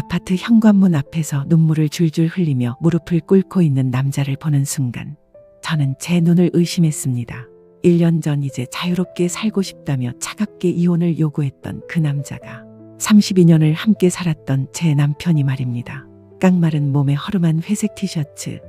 아파트 현관문 앞에서 눈물을 줄줄 흘리며 무릎을 꿇고 있는 남자를 보는 순간 저는 제 눈을 의심했습니다. 1년 전 이제 자유롭게 살고 싶다며 차갑게 이혼을 요구했던 그 남자가 32년을 함께 살았던 제 남편이 말입니다. 깡마른 몸에 허름한 회색 티셔츠,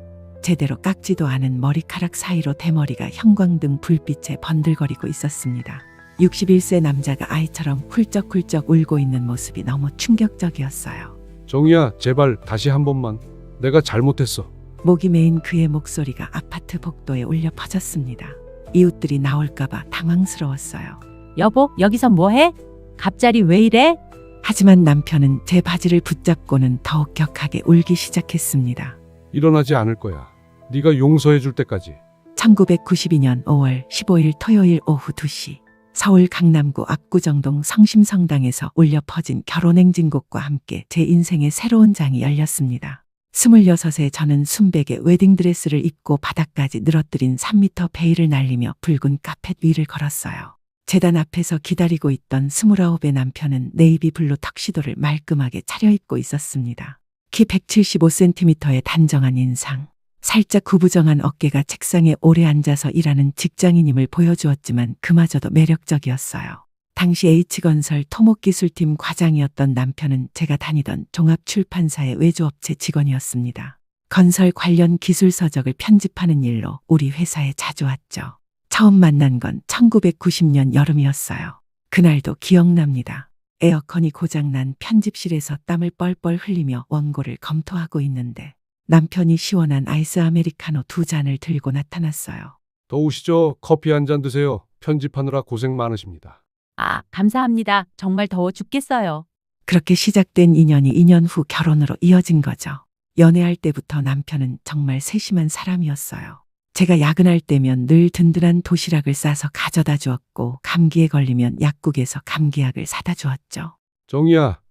제대로 깎지도 않은 머리카락 사이로 대머리가 형광등 불빛에 번들거리고 있었습니다. 61세 남자가 아이처럼 훌쩍훌쩍 울고 있는 모습이 너무 충격적이었어요. 정희야, 제발 다시 한 번만. 내가 잘못했어. 목이 메인 그의 목소리가 아파트 복도에 울려 퍼졌습니다. 이웃들이 나올까봐 당황스러웠어요. 여보, 여기서 뭐해? 갑자기 왜 이래? 하지만 남편은 제 바지를 붙잡고는 더욱 격하게 울기 시작했습니다. 일어나지 않을 거야. 네가 용서해 줄 때까지. 1992년 5월 15일 토요일 오후 2시 서울 강남구 압구정동 성심성당에서 울려 퍼진 결혼행진곡과 함께 제 인생의 새로운 장이 열렸습니다. 26에 저는 순백의 웨딩드레스를 입고 바닥까지 늘어뜨린 3m 베일을 날리며 붉은 카펫 위를 걸었어요. 제단 앞에서 기다리고 있던 29의 남편은 네이비 블루 턱시도를 말끔하게 차려입고 있었습니다. 키 175cm의 단정한 인상, 살짝 구부정한 어깨가 책상에 오래 앉아서 일하는 직장인임을 보여주었지만 그마저도 매력적이었어요. 당시 H건설 토목기술팀 과장이었던 남편은 제가 다니던 종합출판사의 외주업체 직원이었습니다. 건설 관련 기술 서적을 편집하는 일로 우리 회사에 자주 왔죠. 처음 만난 건 1990년 여름이었어요. 그날도 기억납니다. 에어컨이 고장난 편집실에서 땀을 뻘뻘 흘리며 원고를 검토하고 있는데 남편이 시원한 아이스 아메리카노 2잔을 들고 나타났어요. 더우시죠? 커피 한 잔 드세요. 편집하느라 고생 많으십니다. 아, 감사합니다. 정말 더워 죽겠어요. 그렇게 시작된 인연이 2년 후 결혼으로 이어진 거죠. 연애할 때부터 남편은 정말 세심한 사람이었어요. 제가 야근할 때면 늘 든든한 도시락을 싸서 가져다 주었고 감기에 걸리면 약국에서 감기약을 사다 주었죠. 정희야,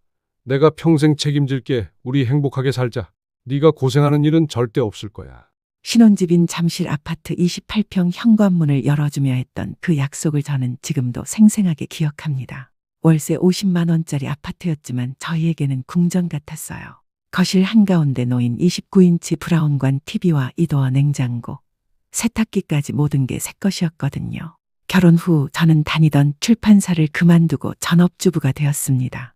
내가 평생 책임질게. 우리 행복하게 살자. 네가 고생하는 일은 절대 없을 거야. 신혼집인 잠실 아파트 28평 현관문을 열어주며 했던 그 약속을 저는 지금도 생생하게 기억합니다. 월세 50만 원짜리 아파트였지만 저희에게는 궁전 같았어요. 거실 한가운데 놓인 29인치 브라운관 TV와 이도어 냉장고, 세탁기까지 모든 게 새 것이었거든요. 결혼 후 저는 다니던 출판사를 그만두고 전업주부가 되었습니다.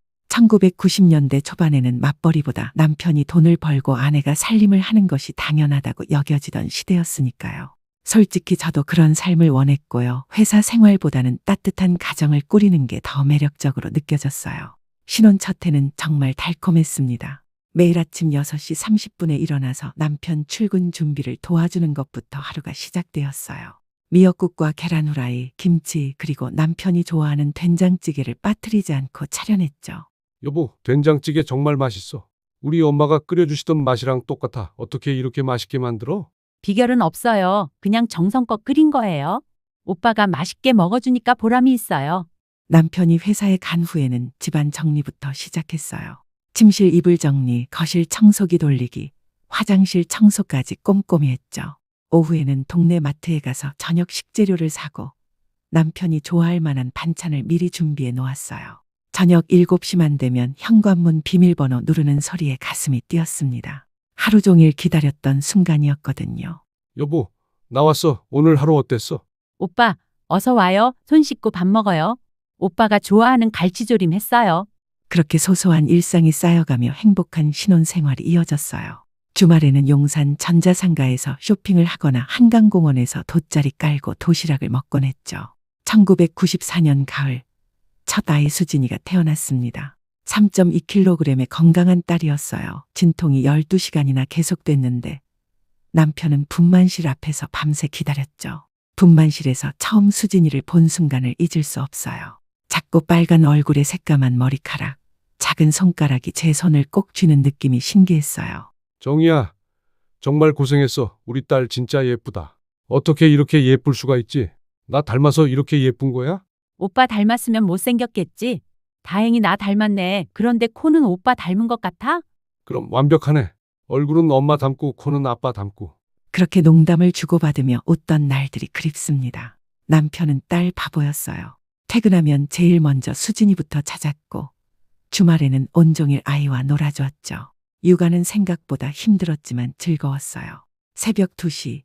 1990년대 초반에는 맞벌이보다 남편이 돈을 벌고 아내가 살림을 하는 것이 당연하다고 여겨지던 시대였으니까요. 솔직히 저도 그런 삶을 원했고요. 회사 생활보다는 따뜻한 가정을 꾸리는 게 더 매력적으로 느껴졌어요. 신혼 첫 해는 정말 달콤했습니다. 매일 아침 6시 30분에 일어나서 남편 출근 준비를 도와주는 것부터 하루가 시작되었어요. 미역국과 계란 후라이, 김치, 그리고 남편이 좋아하는 된장찌개를 빠뜨리지 않고 차려냈죠. 여보, 된장찌개 정말 맛있어. 우리 엄마가 끓여주시던 맛이랑 똑같아. 어떻게 이렇게 맛있게 만들어? 비결은 없어요. 그냥 정성껏 끓인 거예요. 오빠가 맛있게 먹어주니까 보람이 있어요. 남편이 회사에 간 후에는 집안 정리부터 시작했어요. 침실 이불 정리, 거실 청소기 돌리기, 화장실 청소까지 꼼꼼히 했죠. 오후에는 동네 마트에 가서 저녁 식재료를 사고 남편이 좋아할 만한 반찬을 미리 준비해 놓았어요. 저녁 7시만 되면 현관문 비밀번호 누르는 소리에 가슴이 뛰었습니다. 하루 종일 기다렸던 순간이었거든요. 여보, 나왔어. 오늘 하루 어땠어? 오빠, 어서 와요. 손 씻고 밥 먹어요. 오빠가 좋아하는 갈치조림 했어요. 그렇게 소소한 일상이 쌓여가며 행복한 신혼생활이 이어졌어요. 주말에는 용산 전자상가에서 쇼핑을 하거나 한강공원에서 돗자리 깔고 도시락을 먹곤 했죠. 1994년 가을, 첫 아이 수진이가 태어났습니다. 3.2kg의 건강한 딸이었어요. 진통이 12시간이나 계속됐는데 남편은 분만실 앞에서 밤새 기다렸죠. 분만실에서 처음 수진이를 본 순간을 잊을 수 없어요. 작고 빨간 얼굴에 새까만 머리카락, 작은 손가락이 제 손을 꼭 쥐는 느낌이 신기했어요. 정희야, 정말 고생했어. 우리 딸 진짜 예쁘다. 어떻게 이렇게 예쁠 수가 있지? 나 닮아서 이렇게 예쁜 거야? 오빠 닮았으면 못생겼겠지? 다행히 나 닮았네. 그런데 코는 오빠 닮은 것 같아? 그럼 완벽하네. 얼굴은 엄마 닮고 코는 아빠 닮고. 그렇게 농담을 주고받으며 웃던 날들이 그립습니다. 남편은 딸 바보였어요. 퇴근하면 제일 먼저 수진이부터 찾았고 주말에는 온종일 아이와 놀아주었죠. 육아는 생각보다 힘들었지만 즐거웠어요. 새벽 2시,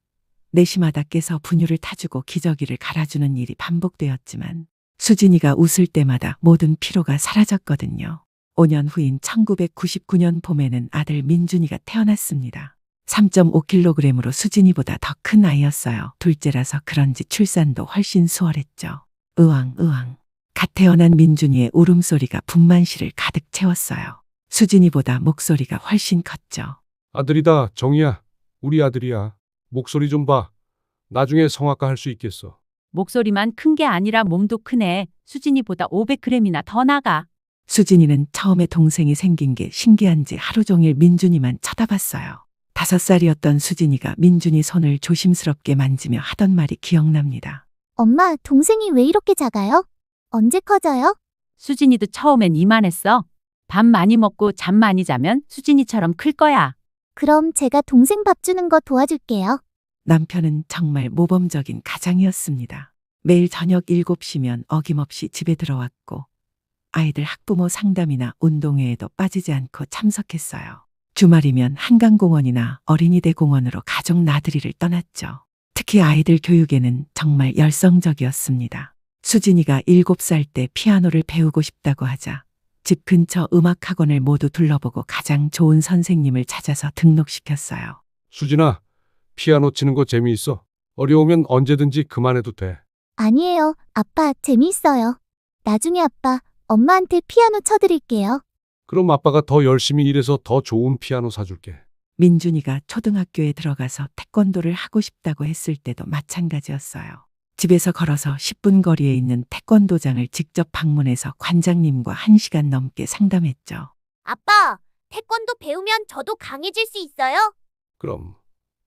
4시마다 깨서 분유를 타주고 기저귀를 갈아주는 일이 반복되었지만 수진이가 웃을 때마다 모든 피로가 사라졌거든요. 5년 후인 1999년 봄에는 아들 민준이가 태어났습니다. 3.5kg으로 수진이보다 더 큰 아이였어요. 둘째라서 그런지 출산도 훨씬 수월했죠. 으왕. 갓 태어난 민준이의 울음소리가 분만실을 가득 채웠어요. 수진이보다 목소리가 훨씬 컸죠. 아들이다, 정이야. 우리 아들이야. 목소리 좀 봐. 나중에 성악가 할 수 있겠어. 목소리만 큰 게 아니라 몸도 크네. 수진이보다 500g이나 더 나가. 수진이는 처음에 동생이 생긴 게 신기한지 하루 종일 민준이만 쳐다봤어요. 5살이었던 수진이가 민준이 손을 조심스럽게 만지며 하던 말이 기억납니다. 엄마, 동생이 왜 이렇게 작아요? 언제 커져요? 수진이도 처음엔 이만했어. 밥 많이 먹고 잠 많이 자면 수진이처럼 클 거야. 그럼 제가 동생 밥 주는 거 도와줄게요. 남편은 정말 모범적인 가장이었습니다. 매일 저녁 7시면 어김없이 집에 들어왔고 아이들 학부모 상담이나 운동회에도 빠지지 않고 참석했어요. 주말이면 한강공원이나 어린이대 공원으로 가족 나들이를 떠났죠. 특히 아이들 교육에는 정말 열성적이었습니다. 수진이가 7살 때 피아노를 배우고 싶다고 하자 집 근처 음악학원을 모두 둘러보고 가장 좋은 선생님을 찾아서 등록시켰어요. 수진아, 피아노 치는 거 재미있어. 어려우면 언제든지 그만해도 돼. 아니에요. 아빠, 재미있어요. 나중에 아빠, 엄마한테 피아노 쳐드릴게요. 그럼 아빠가 더 열심히 일해서 더 좋은 피아노 사줄게. 민준이가 초등학교에 들어가서 태권도를 하고 싶다고 했을 때도 마찬가지였어요. 집에서 걸어서 10분 거리에 있는 태권도장을 직접 방문해서 관장님과 1시간 넘게 상담했죠. 아빠, 태권도 배우면 저도 강해질 수 있어요? 그럼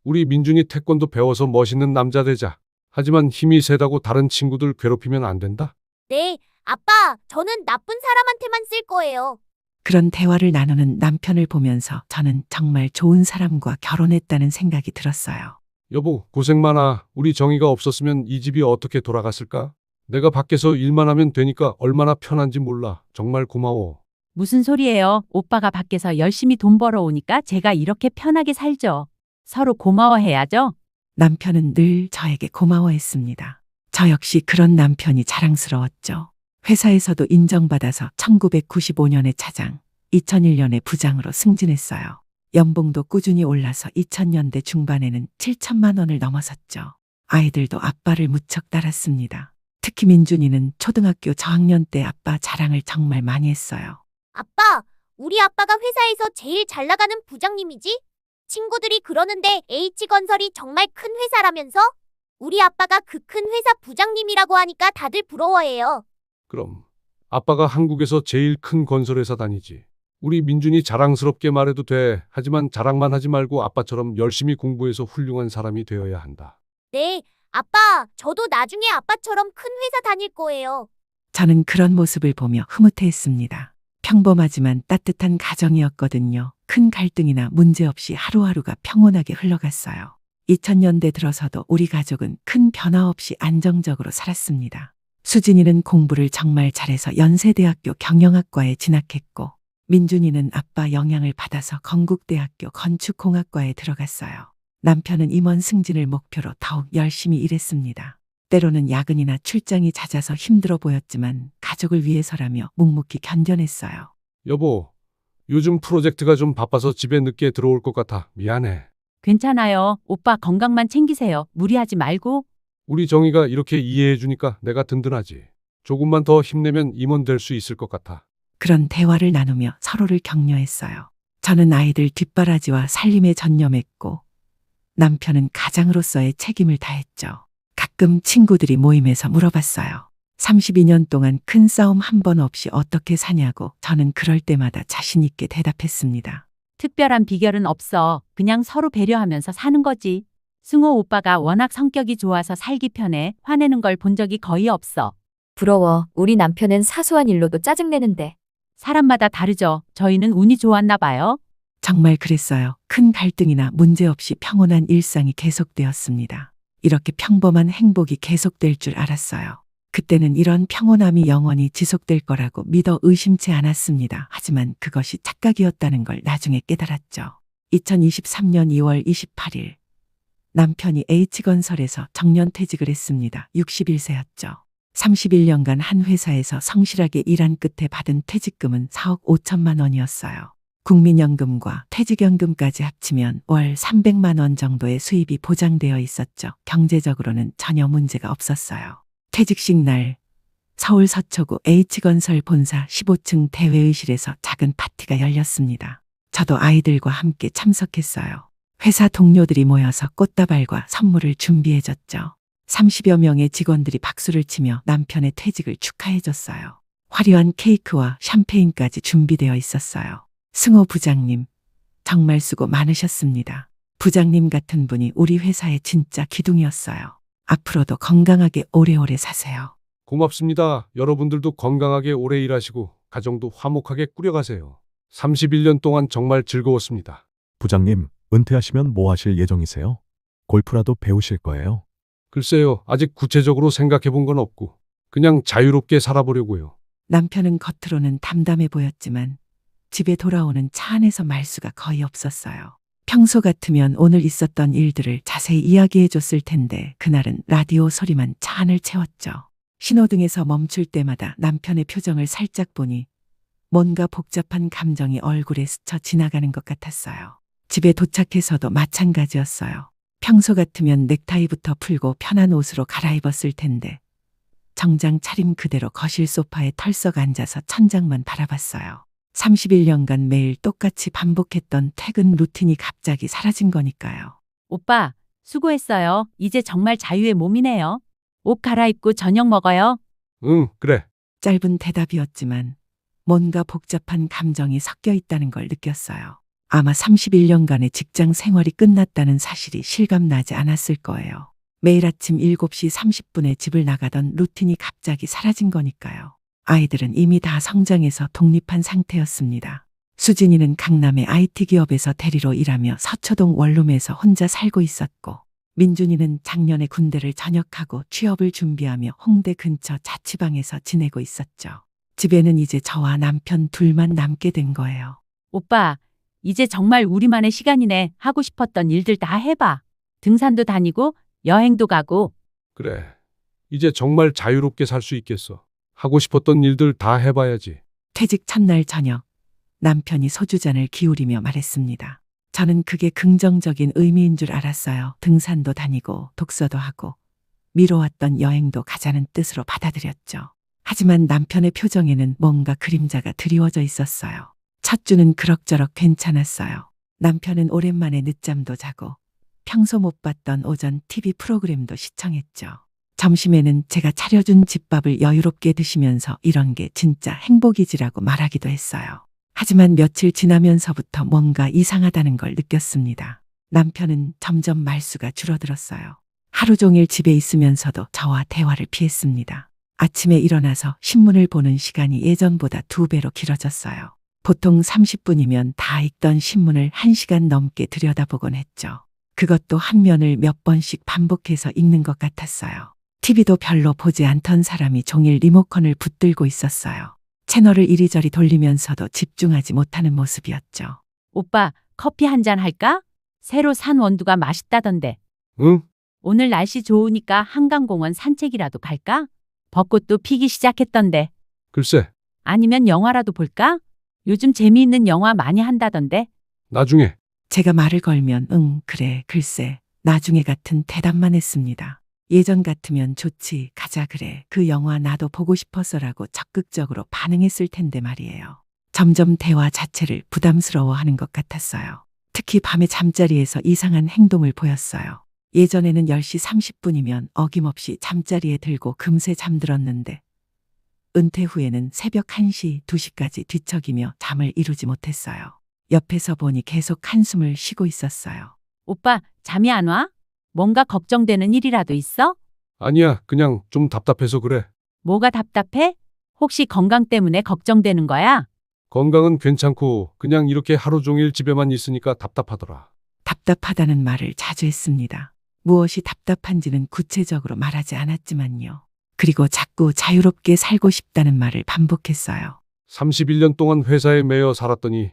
우리 민준이 태권도 배워서 멋있는 남자 되자. 하지만 힘이 세다고 다른 친구들 괴롭히면 안 된다. 네, 아빠, 저는 나쁜 사람한테만 쓸 거예요. 그런 대화를 나누는 남편을 보면서 저는 정말 좋은 사람과 결혼했다는 생각이 들었어요. 여보, 고생 많아. 우리 정이가 없었으면 이 집이 어떻게 돌아갔을까? 내가 밖에서 일만 하면 되니까 얼마나 편한지 몰라. 정말 고마워. 무슨 소리예요? 오빠가 밖에서 열심히 돈 벌어오니까 제가 이렇게 편하게 살죠. 서로 고마워해야죠. 남편은 늘 저에게 고마워했습니다. 저 역시 그런 남편이 자랑스러웠죠. 회사에서도 인정받아서 1995년에 차장, 2001년에 부장으로 승진했어요. 연봉도 꾸준히 올라서 2000년대 중반에는 7천만 원을 넘어섰죠. 아이들도 아빠를 무척 따랐습니다. 특히 민준이는 초등학교 저학년 때 아빠 자랑을 정말 많이 했어요. 아빠, 우리 아빠가 회사에서 제일 잘 나가는 부장님이지? 친구들이 그러는데 H건설이 정말 큰 회사라면서? 우리 아빠가 그 큰 회사 부장님이라고 하니까 다들 부러워해요. 그럼 아빠가 한국에서 제일 큰 건설회사 다니지. 우리 민준이 자랑스럽게 말해도 돼. 하지만 자랑만 하지 말고 아빠처럼 열심히 공부해서 훌륭한 사람이 되어야 한다. 네, 아빠, 저도 나중에 아빠처럼 큰 회사 다닐 거예요. 저는 그런 모습을 보며 흐뭇해했습니다. 평범하지만 따뜻한 가정이었거든요. 큰 갈등이나 문제 없이 하루하루가 평온하게 흘러갔어요. 2000년대 들어서도 우리 가족은 큰 변화 없이 안정적으로 살았습니다. 수진이는 공부를 정말 잘해서 연세대학교 경영학과에 진학했고 민준이는 아빠 영향을 받아서 건국대학교 건축공학과에 들어갔어요. 남편은 임원 승진을 목표로 더욱 열심히 일했습니다. 때로는 야근이나 출장이 잦아서 힘들어 보였지만 가족을 위해서라며 묵묵히 견뎌냈어요. 여보, 요즘 프로젝트가 좀 바빠서 집에 늦게 들어올 것 같아. 미안해. 괜찮아요. 오빠 건강만 챙기세요. 무리하지 말고. 우리 정이가 이렇게 이해해 주니까 내가 든든하지. 조금만 더 힘내면 임원 될 수 있을 것 같아. 그런 대화를 나누며 서로를 격려했어요. 저는 아이들 뒷바라지와 살림에 전념했고 남편은 가장으로서의 책임을 다했죠. 가끔 친구들이 모임에서 물어봤어요. 32년 동안 큰 싸움 한 번 없이 어떻게 사냐고 저는 그럴 때마다 자신 있게 대답했습니다. 특별한 비결은 없어. 그냥 서로 배려하면서 사는 거지. 승호 오빠가 워낙 성격이 좋아서 살기 편해. 화내는 걸 본 적이 거의 없어. 부러워. 우리 남편은 사소한 일로도 짜증내는데. 사람마다 다르죠. 저희는 운이 좋았나 봐요. 정말 그랬어요. 큰 갈등이나 문제 없이 평온한 일상이 계속되었습니다. 이렇게 평범한 행복이 계속될 줄 알았어요. 그때는 이런 평온함이 영원히 지속될 거라고 믿어 의심치 않았습니다. 하지만 그것이 착각이었다는 걸 나중에 깨달았죠. 2023년 2월 28일 남편이 H건설에서 정년퇴직을 했습니다. 61세였죠. 31년간 한 회사에서 성실하게 일한 끝에 받은 퇴직금은 4억 5천만 원이었어요. 국민연금과 퇴직연금까지 합치면 월 300만 원 정도의 수입이 보장되어 있었죠. 경제적으로는 전혀 문제가 없었어요. 퇴직식 날 서울 서초구 H건설 본사 15층 대회의실에서 작은 파티가 열렸습니다. 저도 아이들과 함께 참석했어요. 회사 동료들이 모여서 꽃다발과 선물을 준비해줬죠. 30여 명의 직원들이 박수를 치며 남편의 퇴직을 축하해줬어요. 화려한 케이크와 샴페인까지 준비되어 있었어요. 승호 부장님, 정말 수고 많으셨습니다. 부장님 같은 분이 우리 회사의 진짜 기둥이었어요. 앞으로도 건강하게 오래오래 사세요. 고맙습니다. 여러분들도 건강하게 오래 일하시고 가정도 화목하게 꾸려가세요. 31년 동안 정말 즐거웠습니다. 부장님, 은퇴하시면 뭐 하실 예정이세요? 골프라도 배우실 거예요? 글쎄요, 아직 구체적으로 생각해 본 건 없고 그냥 자유롭게 살아보려고요. 남편은 겉으로는 담담해 보였지만 집에 돌아오는 차 안에서 말수가 거의 없었어요. 평소 같으면 오늘 있었던 일들을 자세히 이야기해 줬을 텐데 그날은 라디오 소리만 차 안을 채웠죠. 신호등에서 멈출 때마다 남편의 표정을 살짝 보니 뭔가 복잡한 감정이 얼굴에 스쳐 지나가는 것 같았어요. 집에 도착해서도 마찬가지였어요. 평소 같으면 넥타이부터 풀고 편한 옷으로 갈아입었을 텐데 정장 차림 그대로 거실 소파에 털썩 앉아서 천장만 바라봤어요. 31년간 매일 똑같이 반복했던 퇴근 루틴이 갑자기 사라진 거니까요. 오빠, 수고했어요. 이제 정말 자유의 몸이네요. 옷 갈아입고 저녁 먹어요. 응, 그래. 짧은 대답이었지만 뭔가 복잡한 감정이 섞여 있다는 걸 느꼈어요. 아마 31년간의 직장 생활이 끝났다는 사실이 실감나지 않았을 거예요. 매일 아침 7시 30분에 집을 나가던 루틴이 갑자기 사라진 거니까요. 아이들은 이미 다 성장해서 독립한 상태였습니다. 수진이는 강남의 IT 기업에서 대리로 일하며 서초동 원룸에서 혼자 살고 있었고, 민준이는 작년에 군대를 전역하고 취업을 준비하며 홍대 근처 자취방에서 지내고 있었죠. 집에는 이제 저와 남편 둘만 남게 된 거예요. 오빠, 이제 정말 우리만의 시간이네. 하고 싶었던 일들 다 해봐. 등산도 다니고 여행도 가고. 그래. 이제 정말 자유롭게 살 수 있겠어. 하고 싶었던 일들 다 해봐야지. 퇴직 첫날 저녁, 남편이 소주잔을 기울이며 말했습니다. 저는 그게 긍정적인 의미인 줄 알았어요. 등산도 다니고 독서도 하고 미뤄왔던 여행도 가자는 뜻으로 받아들였죠. 하지만 남편의 표정에는 뭔가 그림자가 드리워져 있었어요. 첫 주는 그럭저럭 괜찮았어요. 남편은 오랜만에 늦잠도 자고 평소 못 봤던 오전 TV 프로그램도 시청했죠. 점심에는 제가 차려준 집밥을 여유롭게 드시면서 이런 게 진짜 행복이지라고 말하기도 했어요. 하지만 며칠 지나면서부터 뭔가 이상하다는 걸 느꼈습니다. 남편은 점점 말수가 줄어들었어요. 하루 종일 집에 있으면서도 저와 대화를 피했습니다. 아침에 일어나서 신문을 보는 시간이 예전보다 2배로 길어졌어요. 보통 30분이면 다 읽던 신문을 1시간 넘게 들여다보곤 했죠. 그것도 한 면을 몇 번씩 반복해서 읽는 것 같았어요. TV도 별로 보지 않던 사람이 종일 리모컨을 붙들고 있었어요. 채널을 이리저리 돌리면서도 집중하지 못하는 모습이었죠. 오빠, 커피 한 잔 할까? 새로 산 원두가 맛있다던데. 응? 오늘 날씨 좋으니까 한강공원 산책이라도 갈까? 벚꽃도 피기 시작했던데. 글쎄, 아니면 영화라도 볼까? 요즘 재미있는 영화 많이 한다던데. 나중에. 제가 말을 걸면 응, 그래, 글쎄, 나중에 같은 대답만 했습니다. 예전 같으면 좋지, 가자 그래, 그 영화 나도 보고 싶어서라고 적극적으로 반응했을 텐데 말이에요. 점점 대화 자체를 부담스러워하는 것 같았어요. 특히 밤에 잠자리에서 이상한 행동을 보였어요. 예전에는 10시 30분이면 어김없이 잠자리에 들고 금세 잠들었는데 은퇴 후에는 새벽 1시, 2시까지 뒤척이며 잠을 이루지 못했어요. 옆에서 보니 계속 한숨을 쉬고 있었어요. 오빠, 잠이 안 와? 뭔가 걱정되는 일이라도 있어? 아니야, 그냥 좀 답답해서 그래. 뭐가 답답해? 혹시 건강 때문에 걱정되는 거야? 건강은 괜찮고 그냥 이렇게 하루 종일 집에만 있으니까 답답하더라. 답답하다는 말을 자주 했습니다. 무엇이 답답한지는 구체적으로 말하지 않았지만요. 그리고 자꾸 자유롭게 살고 싶다는 말을 반복했어요. 31년 동안 회사에 매여 살았더니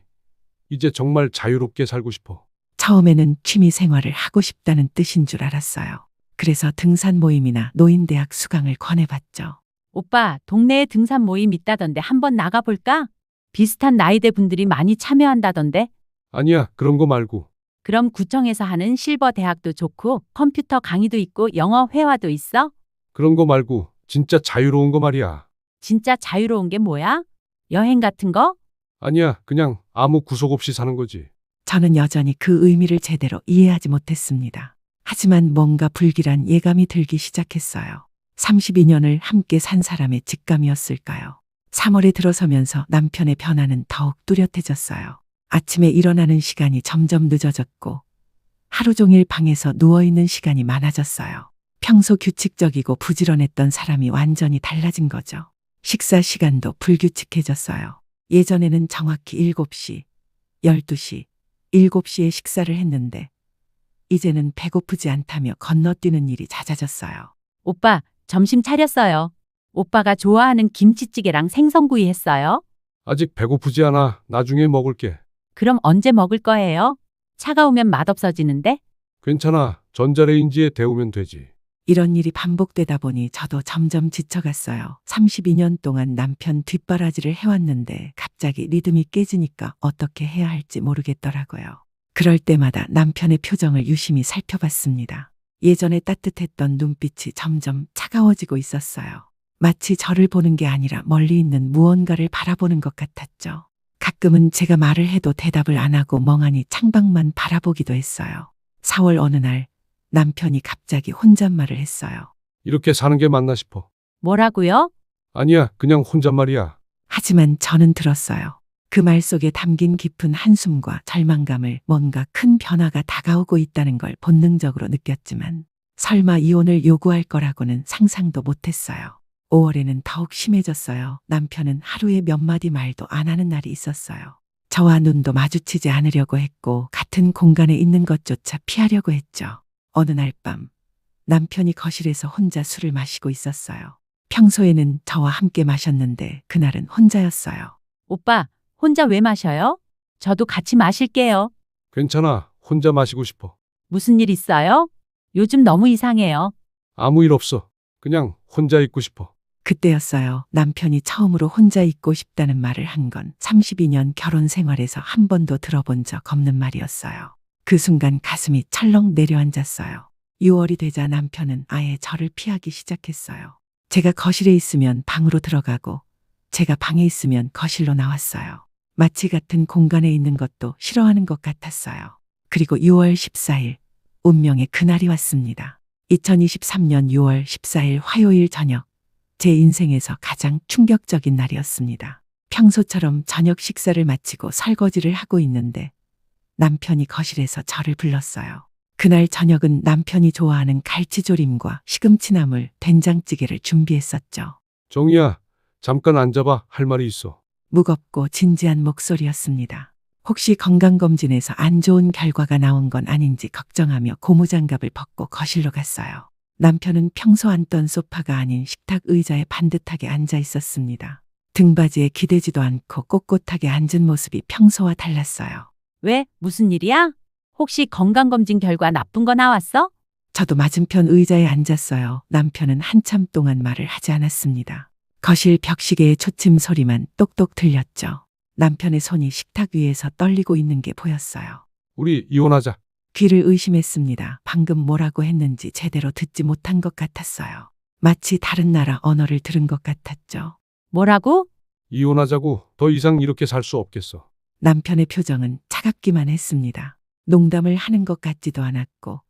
이제 정말 자유롭게 살고 싶어. 처음에는 취미 생활을 하고 싶다는 뜻인 줄 알았어요. 그래서 등산 모임이나 노인대학 수강을 권해봤죠. 오빠, 동네에 등산 모임 있다던데 한번 나가볼까? 비슷한 나이대 분들이 많이 참여한다던데. 아니야, 그런 거 말고. 그럼 구청에서 하는 실버 대학도 좋고 컴퓨터 강의도 있고 영어 회화도 있어? 그런 거 말고 진짜 자유로운 거 말이야. 진짜 자유로운 게 뭐야? 여행 같은 거? 아니야, 그냥 아무 구속 없이 사는 거지. 저는 여전히 그 의미를 제대로 이해하지 못했습니다. 하지만 뭔가 불길한 예감이 들기 시작했어요. 32년을 함께 산 사람의 직감이었을까요? 3월에 들어서면서 남편의 변화는 더욱 뚜렷해졌어요. 아침에 일어나는 시간이 점점 늦어졌고 하루 종일 방에서 누워있는 시간이 많아졌어요. 평소 규칙적이고 부지런했던 사람이 완전히 달라진 거죠. 식사 시간도 불규칙해졌어요. 예전에는 정확히 7시, 12시, 7시에 식사를 했는데 이제는 배고프지 않다며 건너뛰는 일이 잦아졌어요. 오빠, 점심 차렸어요. 오빠가 좋아하는 김치찌개랑 생선구이 했어요. 아직 배고프지 않아. 나중에 먹을게. 그럼 언제 먹을 거예요? 차가우면 맛없어지는데? 괜찮아. 전자레인지에 데우면 되지. 이런 일이 반복되다 보니 저도 점점 지쳐갔어요. 32년 동안 남편 뒷바라지를 해왔는데 갑자기 리듬이 깨지니까 어떻게 해야 할지 모르겠더라고요. 그럴 때마다 남편의 표정을 유심히 살펴봤습니다. 예전에 따뜻했던 눈빛이 점점 차가워지고 있었어요. 마치 저를 보는 게 아니라 멀리 있는 무언가를 바라보는 것 같았죠. 가끔은 제가 말을 해도 대답을 안 하고 멍하니 창밖만 바라보기도 했어요. 4월 어느 날 남편이 갑자기 혼잣말을 했어요. 이렇게 사는 게 맞나 싶어. 뭐라고요? 아니야, 그냥 혼잣말이야. 하지만 저는 들었어요. 그 말 속에 담긴 깊은 한숨과 절망감을 뭔가 큰 변화가 다가오고 있다는 걸 본능적으로 느꼈지만 설마 이혼을 요구할 거라고는 상상도 못했어요. 5월에는 더욱 심해졌어요. 남편은 하루에 몇 마디 말도 안 하는 날이 있었어요. 저와 눈도 마주치지 않으려고 했고 같은 공간에 있는 것조차 피하려고 했죠. 어느 날 밤 남편이 거실에서 혼자 술을 마시고 있었어요. 평소에는 저와 함께 마셨는데 그날은 혼자였어요. 오빠, 혼자 왜 마셔요? 저도 같이 마실게요. 괜찮아. 혼자 마시고 싶어. 무슨 일 있어요? 요즘 너무 이상해요. 아무 일 없어. 그냥 혼자 있고 싶어. 그때였어요. 남편이 처음으로 혼자 있고 싶다는 말을 한 건 32년 결혼 생활에서 한 번도 들어본 적 없는 말이었어요. 그 순간 가슴이 철렁 내려앉았어요. 6월이 되자 남편은 아예 저를 피하기 시작했어요. 제가 거실에 있으면 방으로 들어가고 제가 방에 있으면 거실로 나왔어요. 마치 같은 공간에 있는 것도 싫어하는 것 같았어요. 그리고 6월 14일, 운명의 그날이 왔습니다. 2023년 6월 14일 화요일 저녁, 제 인생에서 가장 충격적인 날이었습니다. 평소처럼 저녁 식사를 마치고 설거지를 하고 있는데 남편이 거실에서 저를 불렀어요. 그날 저녁은 남편이 좋아하는 갈치조림과 시금치나물, 된장찌개를 준비했었죠. 정희야, 잠깐 앉아봐. 할 말이 있어. 무겁고 진지한 목소리였습니다. 혹시 건강검진에서 안 좋은 결과가 나온 건 아닌지 걱정하며 고무장갑을 벗고 거실로 갔어요. 남편은 평소 앉던 소파가 아닌 식탁 의자에 반듯하게 앉아 있었습니다. 등받이에 기대지도 않고 꼿꼿하게 앉은 모습이 평소와 달랐어요. 왜? 무슨 일이야? 혹시 건강검진 결과 나쁜 거 나왔어? 저도 맞은편 의자에 앉았어요. 남편은 한참 동안 말을 하지 않았습니다. 거실 벽시계의 초침 소리만 똑똑 들렸죠. 남편의 손이 식탁 위에서 떨리고 있는 게 보였어요. 우리 이혼하자. 귀를 의심했습니다. 방금 뭐라고 했는지 제대로 듣지 못한 것 같았어요. 마치 다른 나라 언어를 들은 것 같았죠. 뭐라고? 이혼하자고. 더 이상 이렇게 살 수 없겠어. 남편의 표정은 차갑기만 했습니다. 농담을 하는 것 같지도 않았고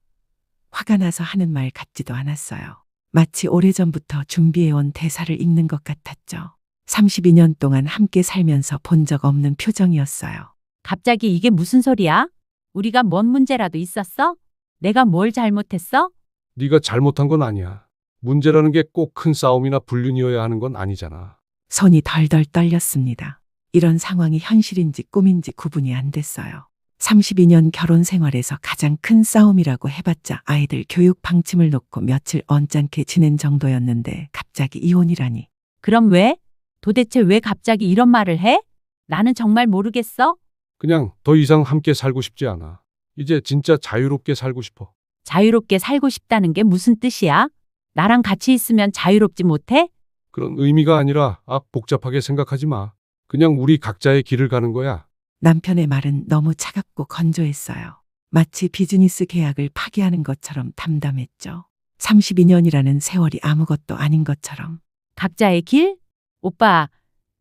화가 나서 하는 말 같지도 않았어요. 마치 오래전부터 준비해온 대사를 읽는 것 같았죠. 32년 동안 함께 살면서 본 적 없는 표정이었어요. 갑자기 이게 무슨 소리야? 우리가 뭔 문제라도 있었어? 내가 뭘 잘못했어? 네가 잘못한 건 아니야. 문제라는 게 꼭 큰 싸움이나 불륜이어야 하는 건 아니잖아. 손이 덜덜 떨렸습니다. 이런 상황이 현실인지 꿈인지 구분이 안 됐어요. 32년 결혼 생활에서 가장 큰 싸움이라고 해봤자 아이들 교육 방침을 놓고 며칠 언짢게 지낸 정도였는데 갑자기 이혼이라니. 그럼 왜? 도대체 왜 갑자기 이런 말을 해? 나는 정말 모르겠어. 그냥 더 이상 함께 살고 싶지 않아. 이제 진짜 자유롭게 살고 싶어. 자유롭게 살고 싶다는 게 무슨 뜻이야? 나랑 같이 있으면 자유롭지 못해? 그런 의미가 아니라 복잡하게 생각하지 마. 그냥 우리 각자의 길을 가는 거야. 남편의 말은 너무 차갑고 건조했어요. 마치 비즈니스 계약을 파기하는 것처럼 담담했죠. 32년이라는 세월이 아무것도 아닌 것처럼. 각자의 길? 오빠,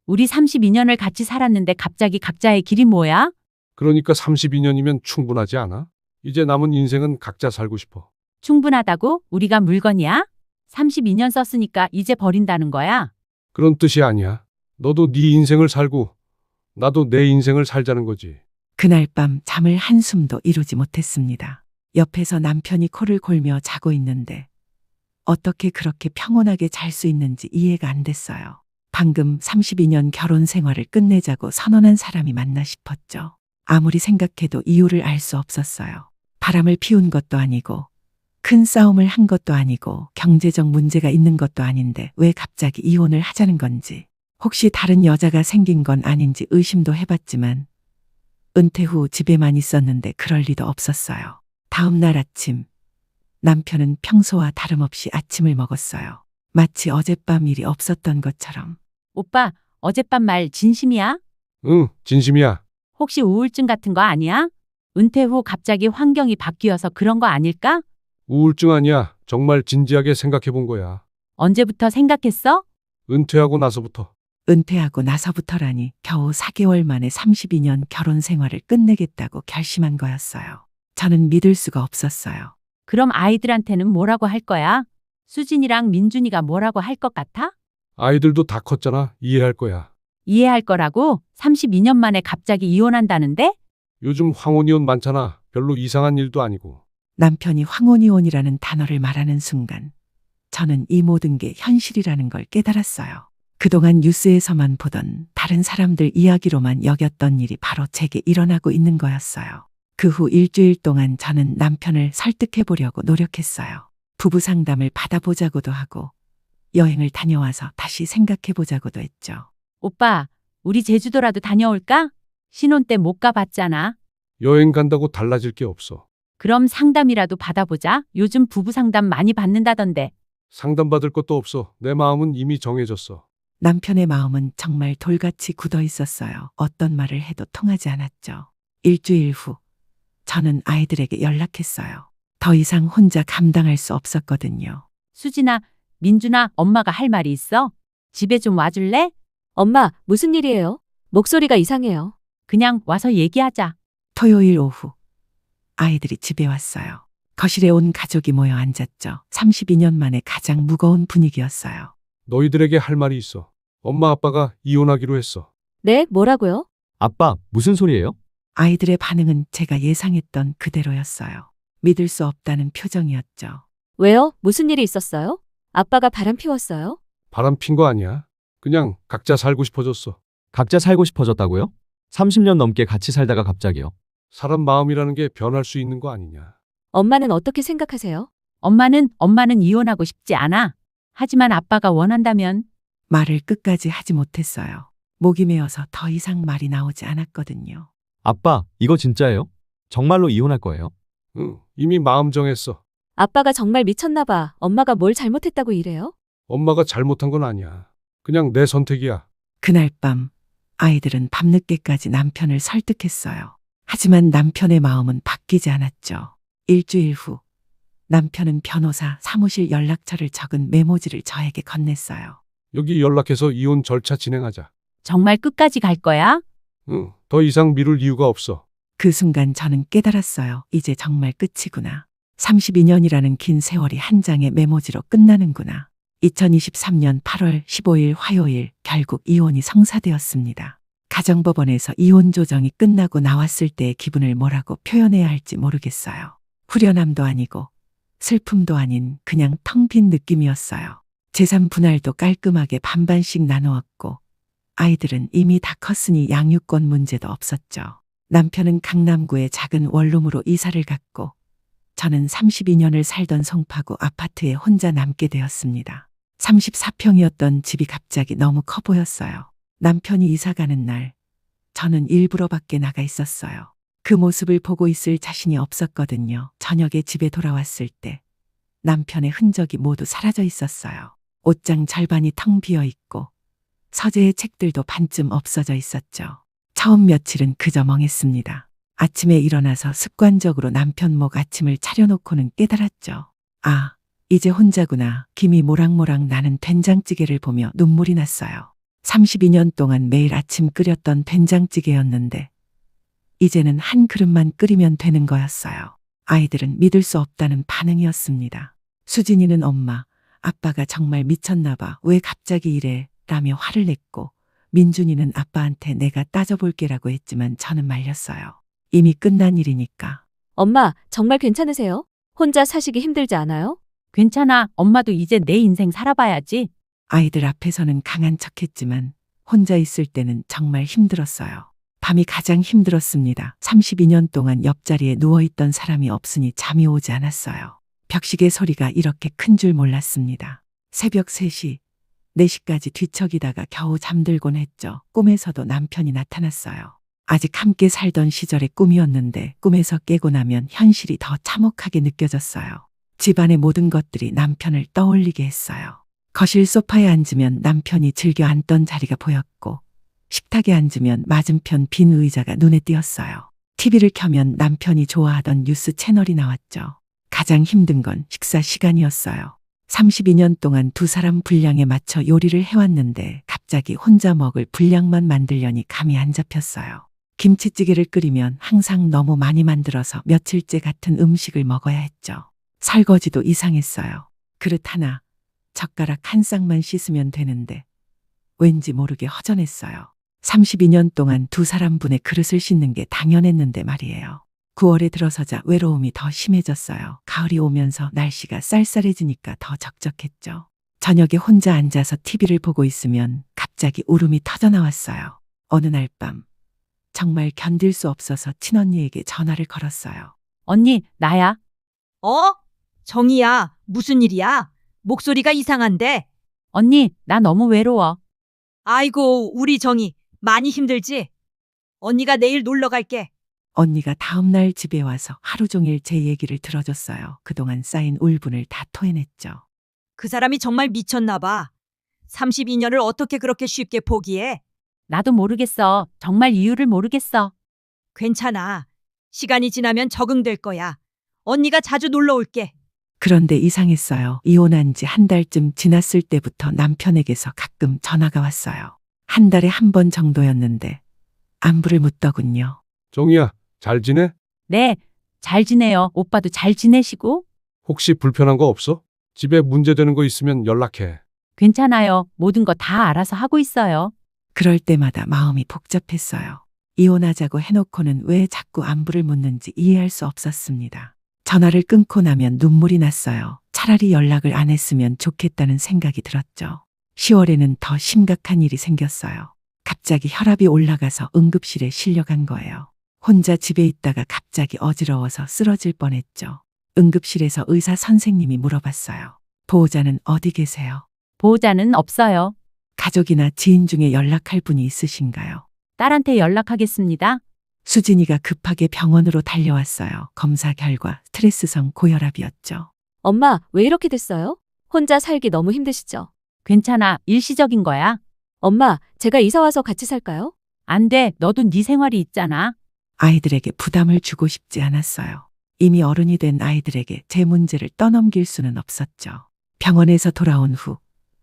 우리 32년을 같이 살았는데 갑자기 각자의 길이 뭐야? 그러니까 32년이면 충분하지 않아? 이제 남은 인생은 각자 살고 싶어. 충분하다고? 우리가 물건이야? 32년 썼으니까 이제 버린다는 거야? 그런 뜻이 아니야. 너도 네 인생을 살고 나도 내 인생을 살자는 거지. 그날 밤 잠을 한숨도 이루지 못했습니다. 옆에서 남편이 코를 골며 자고 있는데 어떻게 그렇게 평온하게 잘 수 있는지 이해가 안 됐어요. 방금 32년 결혼 생활을 끝내자고 선언한 사람이 맞나 싶었죠. 아무리 생각해도 이유를 알 수 없었어요. 바람을 피운 것도 아니고 큰 싸움을 한 것도 아니고 경제적 문제가 있는 것도 아닌데 왜 갑자기 이혼을 하자는 건지. 혹시 다른 여자가 생긴 건 아닌지 의심도 해봤지만 은퇴 후 집에만 있었는데 그럴 리도 없었어요. 다음 날 아침 남편은 평소와 다름없이 아침을 먹었어요. 마치 어젯밤 일이 없었던 것처럼. 오빠, 어젯밤 말 진심이야? 응, 진심이야. 혹시 우울증 같은 거 아니야? 은퇴 후 갑자기 환경이 바뀌어서 그런 거 아닐까? 우울증 아니야. 정말 진지하게 생각해 본 거야. 언제부터 생각했어? 은퇴하고 나서부터. 은퇴하고 나서부터라니 겨우 4개월 만에 32년 결혼 생활을 끝내겠다고 결심한 거였어요. 저는 믿을 수가 없었어요. 그럼 아이들한테는 뭐라고 할 거야? 수진이랑 민준이가 뭐라고 할 것 같아? 아이들도 다 컸잖아. 이해할 거야. 이해할 거라고? 32년 만에 갑자기 이혼한다는데? 요즘 황혼이혼 많잖아. 별로 이상한 일도 아니고. 남편이 황혼이혼이라는 단어를 말하는 순간 저는 이 모든 게 현실이라는 걸 깨달았어요. 그동안 뉴스에서만 보던 다른 사람들 이야기로만 여겼던 일이 바로 제게 일어나고 있는 거였어요. 그 후 일주일 동안 저는 남편을 설득해 보려고 노력했어요. 부부 상담을 받아보자고도 하고 여행을 다녀와서 다시 생각해 보자고도 했죠. 오빠, 우리 제주도라도 다녀올까? 신혼 때 못 가봤잖아. 여행 간다고 달라질 게 없어. 그럼 상담이라도 받아보자. 요즘 부부 상담 많이 받는다던데. 상담받을 것도 없어. 내 마음은 이미 정해졌어. 남편의 마음은 정말 돌같이 굳어 있었어요. 어떤 말을 해도 통하지 않았죠. 일주일 후 저는 아이들에게 연락했어요. 더 이상 혼자 감당할 수 없었거든요. 수진아, 민준아, 엄마가 할 말이 있어? 집에 좀 와줄래? 엄마, 무슨 일이에요? 목소리가 이상해요. 그냥 와서 얘기하자. 토요일 오후 아이들이 집에 왔어요. 거실에 온 가족이 모여 앉았죠. 32년 만에 가장 무거운 분위기였어요. 너희들에게 할 말이 있어. 엄마 아빠가 이혼하기로 했어. 네, 뭐라고요? 아빠, 무슨 소리예요? 아이들의 반응은 제가 예상했던 그대로였어요. 믿을 수 없다는 표정이었죠. 왜요? 무슨 일이 있었어요? 아빠가 바람 피웠어요? 바람 핀 거 아니야. 그냥 각자 살고 싶어졌어. 각자 살고 싶어졌다고요? 30년 넘게 같이 살다가 갑자기요. 사람 마음이라는 게 변할 수 있는 거 아니냐. 엄마는 어떻게 생각하세요? 엄마는 이혼하고 싶지 않아. 하지만 아빠가 원한다면 말을 끝까지 하지 못했어요. 목이 메어서 더 이상 말이 나오지 않았거든요. 아빠, 이거 진짜예요? 정말로 이혼할 거예요? 응, 이미 마음 정했어. 아빠가 정말 미쳤나 봐. 엄마가 뭘 잘못했다고 이래요? 엄마가 잘못한 건 아니야. 그냥 내 선택이야. 그날 밤 아이들은 밤늦게까지 남편을 설득했어요. 하지만 남편의 마음은 바뀌지 않았죠. 일주일 후 남편은 변호사 사무실 연락처를 적은 메모지를 저에게 건넸어요. 여기 연락해서 이혼 절차 진행하자. 정말 끝까지 갈 거야? 응, 더 이상 미룰 이유가 없어. 그 순간 저는 깨달았어요. 이제 정말 끝이구나. 32년이라는 긴 세월이 한 장의 메모지로 끝나는구나. 2023년 8월 15일 화요일 결국 이혼이 성사되었습니다. 가정법원에서 이혼 조정이 끝나고 나왔을 때의 기분을 뭐라고 표현해야 할지 모르겠어요. 후련함도 아니고 슬픔도 아닌 그냥 텅 빈 느낌이었어요. 재산 분할도 깔끔하게 반반씩 나누었고 아이들은 이미 다 컸으니 양육권 문제도 없었죠. 남편은 강남구의 작은 원룸으로 이사를 갔고 저는 32년을 살던 송파구 아파트에 혼자 남게 되었습니다. 34평이었던 집이 갑자기 너무 커 보였어요. 남편이 이사 가는 날 저는 일부러 밖에 나가 있었어요. 그 모습을 보고 있을 자신이 없었거든요. 저녁에 집에 돌아왔을 때 남편의 흔적이 모두 사라져 있었어요. 옷장 절반이 텅 비어 있고 서재의 책들도 반쯤 없어져 있었죠. 처음 며칠은 그저 멍했습니다. 아침에 일어나서 습관적으로 남편 목 아침을 차려놓고는 깨달았죠. 아, 이제 혼자구나. 김이 모락모락 나는 된장찌개를 보며 눈물이 났어요. 32년 동안 매일 아침 끓였던 된장찌개였는데 이제는 한 그릇만 끓이면 되는 거였어요. 아이들은 믿을 수 없다는 반응이었습니다. 수진이는 엄마, 아빠가 정말 미쳤나 봐. 왜 갑자기 이래? 라며 화를 냈고 민준이는 아빠한테 내가 따져볼게라고 했지만 저는 말렸어요. 이미 끝난 일이니까. 엄마, 정말 괜찮으세요? 혼자 사시기 힘들지 않아요? 괜찮아. 엄마도 이제 내 인생 살아봐야지. 아이들 앞에서는 강한 척했지만 혼자 있을 때는 정말 힘들었어요. 밤이 가장 힘들었습니다. 32년 동안 옆자리에 누워있던 사람이 없으니 잠이 오지 않았어요. 벽시계 소리가 이렇게 큰 줄 몰랐습니다. 새벽 3시, 4시까지 뒤척이다가 겨우 잠들곤 했죠. 꿈에서도 남편이 나타났어요. 아직 함께 살던 시절의 꿈이었는데 꿈에서 깨고 나면 현실이 더 참혹하게 느껴졌어요. 집안의 모든 것들이 남편을 떠올리게 했어요. 거실 소파에 앉으면 남편이 즐겨 앉던 자리가 보였고 식탁에 앉으면 맞은편 빈 의자가 눈에 띄었어요. TV를 켜면 남편이 좋아하던 뉴스 채널이 나왔죠. 가장 힘든 건 식사 시간이었어요. 32년 동안 두 사람 분량에 맞춰 요리를 해왔는데 갑자기 혼자 먹을 분량만 만들려니 감이 안 잡혔어요. 김치찌개를 끓이면 항상 너무 많이 만들어서 며칠째 같은 음식을 먹어야 했죠. 설거지도 이상했어요. 그릇 하나, 젓가락 한 쌍만 씻으면 되는데 왠지 모르게 허전했어요. 32년 동안 두 사람분의 그릇을 씻는 게 당연했는데 말이에요. 9월에 들어서자 외로움이 더 심해졌어요. 가을이 오면서 날씨가 쌀쌀해지니까 더 적적했죠. 저녁에 혼자 앉아서 TV를 보고 있으면 갑자기 울음이 터져나왔어요. 어느 날 밤 정말 견딜 수 없어서 친언니에게 전화를 걸었어요. 언니, 나야. 정희야, 무슨 일이야? 목소리가 이상한데? 언니, 나 너무 외로워. 아이고, 우리 정희, 많이 힘들지? 언니가 내일 놀러 갈게. 언니가 다음날 집에 와서 하루 종일 제 얘기를 들어줬어요. 그동안 쌓인 울분을 다 토해냈죠. 그 사람이 정말 미쳤나 봐. 32년을 어떻게 그렇게 쉽게 포기해? 나도 모르겠어. 정말 이유를 모르겠어. 괜찮아. 시간이 지나면 적응될 거야. 언니가 자주 놀러 올게. 그런데 이상했어요. 이혼한 지 한 달쯤 지났을 때부터 남편에게서 가끔 전화가 왔어요. 한 달에 한 번 정도였는데 안부를 묻더군요. 정희야, 잘 지내? 네, 잘 지내요. 오빠도 잘 지내시고? 혹시 불편한 거 없어? 집에 문제되는 거 있으면 연락해. 괜찮아요. 모든 거 다 알아서 하고 있어요. 그럴 때마다 마음이 복잡했어요. 이혼하자고 해놓고는 왜 자꾸 안부를 묻는지 이해할 수 없었습니다. 전화를 끊고 나면 눈물이 났어요. 차라리 연락을 안 했으면 좋겠다는 생각이 들었죠. 10월에는 더 심각한 일이 생겼어요. 갑자기 혈압이 올라가서 응급실에 실려간 거예요. 혼자 집에 있다가 갑자기 어지러워서 쓰러질 뻔했죠. 응급실에서 의사 선생님이 물어봤어요. 보호자는 어디 계세요? 보호자는 없어요. 가족이나 지인 중에 연락할 분이 있으신가요? 딸한테 연락하겠습니다. 수진이가 급하게 병원으로 달려왔어요. 검사 결과 스트레스성 고혈압이었죠. 엄마, 왜 이렇게 됐어요? 혼자 살기 너무 힘드시죠? 괜찮아. 일시적인 거야. 엄마, 제가 이사 와서 같이 살까요? 안 돼. 너도 네 생활이 있잖아. 아이들에게 부담을 주고 싶지 않았어요. 이미 어른이 된 아이들에게 제 문제를 떠넘길 수는 없었죠. 병원에서 돌아온 후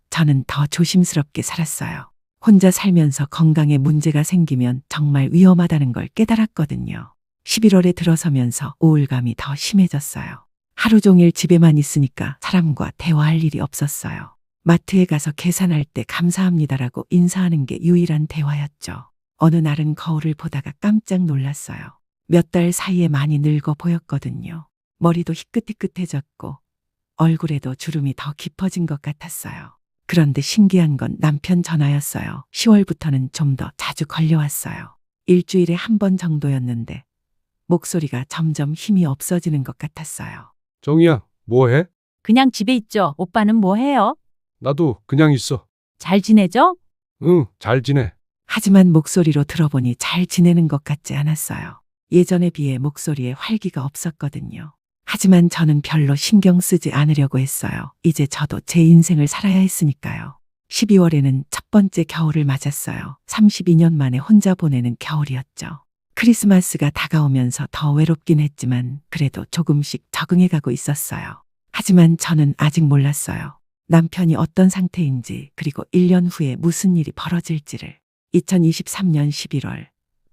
저는 더 조심스럽게 살았어요. 혼자 살면서 건강에 문제가 생기면 정말 위험하다는 걸 깨달았거든요. 11월에 들어서면서 우울감이 더 심해졌어요. 하루 종일 집에만 있으니까 사람과 대화할 일이 없었어요. 마트에 가서 계산할 때 감사합니다라고 인사하는 게 유일한 대화였죠. 어느 날은 거울을 보다가 깜짝 놀랐어요. 몇 달 사이에 많이 늙어 보였거든요. 머리도 희끗희끗해졌고 얼굴에도 주름이 더 깊어진 것 같았어요. 그런데 신기한 건 남편 전화였어요. 10월부터는 좀 더 자주 걸려왔어요. 일주일에 한 번 정도였는데 목소리가 점점 힘이 없어지는 것 같았어요. 정희야, 뭐 해? 그냥 집에 있죠. 오빠는 뭐 해요? 나도 그냥 있어. 잘 지내죠? 응, 잘 지내. 하지만 목소리로 들어보니 잘 지내는 것 같지 않았어요. 예전에 비해 목소리에 활기가 없었거든요. 하지만 저는 별로 신경 쓰지 않으려고 했어요. 이제 저도 제 인생을 살아야 했으니까요. 12월에는 첫 번째 겨울을 맞았어요. 32년 만에 혼자 보내는 겨울이었죠. 크리스마스가 다가오면서 더 외롭긴 했지만 그래도 조금씩 적응해가고 있었어요. 하지만 저는 아직 몰랐어요. 남편이 어떤 상태인지 그리고 1년 후에 무슨 일이 벌어질지를. 2023년 11월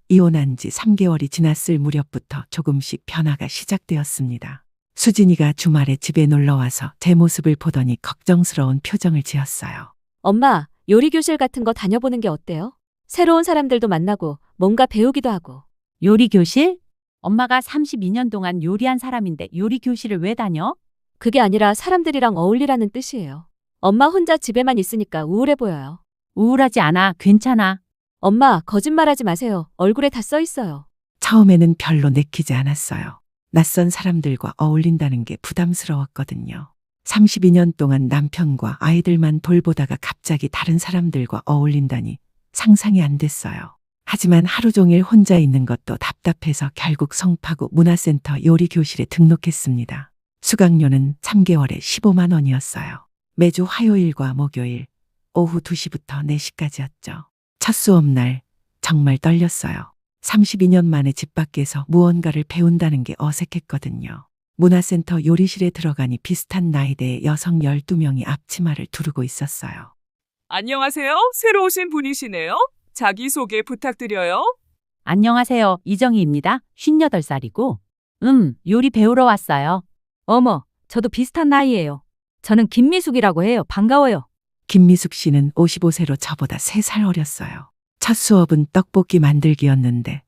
이혼한 지 3개월이 지났을 무렵부터 조금씩 변화가 시작되었습니다. 수진이가 주말에 집에 놀러와서 제 모습을 보더니 걱정스러운 표정을 지었어요. 엄마, 요리 교실 같은 거 다녀보는 게 어때요? 새로운 사람들도 만나고 뭔가 배우기도 하고. 요리 교실? 엄마가 32년 동안 요리한 사람인데 요리 교실을 왜 다녀? 그게 아니라 사람들이랑 어울리라는 뜻이에요. 엄마 혼자 집에만 있으니까 우울해 보여요. 우울하지 않아. 괜찮아. 엄마, 거짓말하지 마세요. 얼굴에 다 써 있어요. 처음에는 별로 내키지 않았어요. 낯선 사람들과 어울린다는 게 부담스러웠거든요. 32년 동안 남편과 아이들만 돌보다가 갑자기 다른 사람들과 어울린다니 상상이 안 됐어요. 하지만 하루 종일 혼자 있는 것도 답답해서 결국 성파구 문화센터 요리교실에 등록했습니다. 수강료는 3개월에 15만 원이었어요. 매주 화요일과 목요일 오후 2시부터 4시까지였죠. 첫 수업날 정말 떨렸어요. 32년 만에 집 밖에서 무언가를 배운다는 게 어색했거든요. 문화센터 요리실에 들어가니 비슷한 나이대의 여성 12명이 앞치마를 두르고 있었어요. 안녕하세요. 새로 오신 분이시네요. 자기소개 부탁드려요. 안녕하세요. 이정희입니다. 58살이고. 요리 배우러 왔어요. 어머, 저도 비슷한 나이예요. 저는 김미숙이라고 해요. 반가워요. 김미숙 씨는 55세로 저보다 3살 어렸어요. 첫 수업은 떡볶이 만들기였는데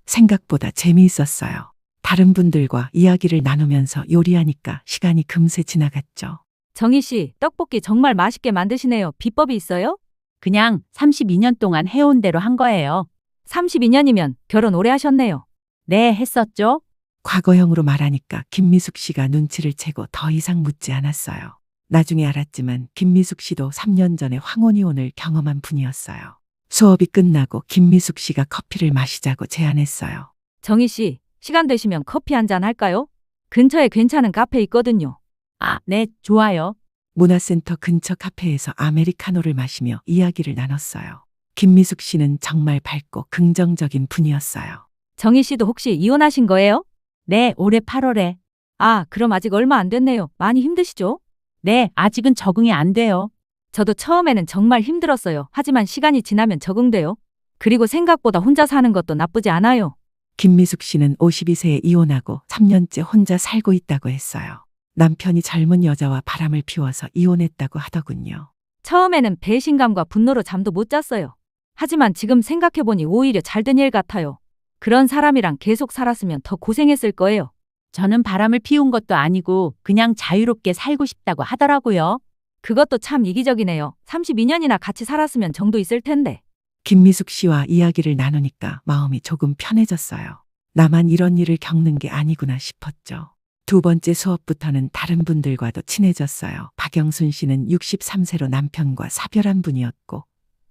생각보다 재미있었어요. 다른 분들과 이야기를 나누면서 요리하니까 시간이 금세 지나갔죠. 정희 씨, 떡볶이 정말 맛있게 만드시네요. 비법이 있어요? 그냥 32년 동안 해온 대로 한 거예요. 32년이면 결혼 오래 하셨네요. 네, 했었죠? 과거형으로 말하니까 김미숙 씨가 눈치를 채고 더 이상 묻지 않았어요. 나중에 알았지만 김미숙 씨도 3년 전에 황혼이혼을 경험한 분이었어요. 수업이 끝나고 김미숙 씨가 커피를 마시자고 제안했어요. 정희 씨, 시간 되시면 커피 한잔 할까요? 근처에 괜찮은 카페 있거든요. 아, 네, 좋아요. 문화센터 근처 카페에서 아메리카노를 마시며 이야기를 나눴어요. 김미숙 씨는 정말 밝고 긍정적인 분이었어요. 정희 씨도 혹시 이혼하신 거예요? 네, 올해 8월에. 아, 그럼 아직 얼마 안 됐네요. 많이 힘드시죠? 네, 아직은 적응이 안 돼요. 저도 처음에는 정말 힘들었어요. 하지만 시간이 지나면 적응돼요. 그리고 생각보다 혼자 사는 것도 나쁘지 않아요. 김미숙 씨는 52세에 이혼하고 3년째 혼자 살고 있다고 했어요. 남편이 젊은 여자와 바람을 피워서 이혼했다고 하더군요. 처음에는 배신감과 분노로 잠도 못 잤어요. 하지만 지금 생각해보니 오히려 잘된 일 같아요. 그런 사람이랑 계속 살았으면 더 고생했을 거예요. 저는 바람을 피운 것도 아니고 그냥 자유롭게 살고 싶다고 하더라고요. 그것도 참 이기적이네요. 32년이나 같이 살았으면 정도 있을 텐데. 김미숙 씨와 이야기를 나누니까 마음이 조금 편해졌어요. 나만 이런 일을 겪는 게 아니구나 싶었죠. 두 번째 수업부터는 다른 분들과도 친해졌어요. 박영순 씨는 63세로 남편과 사별한 분이었고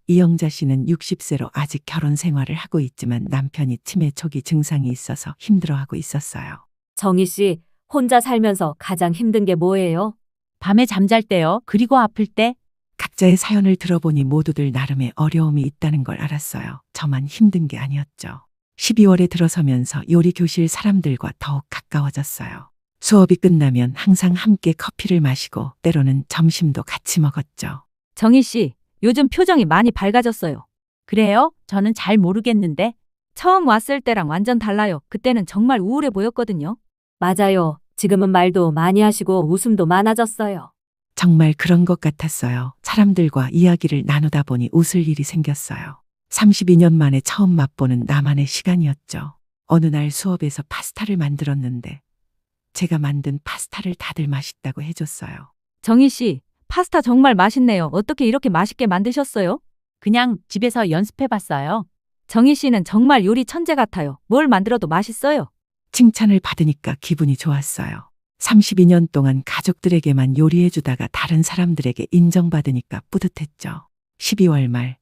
이영자 씨는 60세로 아직 결혼 생활을 하고 있지만 남편이 치매 초기 증상이 있어서 힘들어하고 있었어요. 정희 씨, 혼자 살면서 가장 힘든 게 뭐예요? 밤에 잠잘 때요. 그리고 아플 때. 각자의 사연을 들어보니 모두들 나름의 어려움이 있다는 걸 알았어요. 저만 힘든 게 아니었죠. 12월에 들어서면서 요리 교실 사람들과 더욱 가까워졌어요. 수업이 끝나면 항상 함께 커피를 마시고 때로는 점심도 같이 먹었죠. 정희 씨, 요즘 표정이 많이 밝아졌어요. 그래요? 저는 잘 모르겠는데. 처음 왔을 때랑 완전 달라요. 그때는 정말 우울해 보였거든요. 맞아요. 지금은 말도 많이 하시고 웃음도 많아졌어요. 정말 그런 것 같았어요. 사람들과 이야기를 나누다 보니 웃을 일이 생겼어요. 32년 만에 처음 맛보는 나만의 시간이었죠. 어느 날 수업에서 파스타를 만들었는데 제가 만든 파스타를 다들 맛있다고 해줬어요. 정희 씨, 파스타 정말 맛있네요. 어떻게 이렇게 맛있게 만드셨어요? 그냥 집에서 연습해봤어요. 정희 씨는 정말 요리 천재 같아요. 뭘 만들어도 맛있어요. 칭찬을 받으니까 기분이 좋았어요. 32년 동안 가족들에게만 요리해주다가 다른 사람들에게 인정받으니까 뿌듯했죠. 12월 말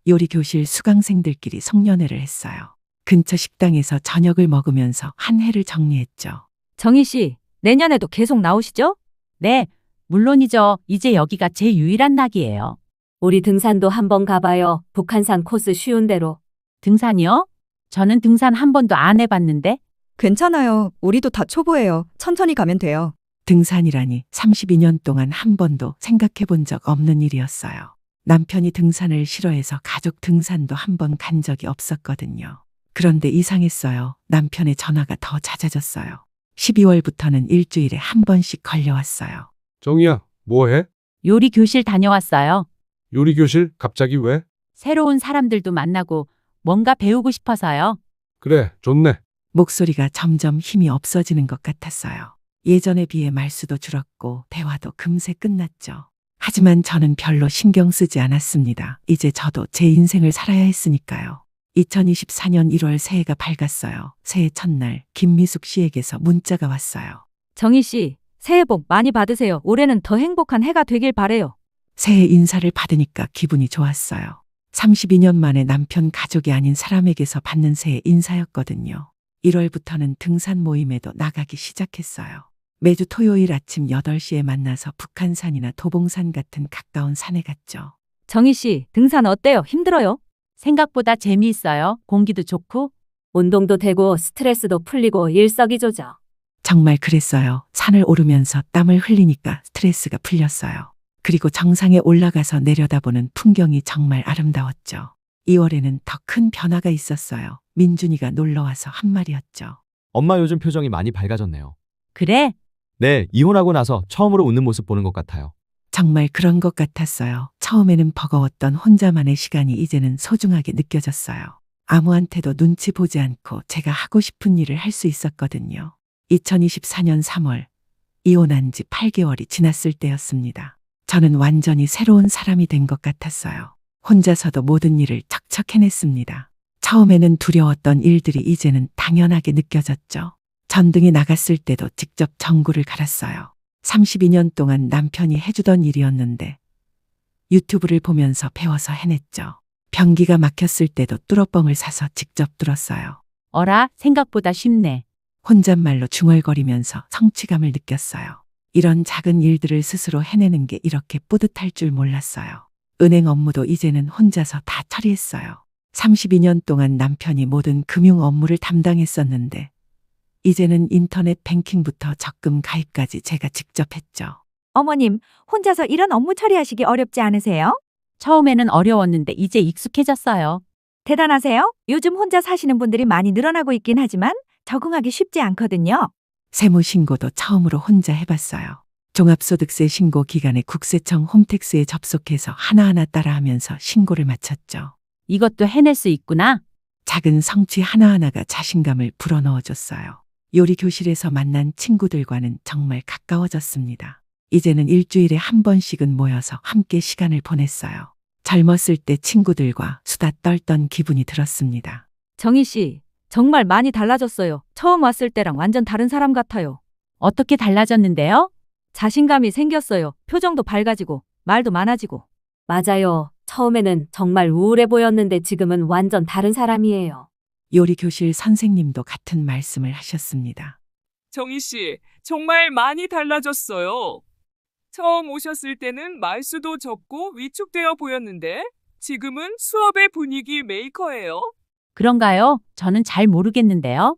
요리 교실 수강생들끼리 송년회를 했어요. 근처 식당에서 저녁을 먹으면서 한 해를 정리했죠. 정희 씨, 내년에도 계속 나오시죠? 네, 물론이죠. 이제 여기가 제 유일한 낙이에요. 우리 등산도 한번 가봐요. 북한산 코스 쉬운 대로. 등산이요? 저는 등산 한 번도 안 해봤는데. 괜찮아요. 우리도 다 초보예요. 천천히 가면 돼요. 등산이라니 32년 동안 한 번도 생각해 본 적 없는 일이었어요. 남편이 등산을 싫어해서 가족 등산도 한 번 간 적이 없었거든요. 그런데 이상했어요. 남편의 전화가 더 잦아졌어요. 12월부터는 일주일에 한 번씩 걸려왔어요. 정희야, 뭐 해? 요리 교실 다녀왔어요. 요리 교실? 갑자기 왜? 새로운 사람들도 만나고 뭔가 배우고 싶어서요. 그래, 좋네. 목소리가 점점 힘이 없어지는 것 같았어요. 예전에 비해 말수도 줄었고 대화도 금세 끝났죠. 하지만 저는 별로 신경 쓰지 않았습니다. 이제 저도 제 인생을 살아야 했으니까요. 2024년 1월 새해가 밝았어요. 새해 첫날 김미숙 씨에게서 문자가 왔어요. 정희 씨, 새해 복 많이 받으세요. 올해는 더 행복한 해가 되길 바래요. 새해 인사를 받으니까 기분이 좋았어요. 32년 만에 남편 가족이 아닌 사람에게서 받는 새해 인사였거든요. 1월부터는 등산 모임에도 나가기 시작했어요. 매주 토요일 아침 8시에 만나서 북한산이나 도봉산 같은 가까운 산에 갔죠. 정희 씨, 등산 어때요? 힘들어요? 생각보다 재미있어요. 공기도 좋고. 운동도 되고 스트레스도 풀리고 일석이조죠. 정말 그랬어요. 산을 오르면서 땀을 흘리니까 스트레스가 풀렸어요. 그리고 정상에 올라가서 내려다보는 풍경이 정말 아름다웠죠. 2월에는 더 큰 변화가 있었어요. 민준이가 놀러와서 한 말이었죠. 엄마 요즘 표정이 많이 밝아졌네요. 그래? 네, 이혼하고 나서 처음으로 웃는 모습 보는 것 같아요. 정말 그런 것 같았어요. 처음에는 버거웠던 혼자만의 시간이 이제는 소중하게 느껴졌어요. 아무한테도 눈치 보지 않고 제가 하고 싶은 일을 할 수 있었거든요. 2024년 3월, 이혼한 지 8개월이 지났을 때였습니다. 저는 완전히 새로운 사람이 된 것 같았어요. 혼자서도 모든 일을 척척 해냈습니다. 처음에는 두려웠던 일들이 이제는 당연하게 느껴졌죠. 전등이 나갔을 때도 직접 전구를 갈았어요. 32년 동안 남편이 해주던 일이었는데 유튜브를 보면서 배워서 해냈죠. 변기가 막혔을 때도 뚫어뻥을 사서 직접 뚫었어요. 어라, 생각보다 쉽네. 혼잣말로 중얼거리면서 성취감을 느꼈어요. 이런 작은 일들을 스스로 해내는 게 이렇게 뿌듯할 줄 몰랐어요. 은행 업무도 이제는 혼자서 다 처리했어요. 32년 동안 남편이 모든 금융 업무를 담당했었는데 이제는 인터넷 뱅킹부터 적금 가입까지 제가 직접 했죠. 어머님, 혼자서 이런 업무 처리하시기 어렵지 않으세요? 처음에는 어려웠는데 이제 익숙해졌어요. 대단하세요. 요즘 혼자 사시는 분들이 많이 늘어나고 있긴 하지만 적응하기 쉽지 않거든요. 세무 신고도 처음으로 혼자 해봤어요. 종합소득세 신고 기간에 국세청 홈택스에 접속해서 하나하나 따라하면서 신고를 마쳤죠. 이것도 해낼 수 있구나. 작은 성취 하나하나가 자신감을 불어넣어줬어요. 요리 교실에서 만난 친구들과는 정말 가까워졌습니다. 이제는 일주일에 한 번씩은 모여서 함께 시간을 보냈어요. 젊었을 때 친구들과 수다 떨던 기분이 들었습니다. 정희 씨, 정말 많이 달라졌어요. 처음 왔을 때랑 완전 다른 사람 같아요. 어떻게 달라졌는데요? 자신감이 생겼어요. 표정도 밝아지고 말도 많아지고. 맞아요. 처음에는 정말 우울해 보였는데 지금은 완전 다른 사람이에요. 요리 교실 선생님도 같은 말씀을 하셨습니다. 정희 씨, 정말 많이 달라졌어요. 처음 오셨을 때는 말수도 적고 위축되어 보였는데 지금은 수업의 분위기 메이커예요. 그런가요? 저는 잘 모르겠는데요.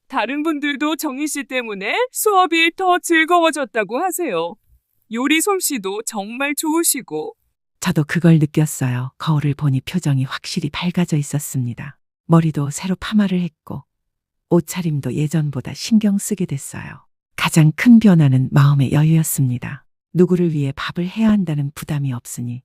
다른 분들도 정희 씨 때문에 수업이 더 즐거워졌다고 하세요. 요리 솜씨도 정말 좋으시고. 저도 그걸 느꼈어요. 거울을 보니 표정이 확실히 밝아져 있었습니다. 머리도 새로 파마를 했고 옷차림도 예전보다 신경 쓰게 됐어요. 가장 큰 변화는 마음의 여유였습니다. 누구를 위해 밥을 해야 한다는 부담이 없으니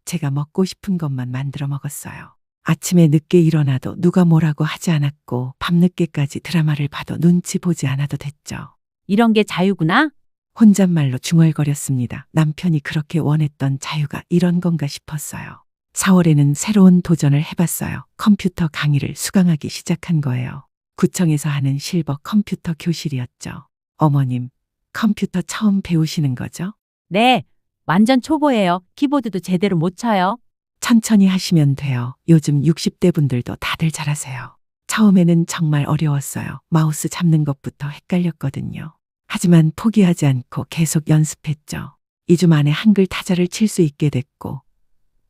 제가 먹고 싶은 것만 만들어 먹었어요. 아침에 늦게 일어나도 누가 뭐라고 하지 않았고 밤늦게까지 드라마를 봐도 눈치 보지 않아도 됐죠. 이런 게 자유구나? 혼잣말로 중얼거렸습니다. 남편이 그렇게 원했던 자유가 이런 건가 싶었어요. 4월에는 새로운 도전을 해봤어요. 컴퓨터 강의를 수강하기 시작한 거예요. 구청에서 하는 실버 컴퓨터 교실이었죠. 어머님, 컴퓨터 처음 배우시는 거죠? 네, 완전 초보예요. 키보드도 제대로 못 쳐요. 천천히 하시면 돼요. 요즘 60대 분들도 다들 잘하세요. 처음에는 정말 어려웠어요. 마우스 잡는 것부터 헷갈렸거든요. 하지만 포기하지 않고 계속 연습했죠. 2주 만에 한글 타자를 칠 수 있게 됐고,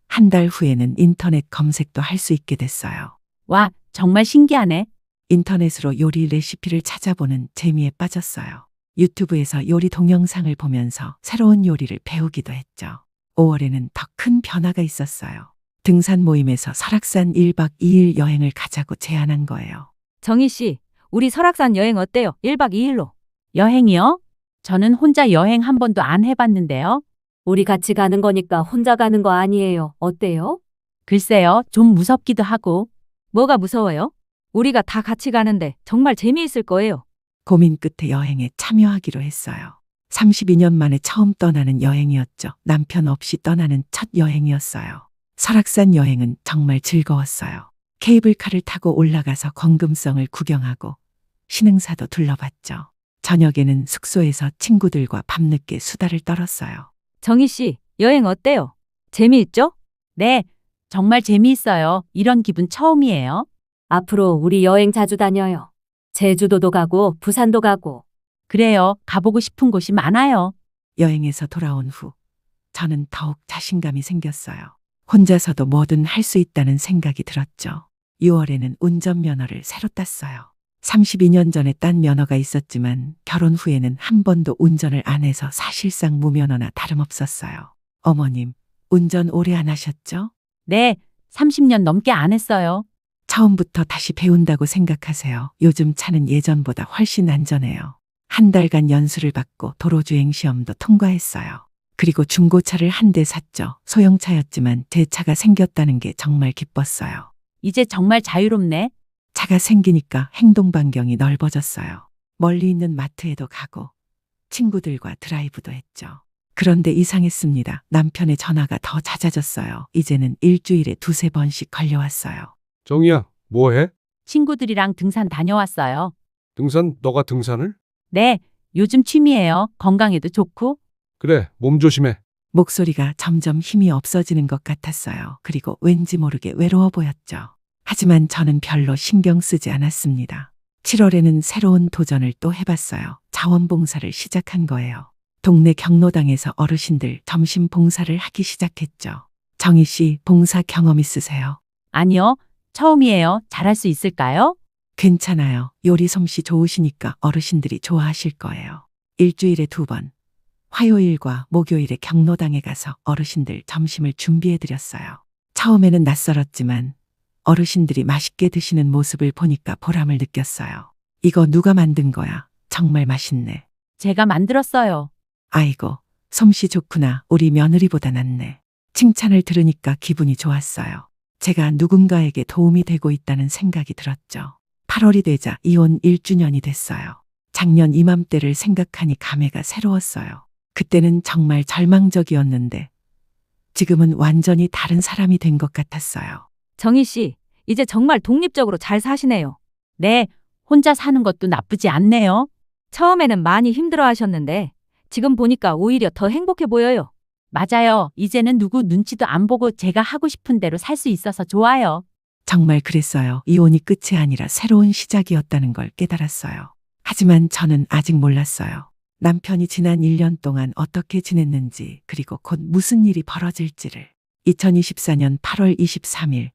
한 달 후에는 인터넷 검색도 할 수 있게 됐어요. 와, 정말 신기하네. 인터넷으로 요리 레시피를 찾아보는 재미에 빠졌어요. 유튜브에서 요리 동영상을 보면서 새로운 요리를 배우기도 했죠. 5월에는 더 큰 변화가 있었어요. 등산 모임에서 설악산 1박 2일 여행을 가자고 제안한 거예요. 정희 씨, 우리 설악산 여행 어때요? 1박 2일로. 여행이요? 저는 혼자 여행 한 번도 안 해봤는데요. 우리 같이 가는 거니까 혼자 가는 거 아니에요. 어때요? 글쎄요, 좀 무섭기도 하고. 뭐가 무서워요? 우리가 다 같이 가는데 정말 재미있을 거예요. 고민 끝에 여행에 참여하기로 했어요. 32년 만에 처음 떠나는 여행이었죠. 남편 없이 떠나는 첫 여행이었어요. 설악산 여행은 정말 즐거웠어요. 케이블카를 타고 올라가서 광금성을 구경하고 신흥사도 둘러봤죠. 저녁에는 숙소에서 친구들과 밤늦게 수다를 떨었어요. 정희 씨, 여행 어때요? 재미있죠? 네, 정말 재미있어요. 이런 기분 처음이에요. 앞으로 우리 여행 자주 다녀요. 제주도도 가고 부산도 가고. 그래요, 가보고 싶은 곳이 많아요. 여행에서 돌아온 후 저는 더욱 자신감이 생겼어요. 혼자서도 뭐든 할 수 있다는 생각이 들었죠. 6월에는 운전면허를 새로 땄어요. 32년 전에 딴 면허가 있었지만 결혼 후에는 한 번도 운전을 안 해서 사실상 무면허나 다름없었어요. 어머님, 운전 오래 안 하셨죠? 네, 30년 넘게 안 했어요. 처음부터 다시 배운다고 생각하세요. 요즘 차는 예전보다 훨씬 안전해요. 한 달간 연수를 받고 도로주행 시험도 통과했어요. 그리고 중고차를 한 대 샀죠. 소형차였지만 제 차가 생겼다는 게 정말 기뻤어요. 이제 정말 자유롭네. 차가 생기니까 행동 반경이 넓어졌어요. 멀리 있는 마트에도 가고 친구들과 드라이브도 했죠. 그런데 이상했습니다. 남편의 전화가 더 잦아졌어요. 이제는 일주일에 2~3번씩 걸려왔어요. 정희야, 뭐해? 친구들이랑 등산 다녀왔어요. 등산, 너가 등산을? 네, 요즘 취미예요. 건강에도 좋고. 그래, 몸 조심해. 목소리가 점점 힘이 없어지는 것 같았어요. 그리고 왠지 모르게 외로워 보였죠. 하지만 저는 별로 신경 쓰지 않았습니다. 7월에는 새로운 도전을 또 해봤어요. 자원봉사를 시작한 거예요. 동네 경로당에서 어르신들 점심 봉사를 하기 시작했죠. 정희 씨, 봉사 경험 있으세요? 아니요, 처음이에요. 잘할 수 있을까요? 괜찮아요. 요리 솜씨 좋으시니까 어르신들이 좋아하실 거예요. 일주일에 2번, 화요일과 목요일에 경로당에 가서 어르신들 점심을 준비해드렸어요. 처음에는 낯설었지만 어르신들이 맛있게 드시는 모습을 보니까 보람을 느꼈어요. 이거 누가 만든 거야? 정말 맛있네. 제가 만들었어요. 아이고, 솜씨 좋구나. 우리 며느리보다 낫네. 칭찬을 들으니까 기분이 좋았어요. 제가 누군가에게 도움이 되고 있다는 생각이 들었죠. 8월이 되자 이혼 1주년이 됐어요. 작년 이맘때를 생각하니 감회가 새로웠어요. 그때는 정말 절망적이었는데 지금은 완전히 다른 사람이 된 것 같았어요. 정희 씨, 이제 정말 독립적으로 잘 사시네요. 네, 혼자 사는 것도 나쁘지 않네요. 처음에는 많이 힘들어 하셨는데 지금 보니까 오히려 더 행복해 보여요. 맞아요. 이제는 누구 눈치도 안 보고 제가 하고 싶은 대로 살 수 있어서 좋아요. 정말 그랬어요. 이혼이 끝이 아니라 새로운 시작이었다는 걸 깨달았어요. 하지만 저는 아직 몰랐어요. 남편이 지난 1년 동안 어떻게 지냈는지, 그리고 곧 무슨 일이 벌어질지를. 2024년 8월 23일,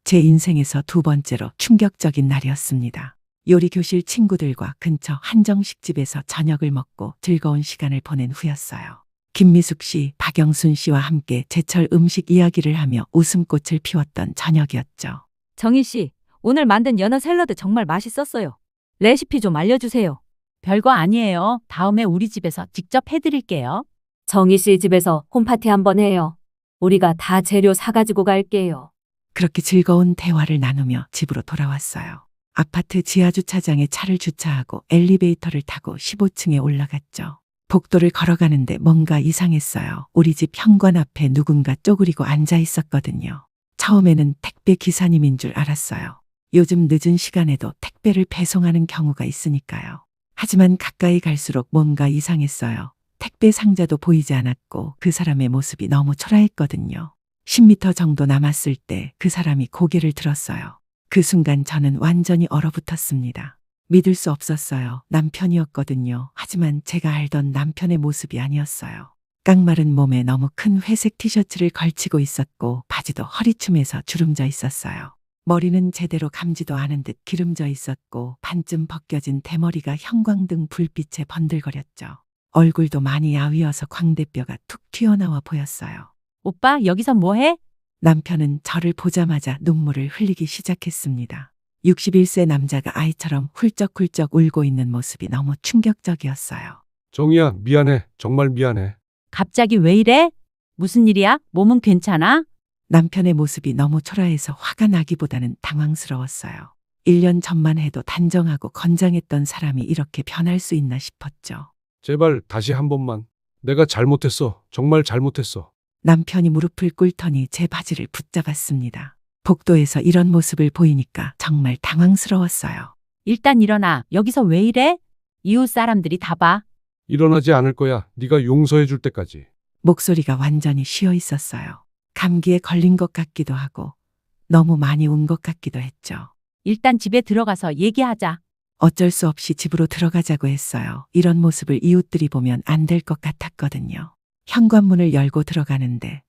제 인생에서 2번째로 충격적인 날이었습니다. 요리교실 친구들과 근처 한정식집에서 저녁을 먹고 즐거운 시간을 보낸 후였어요. 김미숙 씨, 박영순 씨와 함께 제철 음식 이야기를 하며 웃음꽃을 피웠던 저녁이었죠. 정희 씨, 오늘 만든 연어 샐러드 정말 맛있었어요. 레시피 좀 알려주세요. 별거 아니에요. 다음에 우리 집에서 직접 해드릴게요. 정희 씨 집에서 홈파티 한번 해요. 우리가 다 재료 사가지고 갈게요. 그렇게 즐거운 대화를 나누며 집으로 돌아왔어요. 아파트 지하주차장에 차를 주차하고 엘리베이터를 타고 15층에 올라갔죠. 복도를 걸어가는데 뭔가 이상했어요. 우리 집 현관 앞에 누군가 쪼그리고 앉아 있었거든요. 처음에는 택배 기사님인 줄 알았어요. 요즘 늦은 시간에도 택배를 배송하는 경우가 있으니까요. 하지만 가까이 갈수록 뭔가 이상했어요. 택배 상자도 보이지 않았고 그 사람의 모습이 너무 초라했거든요. 10m 정도 남았을 때 그 사람이 고개를 들었어요. 그 순간 저는 완전히 얼어붙었습니다. 믿을 수 없었어요. 남편이었거든요. 하지만 제가 알던 남편의 모습이 아니었어요. 깡마른 몸에 너무 큰 회색 티셔츠를 걸치고 있었고 바지도 허리춤에서 주름져 있었어요. 머리는 제대로 감지도 않은 듯 기름져 있었고 반쯤 벗겨진 대머리가 형광등 불빛에 번들거렸죠. 얼굴도 많이 야위어서 광대뼈가 툭 튀어나와 보였어요. 오빠, 여기서 뭐해? 남편은 저를 보자마자 눈물을 흘리기 시작했습니다. 61세 남자가 아이처럼 훌쩍훌쩍 울고 있는 모습이 너무 충격적이었어요. 정희야, 미안해. 정말 미안해. 갑자기 왜 이래? 무슨 일이야? 몸은 괜찮아? 남편의 모습이 너무 초라해서 화가 나기보다는 당황스러웠어요. 1년 전만 해도 단정하고 건장했던 사람이 이렇게 변할 수 있나 싶었죠. 제발 다시 한 번만. 내가 잘못했어. 정말 잘못했어. 남편이 무릎을 꿇더니 제 바지를 붙잡았습니다. 복도에서 이런 모습을 보이니까 정말 당황스러웠어요. 일단 일어나. 여기서 왜 이래? 이웃 사람들이 다 봐. 일어나지 않을 거야. 네가 용서해 줄 때까지. 목소리가 완전히 쉬어 있었어요. 감기에 걸린 것 같기도 하고 너무 많이 운 것 같기도 했죠. 일단 집에 들어가서 얘기하자. 어쩔 수 없이 집으로 들어가자고 했어요. 이런 모습을 이웃들이 보면 안 될 것 같았거든요. 현관문을 열고 들어가는데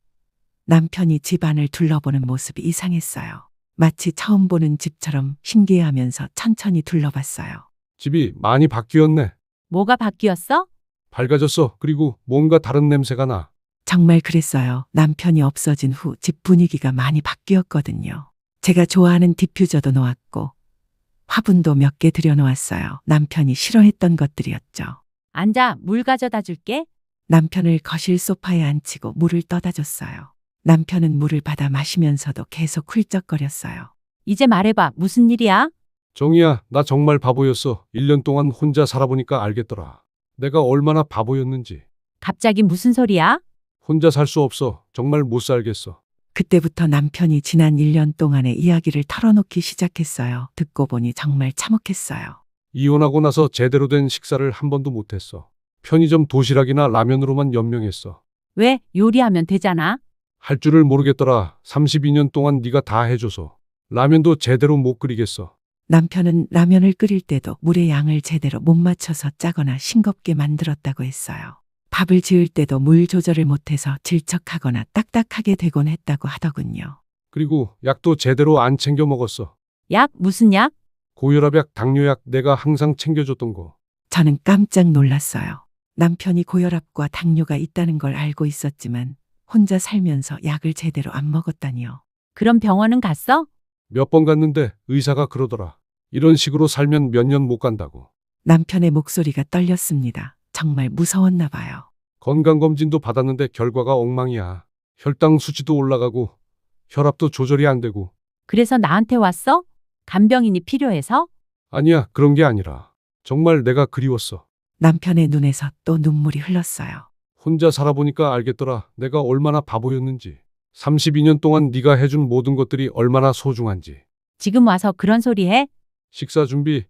남편이 집 안을 둘러보는 모습이 이상했어요. 마치 처음 보는 집처럼 신기해하면서 천천히 둘러봤어요. 집이 많이 바뀌었네. 뭐가 바뀌었어? 밝아졌어. 그리고 뭔가 다른 냄새가 나. 정말 그랬어요. 남편이 없어진 후 집 분위기가 많이 바뀌었거든요. 제가 좋아하는 디퓨저도 놓았고 화분도 몇 개 들여놓았어요. 남편이 싫어했던 것들이었죠. 앉아, 물 가져다 줄게. 남편을 거실 소파에 앉히고 물을 떠다 줬어요. 남편은 물을 받아 마시면서도 계속 훌쩍거렸어요. 이제 말해봐. 무슨 일이야? 정희야, 나 정말 바보였어. 1년 동안 혼자 살아보니까 알겠더라. 내가 얼마나 바보였는지. 갑자기 무슨 소리야? 혼자 살 수 없어. 정말 못 살겠어. 그때부터 남편이 지난 1년 동안의 이야기를 털어놓기 시작했어요. 듣고 보니 정말 참혹했어요. 이혼하고 나서 제대로 된 식사를 한 번도 못했어. 편의점 도시락이나 라면으로만 연명했어. 왜? 요리하면 되잖아. 할 줄을 모르겠더라. 32년 동안 네가 다 해줘서. 라면도 제대로 못 끓이겠어. 남편은 라면을 끓일 때도 물의 양을 제대로 못 맞춰서 짜거나 싱겁게 만들었다고 했어요. 밥을 지을 때도 물 조절을 못해서 질척하거나 딱딱하게 되곤 했다고 하더군요. 그리고 약도 제대로 안 챙겨 먹었어. 약? 무슨 약? 고혈압약, 당뇨약 내가 항상 챙겨줬던 거. 저는 깜짝 놀랐어요. 남편이 고혈압과 당뇨가 있다는 걸 알고 있었지만 혼자 살면서 약을 제대로 안 먹었다니요. 그럼 병원은 갔어? 몇 번 갔는데 의사가 그러더라. 이런 식으로 살면 몇 년 못 간다고. 남편의 목소리가 떨렸습니다. 정말 무서웠나 봐요. 건강검진도 받았는데 결과가 엉망이야. 혈당 수치도 올라가고 혈압도 조절이 안 되고. 그래서 나한테 왔어? 간병인이 필요해서? 아니야, 그런 게 아니라. 정말 내가 그리웠어. 남편의 눈에서 또 눈물이 흘렀어요. 혼자 살아보니까 알겠더라. 내가 얼마나 바보였는지. 32년 동안 네가 해준 모든 것들이 얼마나 소중한지. 지금 와서 그런 소리 해? 식사 준비,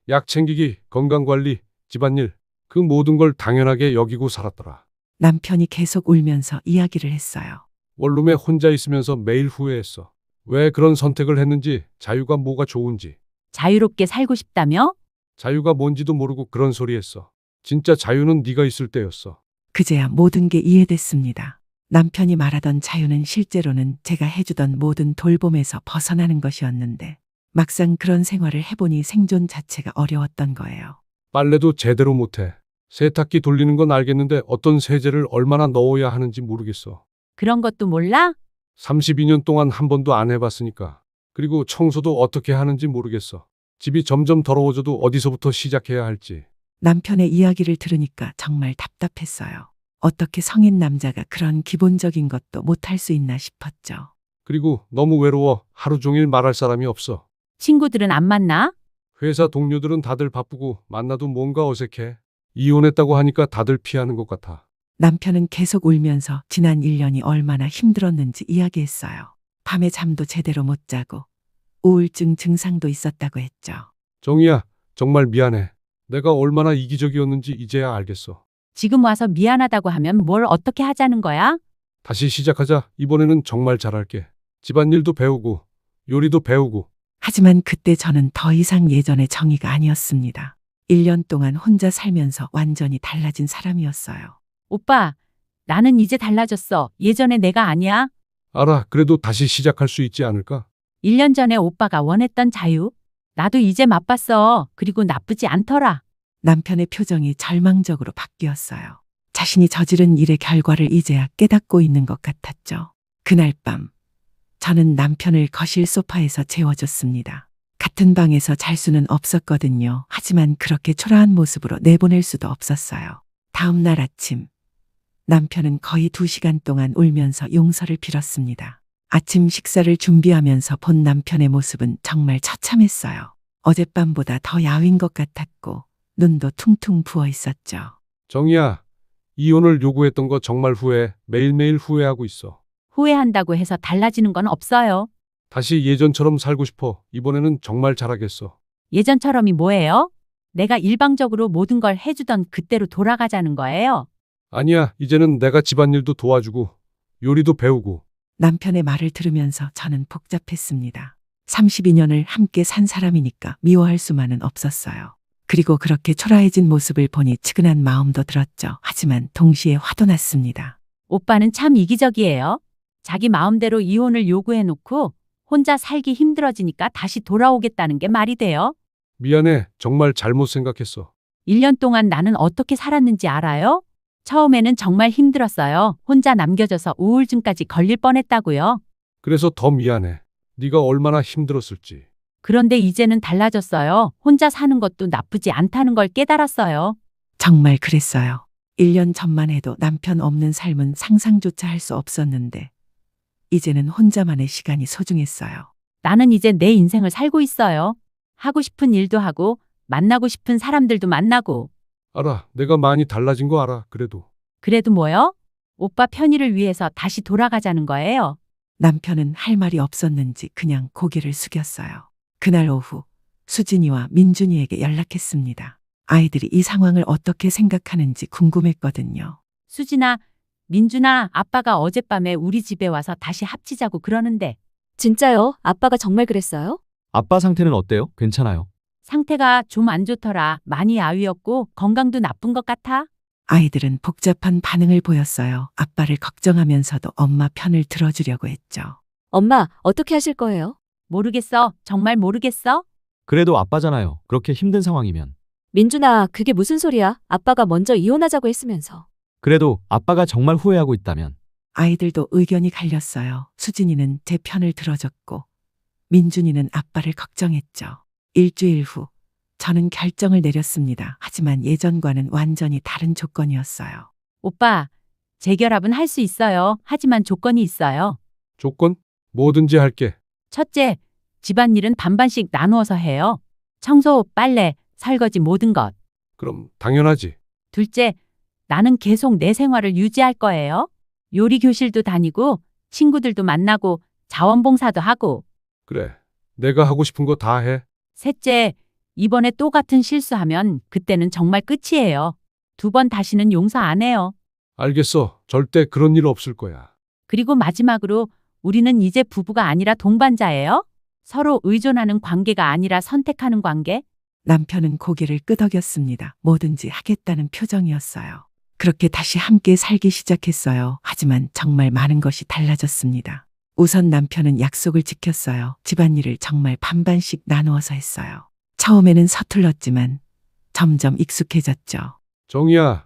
약 챙기기, 건강관리, 집안일. 그 모든 걸 당연하게 여기고 살았더라. 남편이 계속 울면서 이야기를 했어요. 원룸에 혼자 있으면서 매일 후회했어. 왜 그런 선택을 했는지, 자유가 뭐가 좋은지. 자유롭게 살고 싶다며? 자유가 뭔지도 모르고 그런 소리 했어. 진짜 자유는 네가 있을 때였어. 그제야 모든 게 이해됐습니다. 남편이 말하던 자유는 실제로는 제가 해주던 모든 돌봄에서 벗어나는 것이었는데 막상 그런 생활을 해보니 생존 자체가 어려웠던 거예요. 빨래도 제대로 못해. 세탁기 돌리는 건 알겠는데 어떤 세제를 얼마나 넣어야 하는지 모르겠어. 그런 것도 몰라? 32년 동안 한 번도 안 해봤으니까. 그리고 청소도 어떻게 하는지 모르겠어. 집이 점점 더러워져도 어디서부터 시작해야 할지. 남편의 이야기를 들으니까 정말 답답했어요. 어떻게 성인 남자가 그런 기본적인 것도 못할 수 있나 싶었죠. 그리고 너무 외로워. 하루 종일 말할 사람이 없어. 친구들은 안 만나? 회사 동료들은 다들 바쁘고 만나도 뭔가 어색해. 이혼했다고 하니까 다들 피하는 것 같아. 남편은 계속 울면서 지난 1년이 얼마나 힘들었는지 이야기했어요. 밤에 잠도 제대로 못 자고 우울증 증상도 있었다고 했죠. 정희야, 정말 미안해. 내가 얼마나 이기적이었는지 이제야 알겠어. 지금 와서 미안하다고 하면 뭘 어떻게 하자는 거야? 다시 시작하자. 이번에는 정말 잘할게. 집안일도 배우고, 요리도 배우고. 하지만 그때 저는 더 이상 예전의 정의가 아니었습니다. 1년 동안 혼자 살면서 완전히 달라진 사람이었어요. 오빠, 나는 이제 달라졌어. 예전에 내가 아니야. 알아, 그래도 다시 시작할 수 있지 않을까? 1년 전에 오빠가 원했던 자유. 나도 이제 맛봤어. 그리고 나쁘지 않더라. 남편의 표정이 절망적으로 바뀌었어요. 자신이 저지른 일의 결과를 이제야 깨닫고 있는 것 같았죠. 그날 밤, 저는 남편을 거실 소파에서 재워줬습니다. 같은 방에서 잘 수는 없었거든요. 하지만 그렇게 초라한 모습으로 내보낼 수도 없었어요. 다음 날 아침, 남편은 거의 2시간 동안 울면서 용서를 빌었습니다. 아침 식사를 준비하면서 본 남편의 모습은 정말 처참했어요. 어젯밤보다 더 야윈 것 같았고 눈도 퉁퉁 부어 있었죠. 정희야, 이혼을 요구했던 거 정말 후회해. 매일매일 후회하고 있어. 후회한다고 해서 달라지는 건 없어요. 다시 예전처럼 살고 싶어. 이번에는 정말 잘하겠어. 예전처럼이 뭐예요? 내가 일방적으로 모든 걸 해주던 그때로 돌아가자는 거예요. 아니야, 이제는 내가 집안일도 도와주고, 요리도 배우고. 남편의 말을 들으면서 저는 복잡했습니다. 32년을 함께 산 사람이니까 미워할 수만은 없었어요. 그리고 그렇게 초라해진 모습을 보니 측은한 마음도 들었죠. 하지만 동시에 화도 났습니다. 오빠는 참 이기적이에요. 자기 마음대로 이혼을 요구해놓고 혼자 살기 힘들어지니까 다시 돌아오겠다는 게 말이 돼요? 미안해, 정말 잘못 생각했어. 1년 동안 나는 어떻게 살았는지 알아요? 처음에는 정말 힘들었어요. 혼자 남겨져서 우울증까지 걸릴 뻔했다고요. 그래서 더 미안해. 네가 얼마나 힘들었을지. 그런데 이제는 달라졌어요. 혼자 사는 것도 나쁘지 않다는 걸 깨달았어요. 정말 그랬어요. 1년 전만 해도 남편 없는 삶은 상상조차 할 수 없었는데 이제는 혼자만의 시간이 소중했어요. 나는 이제 내 인생을 살고 있어요. 하고 싶은 일도 하고 만나고 싶은 사람들도 만나고. 알아, 내가 많이 달라진 거 알아. 그래도 뭐요? 오빠 편의를 위해서 다시 돌아가자는 거예요. 남편은 할 말이 없었는지 그냥 고개를 숙였어요. 그날 오후 수진이와 민준이에게 연락했습니다. 아이들이 이 상황을 어떻게 생각하는지 궁금했거든요. 수진아, 민준아, 아빠가 어젯밤에 우리 집에 와서 다시 합치자고 그러는데. 진짜요? 아빠가 정말 그랬어요? 아빠 상태는 어때요? 괜찮아요? 상태가 좀 안 좋더라. 많이 야위었고 건강도 나쁜 것 같아. 아이들은 복잡한 반응을 보였어요. 아빠를 걱정하면서도 엄마 편을 들어주려고 했죠. 엄마, 어떻게 하실 거예요? 모르겠어. 정말 모르겠어. 그래도 아빠잖아요. 그렇게 힘든 상황이면. 민준아, 그게 무슨 소리야? 아빠가 먼저 이혼하자고 했으면서. 그래도 아빠가 정말 후회하고 있다면. 아이들도 의견이 갈렸어요. 수진이는 제 편을 들어줬고 민준이는 아빠를 걱정했죠. 일주일 후 저는 결정을 내렸습니다. 하지만 예전과는 완전히 다른 조건이었어요. 오빠, 재결합은 할 수 있어요. 하지만 조건이 있어요. 조건? 뭐든지 할게. 첫째, 집안일은 반반씩 나누어서 해요. 청소, 빨래, 설거지 모든 것. 그럼 당연하지. 둘째, 나는 계속 내 생활을 유지할 거예요. 요리 교실도 다니고 친구들도 만나고 자원봉사도 하고. 그래, 내가 하고 싶은 거 다 해. 셋째, 이번에 또 같은 실수하면 그때는 정말 끝이에요. 2번 다시는 용서 안 해요. 알겠어. 절대 그런 일 없을 거야. 그리고 마지막으로 우리는 이제 부부가 아니라 동반자예요. 서로 의존하는 관계가 아니라 선택하는 관계. 남편은 고개를 끄덕였습니다. 뭐든지 하겠다는 표정이었어요. 그렇게 다시 함께 살기 시작했어요. 하지만 정말 많은 것이 달라졌습니다. 우선 남편은 약속을 지켰어요. 집안일을 정말 반반씩 나누어서 했어요. 처음에는 서툴렀지만 점점 익숙해졌죠. 정희야,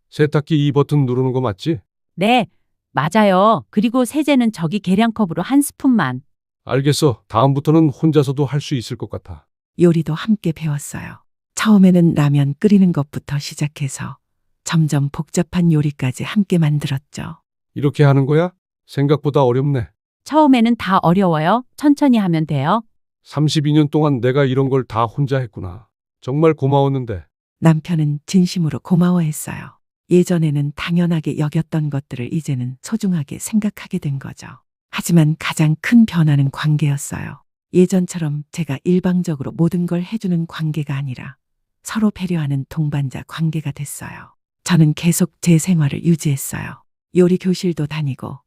세탁기 이 버튼 누르는 거 맞지? 네, 맞아요. 그리고 세제는 저기 계량컵으로 한 스푼만. 알겠어. 다음부터는 혼자서도 할 수 있을 것 같아. 요리도 함께 배웠어요. 처음에는 라면 끓이는 것부터 시작해서 점점 복잡한 요리까지 함께 만들었죠. 이렇게 하는 거야? 생각보다 어렵네. 처음에는 다 어려워요. 천천히 하면 돼요. 32년 동안 내가 이런 걸 다 혼자 했구나. 정말 고마웠는데. 남편은 진심으로 고마워했어요. 예전에는 당연하게 여겼던 것들을 이제는 소중하게 생각하게 된 거죠. 하지만 가장 큰 변화는 관계였어요. 예전처럼 제가 일방적으로 모든 걸 해주는 관계가 아니라 서로 배려하는 동반자 관계가 됐어요. 저는 계속 제 생활을 유지했어요. 요리 교실도 다니고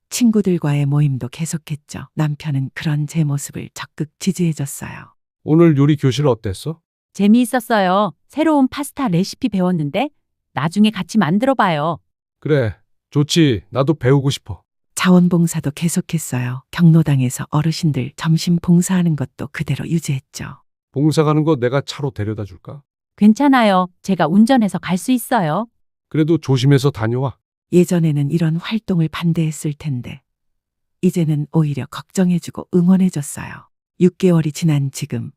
친구들과의 모임도 계속했죠. 남편은 그런 제 모습을 적극 지지해줬어요. 오늘 요리 교실 어땠어? 재미있었어요. 새로운 파스타 레시피 배웠는데 나중에 같이 만들어 봐요. 그래, 좋지. 나도 배우고 싶어. 자원봉사도 계속했어요. 경로당에서 어르신들 점심 봉사하는 것도 그대로 유지했죠. 봉사 가는 거 내가 차로 데려다 줄까? 괜찮아요. 제가 운전해서 갈 수 있어요. 그래도 조심해서 다녀와. 예전에는 이런 활동을 반대했을 텐데 이제는 오히려 걱정해주고 응원해줬어요. 6개월이 지난 지금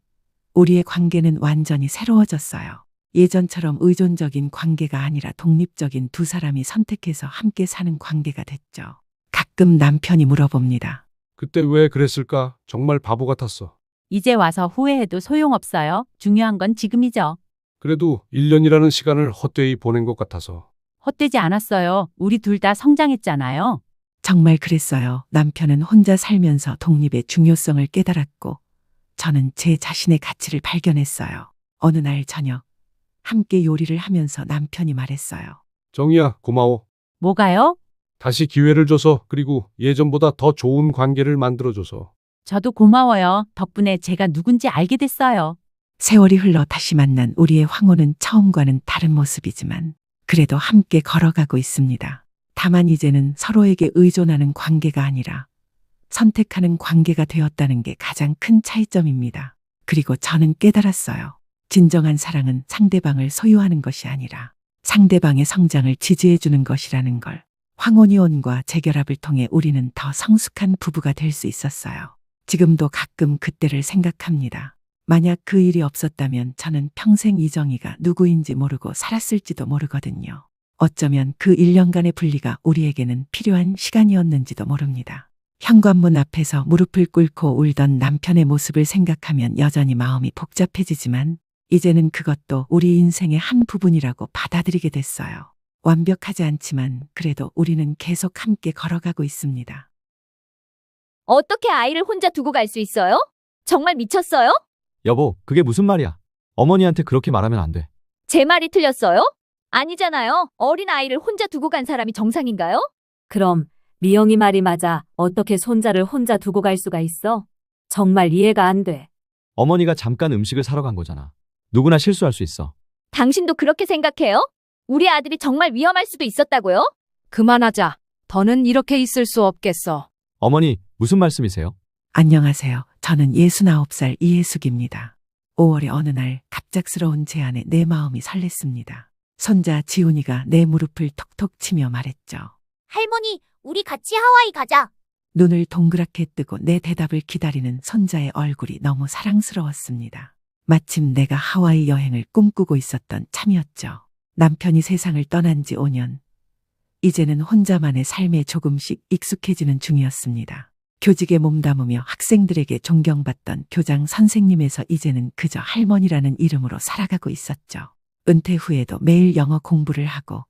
우리의 관계는 완전히 새로워졌어요. 예전처럼 의존적인 관계가 아니라 독립적인 두 사람이 선택해서 함께 사는 관계가 됐죠. 가끔 남편이 물어봅니다. 그때 왜 그랬을까? 정말 바보 같았어. 이제 와서 후회해도 소용없어요. 중요한 건 지금이죠. 그래도 1년이라는 시간을 헛되이 보낸 것 같아서. 헛되지 않았어요. 우리 둘 다 성장했잖아요. 정말 그랬어요. 남편은 혼자 살면서 독립의 중요성을 깨달았고 저는 제 자신의 가치를 발견했어요. 어느 날 저녁 함께 요리를 하면서 남편이 말했어요. 정희야, 고마워. 뭐가요? 다시 기회를 줘서, 그리고 예전보다 더 좋은 관계를 만들어줘서. 저도 고마워요. 덕분에 제가 누군지 알게 됐어요. 세월이 흘러 다시 만난 우리의 황혼은 처음과는 다른 모습이지만 그래도 함께 걸어가고 있습니다. 다만 이제는 서로에게 의존하는 관계가 아니라 선택하는 관계가 되었다는 게 가장 큰 차이점입니다. 그리고 저는 깨달았어요. 진정한 사랑은 상대방을 소유하는 것이 아니라 상대방의 성장을 지지해주는 것이라는 걸. 황혼이혼과 재결합을 통해 우리는 더 성숙한 부부가 될 수 있었어요. 지금도 가끔 그때를 생각합니다. 만약 그 일이 없었다면 저는 평생 이정희가 누구인지 모르고 살았을지도 모르거든요. 어쩌면 그 1년간의 분리가 우리에게는 필요한 시간이었는지도 모릅니다. 현관문 앞에서 무릎을 꿇고 울던 남편의 모습을 생각하면 여전히 마음이 복잡해지지만 이제는 그것도 우리 인생의 한 부분이라고 받아들이게 됐어요. 완벽하지 않지만 그래도 우리는 계속 함께 걸어가고 있습니다. 어떻게 아이를 혼자 두고 갈 수 있어요? 정말 미쳤어요? 여보, 그게 무슨 말이야? 어머니한테 그렇게 말하면 안 돼. 제 말이 틀렸어요? 아니잖아요. 어린 아이를 혼자 두고 간 사람이 정상인가요? 그럼 미영이 말이 맞아. 어떻게 손자를 혼자 두고 갈 수가 있어? 정말 이해가 안 돼. 어머니가 잠깐 음식을 사러 간 거잖아. 누구나 실수할 수 있어. 당신도 그렇게 생각해요? 우리 아들이 정말 위험할 수도 있었다고요? 그만하자. 더는 이렇게 있을 수 없겠어. 어머니, 무슨 말씀이세요? 안녕하세요. 저는 69살 이혜숙입니다. 5월의 어느 날 갑작스러운 제안에 내 마음이 설렜습니다. 손자 지훈이가 내 무릎을 톡톡 치며 말했죠. 할머니, 우리 같이 하와이 가자. 눈을 동그랗게 뜨고 내 대답을 기다리는 손자의 얼굴이 너무 사랑스러웠습니다. 마침 내가 하와이 여행을 꿈꾸고 있었던 참이었죠. 남편이 세상을 떠난 지 5년. 이제는 혼자만의 삶에 조금씩 익숙해지는 중이었습니다. 교직에 몸담으며 학생들에게 존경받던 교장 선생님에서 이제는 그저 할머니라는 이름으로 살아가고 있었죠. 은퇴 후에도 매일 영어 공부를 하고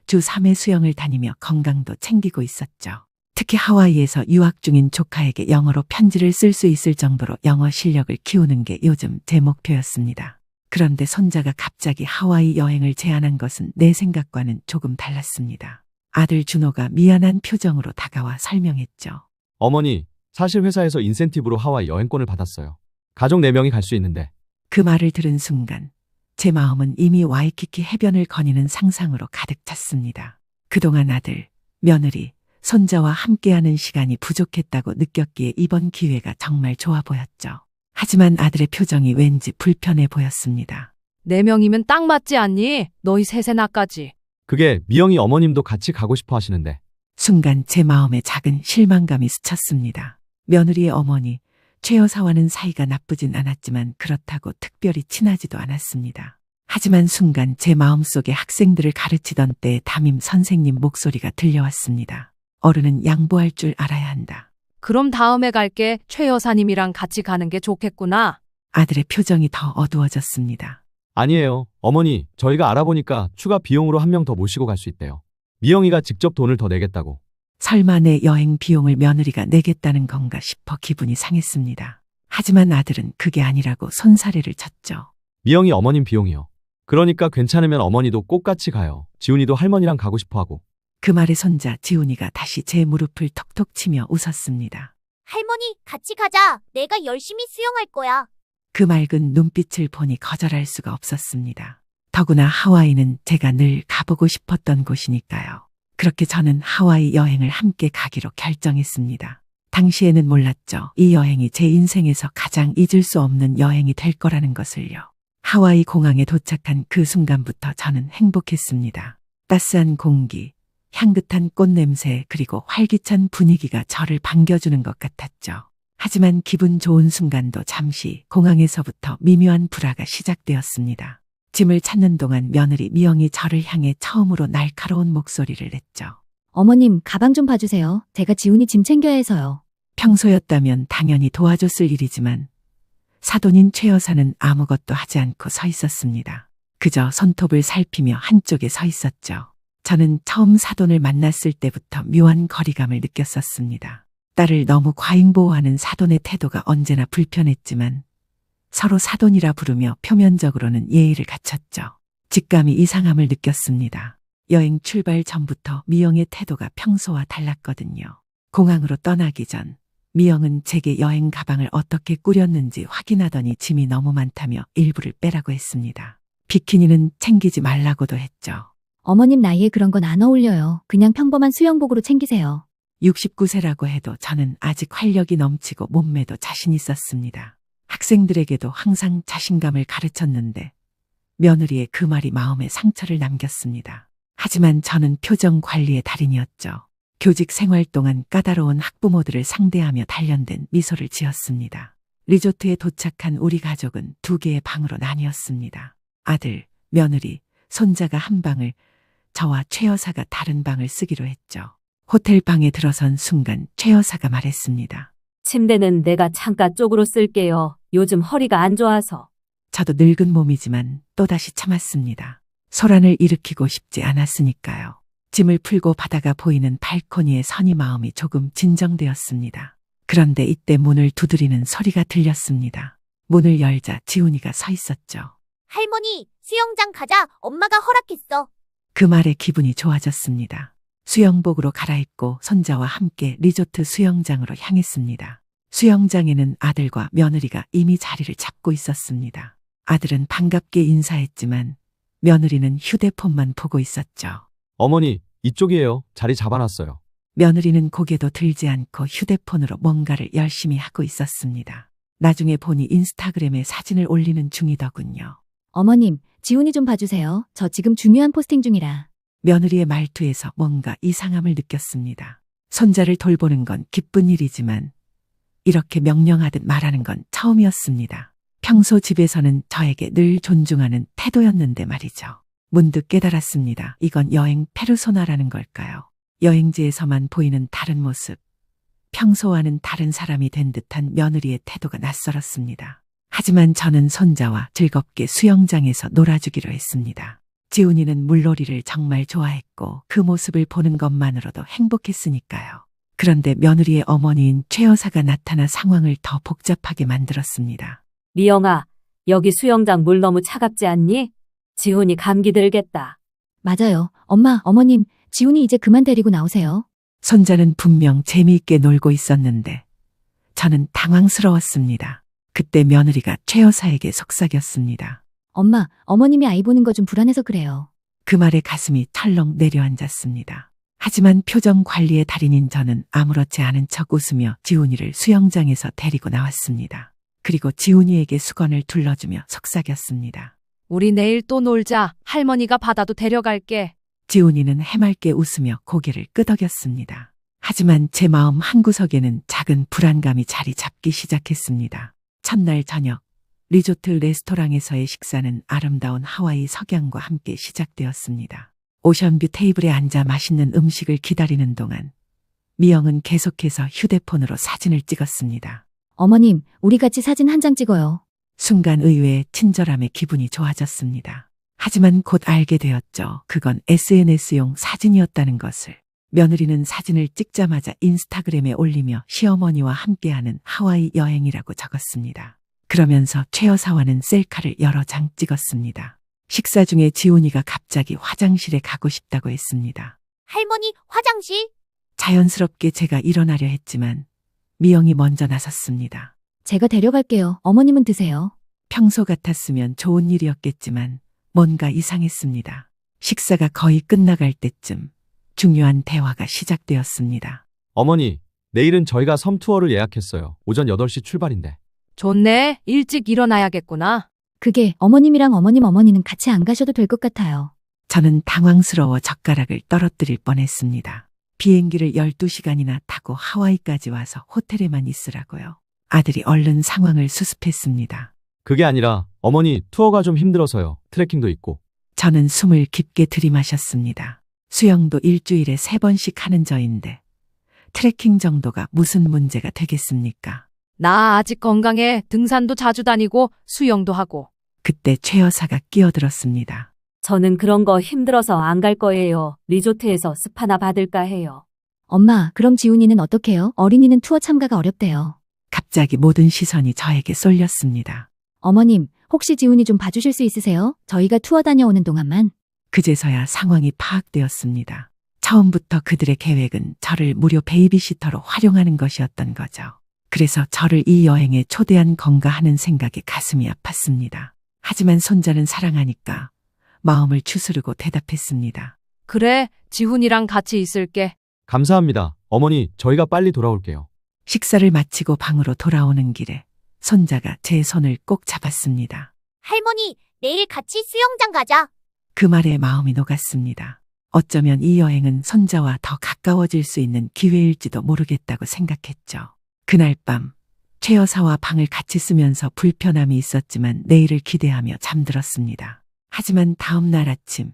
주 3회 수영을 다니며 건강도 챙기고 있었죠. 특히 하와이에서 유학 중인 조카에게 영어로 편지를 쓸 수 있을 정도로 영어 실력을 키우는 게 요즘 제 목표였습니다. 그런데 손자가 갑자기 하와이 여행을 제안한 것은 내 생각과는 조금 달랐습니다. 아들 준호가 미안한 표정으로 다가와 설명했죠. 어머니, 사실 회사에서 인센티브로 하와이 여행권을 받았어요. 가족 4명이 갈 수 있는데. 그 말을 들은 순간 제 마음은 이미 와이키키 해변을 거니는 상상으로 가득 찼습니다. 그동안 아들, 며느리, 손자와 함께하는 시간이 부족했다고 느꼈기에 이번 기회가 정말 좋아 보였죠. 하지만 아들의 표정이 왠지 불편해 보였습니다. 4명이면 딱 맞지 않니? 너희 셋의 나까지. 그게 미영이 어머님도 같이 가고 싶어 하시는데. 순간 제 마음에 작은 실망감이 스쳤습니다. 며느리의 어머니, 최 여사와는 사이가 나쁘진 않았지만 그렇다고 특별히 친하지도 않았습니다. 하지만 순간 제 마음속에 학생들을 가르치던 때의 담임 선생님 목소리가 들려왔습니다. 어른은 양보할 줄 알아야 한다. 그럼 다음에 갈게. 최 여사님이랑 같이 가는 게 좋겠구나. 아들의 표정이 더 어두워졌습니다. 아니에요. 어머니, 저희가 알아보니까 추가 비용으로 한 명 더 모시고 갈 수 있대요. 미영이가 직접 돈을 더 내겠다고. 설마 내 여행 비용을 며느리가 내겠다는 건가 싶어 기분이 상했습니다. 하지만 아들은 그게 아니라고 손사래를 쳤죠. 미영이 어머님 비용이요. 그러니까 괜찮으면 어머니도 꼭 같이 가요. 지훈이도 할머니랑 가고 싶어 하고. 그 말에 손자 지훈이가 다시 제 무릎을 톡톡 치며 웃었습니다. 할머니, 같이 가자. 내가 열심히 수영할 거야. 그 맑은 눈빛을 보니 거절할 수가 없었습니다. 더구나 하와이는 제가 늘 가보고 싶었던 곳이니까요. 그렇게 저는 하와이 여행을 함께 가기로 결정했습니다. 당시에는 몰랐죠. 이 여행이 제 인생에서 가장 잊을 수 없는 여행이 될 거라는 것을요. 하와이 공항에 도착한 그 순간부터 저는 행복했습니다. 따스한 공기, 향긋한 꽃냄새, 그리고 활기찬 분위기가 저를 반겨주는 것 같았죠. 하지만 기분 좋은 순간도 잠시 공항에서부터 미묘한 불화가 시작되었습니다. 짐을 찾는 동안 며느리 미영이 저를 향해 처음으로 날카로운 목소리를 냈죠. 어머님, 가방 좀 봐주세요. 제가 지훈이 짐 챙겨야 해서요. 평소였다면 당연히 도와줬을 일이지만 사돈인 최 여사는 아무것도 하지 않고 서 있었습니다. 그저 손톱을 살피며 한쪽에 서 있었죠. 저는 처음 사돈을 만났을 때부터 묘한 거리감을 느꼈었습니다. 딸을 너무 과잉보호하는 사돈의 태도가 언제나 불편했지만 서로 사돈이라 부르며 표면적으로는 예의를 갖췄죠. 직감이 이상함을 느꼈습니다. 여행 출발 전부터 미영의 태도가 평소와 달랐거든요. 공항으로 떠나기 전 미영은 제게 여행 가방을 어떻게 꾸렸는지 확인하더니 짐이 너무 많다며 일부를 빼라고 했습니다. 비키니는 챙기지 말라고도 했죠. 어머님 나이에 그런 건 안 어울려요. 그냥 평범한 수영복으로 챙기세요. 69세라고 해도 저는 아직 활력이 넘치고 몸매도 자신 있었습니다. 학생들에게도 항상 자신감을 가르쳤는데 며느리의 그 말이 마음에 상처를 남겼습니다. 하지만 저는 표정 관리의 달인이었죠. 교직 생활 동안 까다로운 학부모들을 상대하며 단련된 미소를 지었습니다. 리조트에 도착한 우리 가족은 2개의 방으로 나뉘었습니다. 아들, 며느리, 손자가 한 방을, 저와 최 여사가 다른 방을 쓰기로 했죠. 호텔 방에 들어선 순간 최 여사가 말했습니다. 침대는 내가 창가 쪽으로 쓸게요. 요즘 허리가 안 좋아서. 저도 늙은 몸이지만 또다시 참았습니다. 소란을 일으키고 싶지 않았으니까요. 짐을 풀고 바다가 보이는 발코니에 서니 마음이 조금 진정되었습니다. 그런데 이때 문을 두드리는 소리가 들렸습니다. 문을 열자 지훈이가 서 있었죠. 할머니, 수영장 가자. 엄마가 허락했어. 그 말에 기분이 좋아졌습니다. 수영복으로 갈아입고 손자와 함께 리조트 수영장으로 향했습니다. 수영장에는 아들과 며느리가 이미 자리를 잡고 있었습니다. 아들은 반갑게 인사했지만 며느리는 휴대폰만 보고 있었죠. 어머니, 이쪽이에요. 자리 잡아놨어요. 며느리는 고개도 들지 않고 휴대폰으로 뭔가를 열심히 하고 있었습니다. 나중에 보니 인스타그램에 사진을 올리는 중이더군요. 어머님, 지훈이 좀 봐주세요. 저 지금 중요한 포스팅 중이라. 며느리의 말투에서 뭔가 이상함을 느꼈습니다. 손자를 돌보는 건 기쁜 일이지만 이렇게 명령하듯 말하는 건 처음이었습니다. 평소 집에서는 저에게 늘 존중하는 태도였는데 말이죠. 문득 깨달았습니다. 이건 여행 페르소나라는 걸까요? 여행지에서만 보이는 다른 모습, 평소와는 다른 사람이 된 듯한 며느리의 태도가 낯설었습니다. 하지만 저는 손자와 즐겁게 수영장에서 놀아주기로 했습니다. 지훈이는 물놀이를 정말 좋아했고 그 모습을 보는 것만으로도 행복했으니까요. 그런데 며느리의 어머니인 최 여사가 나타나 상황을 더 복잡하게 만들었습니다. 미영아, 여기 수영장 물 너무 차갑지 않니? 지훈이 감기 들겠다. 맞아요. 엄마, 어머님, 지훈이 이제 그만 데리고 나오세요. 손자는 분명 재미있게 놀고 있었는데 저는 당황스러웠습니다. 그때 며느리가 최 여사에게 속삭였습니다. 엄마, 어머님이 아이 보는 거 좀 불안해서 그래요. 그 말에 가슴이 털렁 내려앉았습니다. 하지만 표정 관리의 달인인 저는 아무렇지 않은 척 웃으며 지훈이를 수영장에서 데리고 나왔습니다. 그리고 지훈이에게 수건을 둘러주며 속삭였습니다. 우리 내일 또 놀자. 할머니가 바다도 데려갈게. 지훈이는 해맑게 웃으며 고개를 끄덕였습니다. 하지만 제 마음 한구석에는 작은 불안감이 자리 잡기 시작했습니다. 첫날 저녁, 리조트 레스토랑에서의 식사는 아름다운 하와이 석양과 함께 시작되었습니다. 오션뷰 테이블에 앉아 맛있는 음식을 기다리는 동안 미영은 계속해서 휴대폰으로 사진을 찍었습니다. 어머님, 우리 같이 사진 한 장 찍어요. 순간 의외의 친절함에 기분이 좋아졌습니다. 하지만 곧 알게 되었죠. 그건 SNS용 사진이었다는 것을. 며느리는 사진을 찍자마자 인스타그램에 올리며 시어머니와 함께하는 하와이 여행이라고 적었습니다. 그러면서 최 여사와는 셀카를 여러 장 찍었습니다. 식사 중에 지훈이가 갑자기 화장실에 가고 싶다고 했습니다. 할머니, 화장실? 자연스럽게 제가 일어나려 했지만 미영이 먼저 나섰습니다. 제가 데려갈게요. 어머님은 드세요. 평소 같았으면 좋은 일이었겠지만 뭔가 이상했습니다. 식사가 거의 끝나갈 때쯤 중요한 대화가 시작되었습니다. 어머니, 내일은 저희가 섬 투어를 예약했어요. 오전 8시 출발인데. 좋네. 일찍 일어나야겠구나. 그게 어머님이랑 어머니는 같이 안 가셔도 될 것 같아요. 저는 당황스러워 젓가락을 떨어뜨릴 뻔했습니다. 비행기를 12시간이나 타고 하와이까지 와서 호텔에만 있으라고요. 아들이 얼른 상황을 수습했습니다. 그게 아니라 어머니 투어가 좀 힘들어서요. 트레킹도 있고. 저는 숨을 깊게 들이마셨습니다. 수영도 일주일에 3번씩 하는 저인데 트레킹 정도가 무슨 문제가 되겠습니까? 나 아직 건강해. 등산도 자주 다니고 수영도 하고. 그때 최 여사가 끼어들었습니다. 저는 그런 거 힘들어서 안 갈 거예요. 리조트에서 스파나 받을까 해요. 엄마, 그럼 지훈이는 어떡해요? 어린이는 투어 참가가 어렵대요. 갑자기 모든 시선이 저에게 쏠렸습니다. 어머님, 혹시 지훈이 좀 봐주실 수 있으세요? 저희가 투어 다녀오는 동안만. 그제서야 상황이 파악되었습니다. 처음부터 그들의 계획은 저를 무료 베이비시터로 활용하는 것이었던 거죠. 그래서 저를 이 여행에 초대한 건가 하는 생각에 가슴이 아팠습니다. 하지만 손자는 사랑하니까 마음을 추스르고 대답했습니다. 그래, 지훈이랑 같이 있을게. 감사합니다. 어머니, 저희가 빨리 돌아올게요. 식사를 마치고 방으로 돌아오는 길에 손자가 제 손을 꼭 잡았습니다. 할머니, 내일 같이 수영장 가자. 그 말에 마음이 녹았습니다. 어쩌면 이 여행은 손자와 더 가까워질 수 있는 기회일지도 모르겠다고 생각했죠. 그날 밤 최 여사와 방을 같이 쓰면서 불편함이 있었지만 내일을 기대하며 잠들었습니다. 하지만 다음 날 아침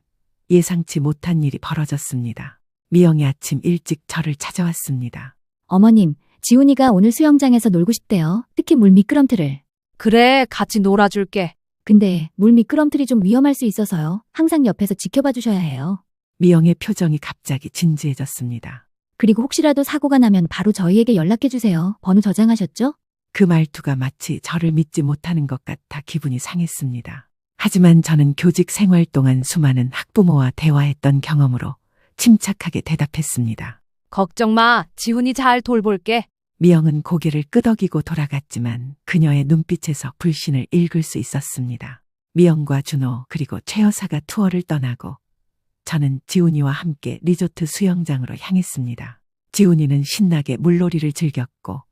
예상치 못한 일이 벌어졌습니다. 미영이 아침 일찍 저를 찾아왔습니다. 어머님, 지훈이가 오늘 수영장에서 놀고 싶대요. 특히 물 미끄럼틀을. 그래, 같이 놀아줄게. 근데 물 미끄럼틀이 좀 위험할 수 있어서요. 항상 옆에서 지켜봐 주셔야 해요. 미영의 표정이 갑자기 진지해졌습니다. 그리고 혹시라도 사고가 나면 바로 저희에게 연락해 주세요. 번호 저장하셨죠? 그 말투가 마치 저를 믿지 못하는 것 같아 기분이 상했습니다. 하지만 저는 교직 생활 동안 수많은 학부모와 대화했던 경험으로 침착하게 대답했습니다. 걱정 마. 지훈이 잘 돌볼게. 미영은 고개를 끄덕이고 돌아갔지만 그녀의 눈빛에서 불신을 읽을 수 있었습니다. 미영과 준호 그리고 최 여사가 투어를 떠나고 저는 지훈이와 함께 리조트 수영장으로 향했습니다. 지훈이는 신나게 물놀이를 즐겼고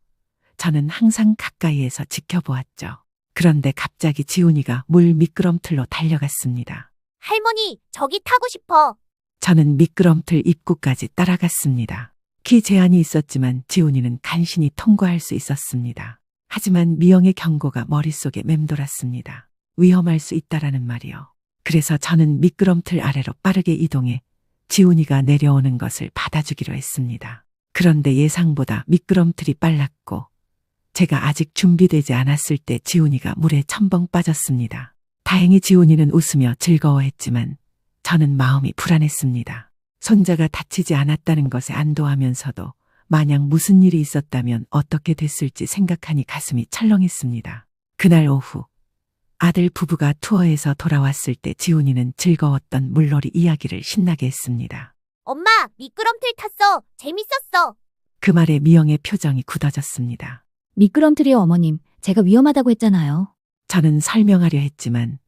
저는 항상 가까이에서 지켜보았죠. 그런데 갑자기 지훈이가 물 미끄럼틀로 달려갔습니다. 할머니, 저기 타고 싶어. 저는 미끄럼틀 입구까지 따라갔습니다. 키 제한이 있었지만 지훈이는 간신히 통과할 수 있었습니다. 하지만 미영의 경고가 머릿속에 맴돌았습니다. 위험할 수 있다라는 말이요. 그래서 저는 미끄럼틀 아래로 빠르게 이동해 지훈이가 내려오는 것을 받아주기로 했습니다. 그런데 예상보다 미끄럼틀이 빨랐고 제가 아직 준비되지 않았을 때 지훈이가 물에 첨벙 빠졌습니다. 다행히 지훈이는 웃으며 즐거워했지만 저는 마음이 불안했습니다. 손자가 다치지 않았다는 것에 안도하면서도 만약 무슨 일이 있었다면 어떻게 됐을지 생각하니 가슴이 철렁했습니다. 그날 오후 아들 부부가 투어에서 돌아왔을 때 지훈이는 즐거웠던 물놀이 이야기를 신나게 했습니다. 엄마, 미끄럼틀 탔어. 재밌었어. 그 말에 미영의 표정이 굳어졌습니다. 미끄럼틀이요, 어머님. 제가 위험하다고 했잖아요. 저는 설명하려 했지만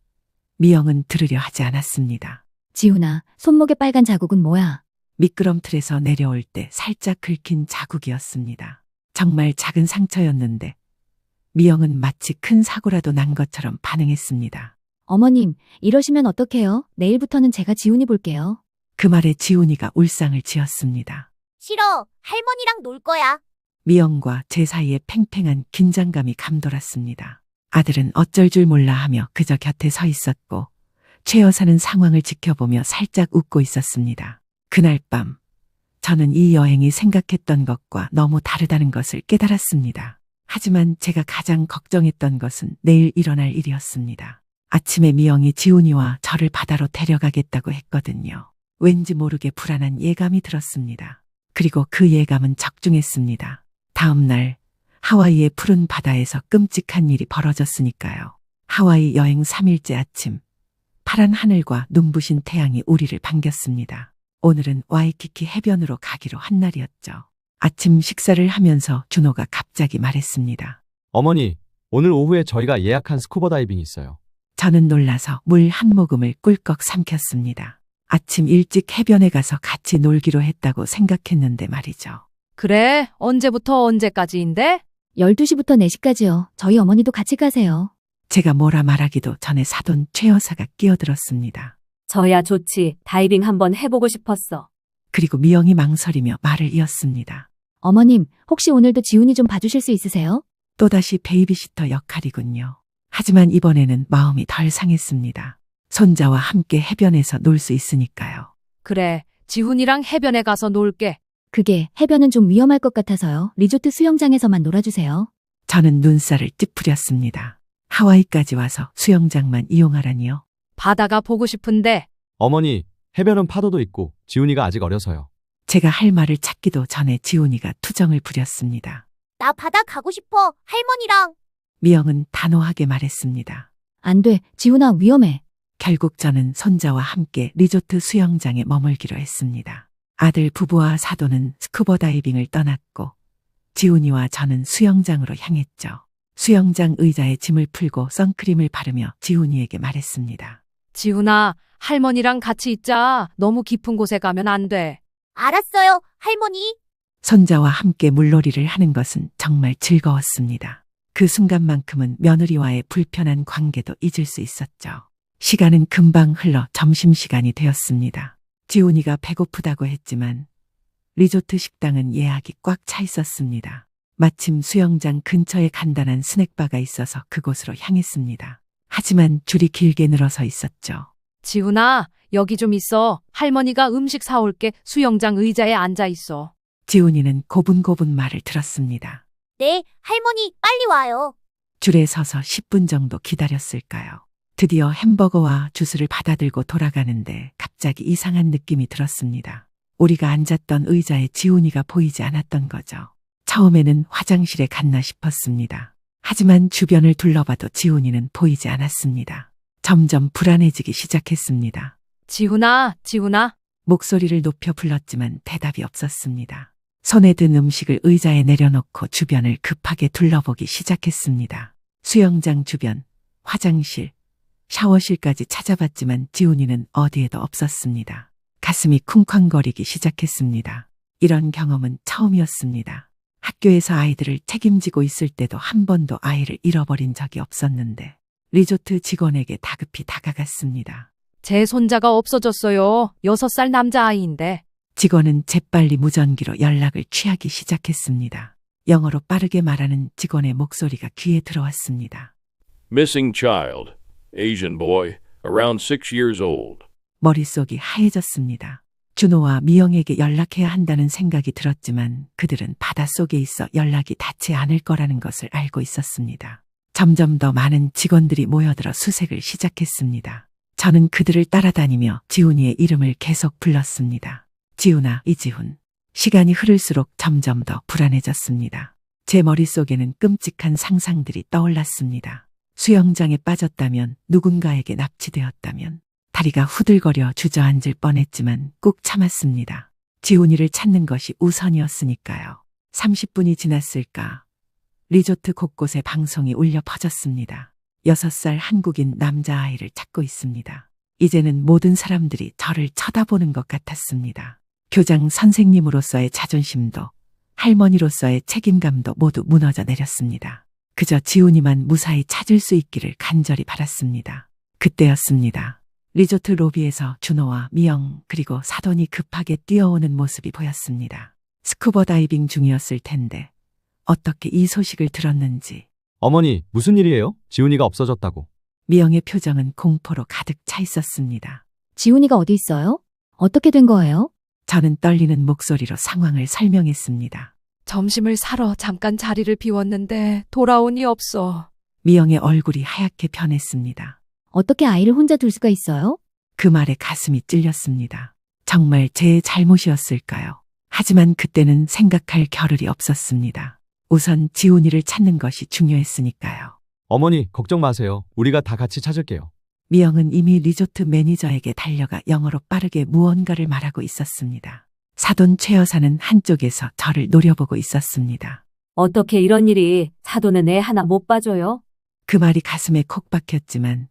미영은 들으려 하지 않았습니다. 지훈아, 손목에 빨간 자국은 뭐야? 미끄럼틀에서 내려올 때 살짝 긁힌 자국이었습니다. 정말 작은 상처였는데 미영은 마치 큰 사고라도 난 것처럼 반응했습니다. 어머님, 이러시면 어떡해요? 내일부터는 제가 지훈이 볼게요. 그 말에 지훈이가 울상을 지었습니다. 싫어. 할머니랑 놀 거야. 미영과 제 사이에 팽팽한 긴장감이 감돌았습니다. 아들은 어쩔 줄 몰라 하며 그저 곁에 서 있었고 최 여사는 상황을 지켜보며 살짝 웃고 있었습니다. 그날 밤 저는 이 여행이 생각했던 것과 너무 다르다는 것을 깨달았습니다. 하지만 제가 가장 걱정했던 것은 내일 일어날 일이었습니다. 아침에 미영이 지훈이와 저를 바다로 데려가겠다고 했거든요. 왠지 모르게 불안한 예감이 들었습니다. 그리고 그 예감은 적중했습니다. 다음 날 하와이의 푸른 바다에서 끔찍한 일이 벌어졌으니까요. 하와이 여행 3일째 아침, 파란 하늘과 눈부신 태양이 우리를 반겼습니다. 오늘은 와이키키 해변으로 가기로 한 날이었죠. 아침 식사를 하면서 준호가 갑자기 말했습니다. 어머니, 오늘 오후에 저희가 예약한 스쿠버 다이빙이 있어요. 저는 놀라서 물 한 모금을 꿀꺽 삼켰습니다. 아침 일찍 해변에 가서 같이 놀기로 했다고 생각했는데 말이죠. 그래, 언제부터 언제까지인데? 12시부터 4시까지요. 저희 어머니도 같이 가세요. 제가 뭐라 말하기도 전에 사돈 최 여사가 끼어들었습니다. 저야 좋지. 다이빙 한번 해보고 싶었어. 그리고 미영이 망설이며 말을 이었습니다. 어머님, 혹시 오늘도 지훈이 좀 봐주실 수 있으세요? 또다시 베이비시터 역할이군요. 하지만 이번에는 마음이 덜 상했습니다. 손자와 함께 해변에서 놀 수 있으니까요. 그래, 지훈이랑 해변에 가서 놀게. 그게 해변은 좀 위험할 것 같아서요. 리조트 수영장에서만 놀아주세요. 저는 눈살을 찌푸렸습니다. 하와이까지 와서 수영장만 이용하라니요. 바다가 보고 싶은데. 어머니, 해변은 파도도 있고 지훈이가 아직 어려서요. 제가 할 말을 찾기도 전에 지훈이가 투정을 부렸습니다. 나 바다 가고 싶어. 할머니랑. 미영은 단호하게 말했습니다. 안 돼. 지훈아, 위험해. 결국 저는 손자와 함께 리조트 수영장에 머물기로 했습니다. 아들 부부와 사돈은 스쿠버 다이빙을 떠났고 지훈이와 저는 수영장으로 향했죠. 수영장 의자에 짐을 풀고 선크림을 바르며 지훈이에게 말했습니다. 지훈아, 할머니랑 같이 있자. 너무 깊은 곳에 가면 안 돼. 알았어요, 할머니. 손자와 함께 물놀이를 하는 것은 정말 즐거웠습니다. 그 순간만큼은 며느리와의 불편한 관계도 잊을 수 있었죠. 시간은 금방 흘러 점심시간이 되었습니다. 지훈이가 배고프다고 했지만 리조트 식당은 예약이 꽉 차 있었습니다. 마침 수영장 근처에 간단한 스낵바가 있어서 그곳으로 향했습니다. 하지만 줄이 길게 늘어서 있었죠. 지훈아, 여기 좀 있어. 할머니가 음식 사올게. 수영장 의자에 앉아 있어. 지훈이는 고분고분 말을 들었습니다. 네, 할머니, 빨리 와요. 줄에 서서 10분 정도 기다렸을까요? 드디어 햄버거와 주스를 받아들고 돌아가는데 갑자기 이상한 느낌이 들었습니다. 우리가 앉았던 의자에 지훈이가 보이지 않았던 거죠. 처음에는 화장실에 갔나 싶었습니다. 하지만 주변을 둘러봐도 지훈이는 보이지 않았습니다. 점점 불안해지기 시작했습니다. 지훈아, 지훈아. 목소리를 높여 불렀지만 대답이 없었습니다. 손에 든 음식을 의자에 내려놓고 주변을 급하게 둘러보기 시작했습니다. 수영장 주변, 화장실, 샤워실까지 찾아봤지만 지훈이는 어디에도 없었습니다. 가슴이 쿵쾅거리기 시작했습니다. 이런 경험은 처음이었습니다. 학교에서 아이들을 책임지고 있을 때도 한 번도 아이를 잃어버린 적이 없었는데 리조트 직원에게 다급히 다가갔습니다. 제 손자가 없어졌어요. 6살 남자아이인데. 직원은 재빨리 무전기로 연락을 취하기 시작했습니다. 영어로 빠르게 말하는 직원의 목소리가 귀에 들어왔습니다. Missing child, Asian boy, around 6 years old. 머릿속이 하얘졌습니다. 준호와 미영에게 연락해야 한다는 생각이 들었지만 그들은 바닷속에 있어 연락이 닿지 않을 거라는 것을 알고 있었습니다. 점점 더 많은 직원들이 모여들어 수색을 시작했습니다. 저는 그들을 따라다니며 지훈이의 이름을 계속 불렀습니다. 지훈아, 이지훈. 시간이 흐를수록 점점 더 불안해졌습니다. 제 머릿속에는 끔찍한 상상들이 떠올랐습니다. 수영장에 빠졌다면, 누군가에게 납치되었다면, 다리가 후들거려 주저앉을 뻔했지만 꾹 참았습니다. 지훈이를 찾는 것이 우선이었으니까요. 30분이 지났을까? 리조트 곳곳에 방송이 울려 퍼졌습니다. 6살 한국인 남자아이를 찾고 있습니다. 이제는 모든 사람들이 저를 쳐다보는 것 같았습니다. 교장 선생님으로서의 자존심도 할머니로서의 책임감도 모두 무너져 내렸습니다. 그저 지훈이만 무사히 찾을 수 있기를 간절히 바랐습니다. 그때였습니다. 리조트 로비에서 준호와 미영 그리고 사돈이 급하게 뛰어오는 모습이 보였습니다. 스쿠버 다이빙 중이었을 텐데 어떻게 이 소식을 들었는지. 어머니, 무슨 일이에요? 지훈이가 없어졌다고. 미영의 표정은 공포로 가득 차 있었습니다. 지훈이가 어디 있어요? 어떻게 된 거예요? 저는 떨리는 목소리로 상황을 설명했습니다. 점심을 사러 잠깐 자리를 비웠는데 돌아오니 없어. 미영의 얼굴이 하얗게 변했습니다. 어떻게 아이를 혼자 둘 수가 있어요? 그 말에 가슴이 찔렸습니다. 정말 제 잘못이었을까요? 하지만 그때는 생각할 겨를이 없었습니다. 우선 지훈이를 찾는 것이 중요했으니까요. 어머니, 걱정 마세요. 우리가 다 같이 찾을게요. 미영은 이미 리조트 매니저에게 달려가 영어로 빠르게 무언가를 말하고 있었습니다. 사돈 최 여사는 한쪽에서 저를 노려보고 있었습니다. 어떻게 이런 일이, 사돈은 애 하나 못 봐줘요? 그 말이 가슴에 콕 박혔지만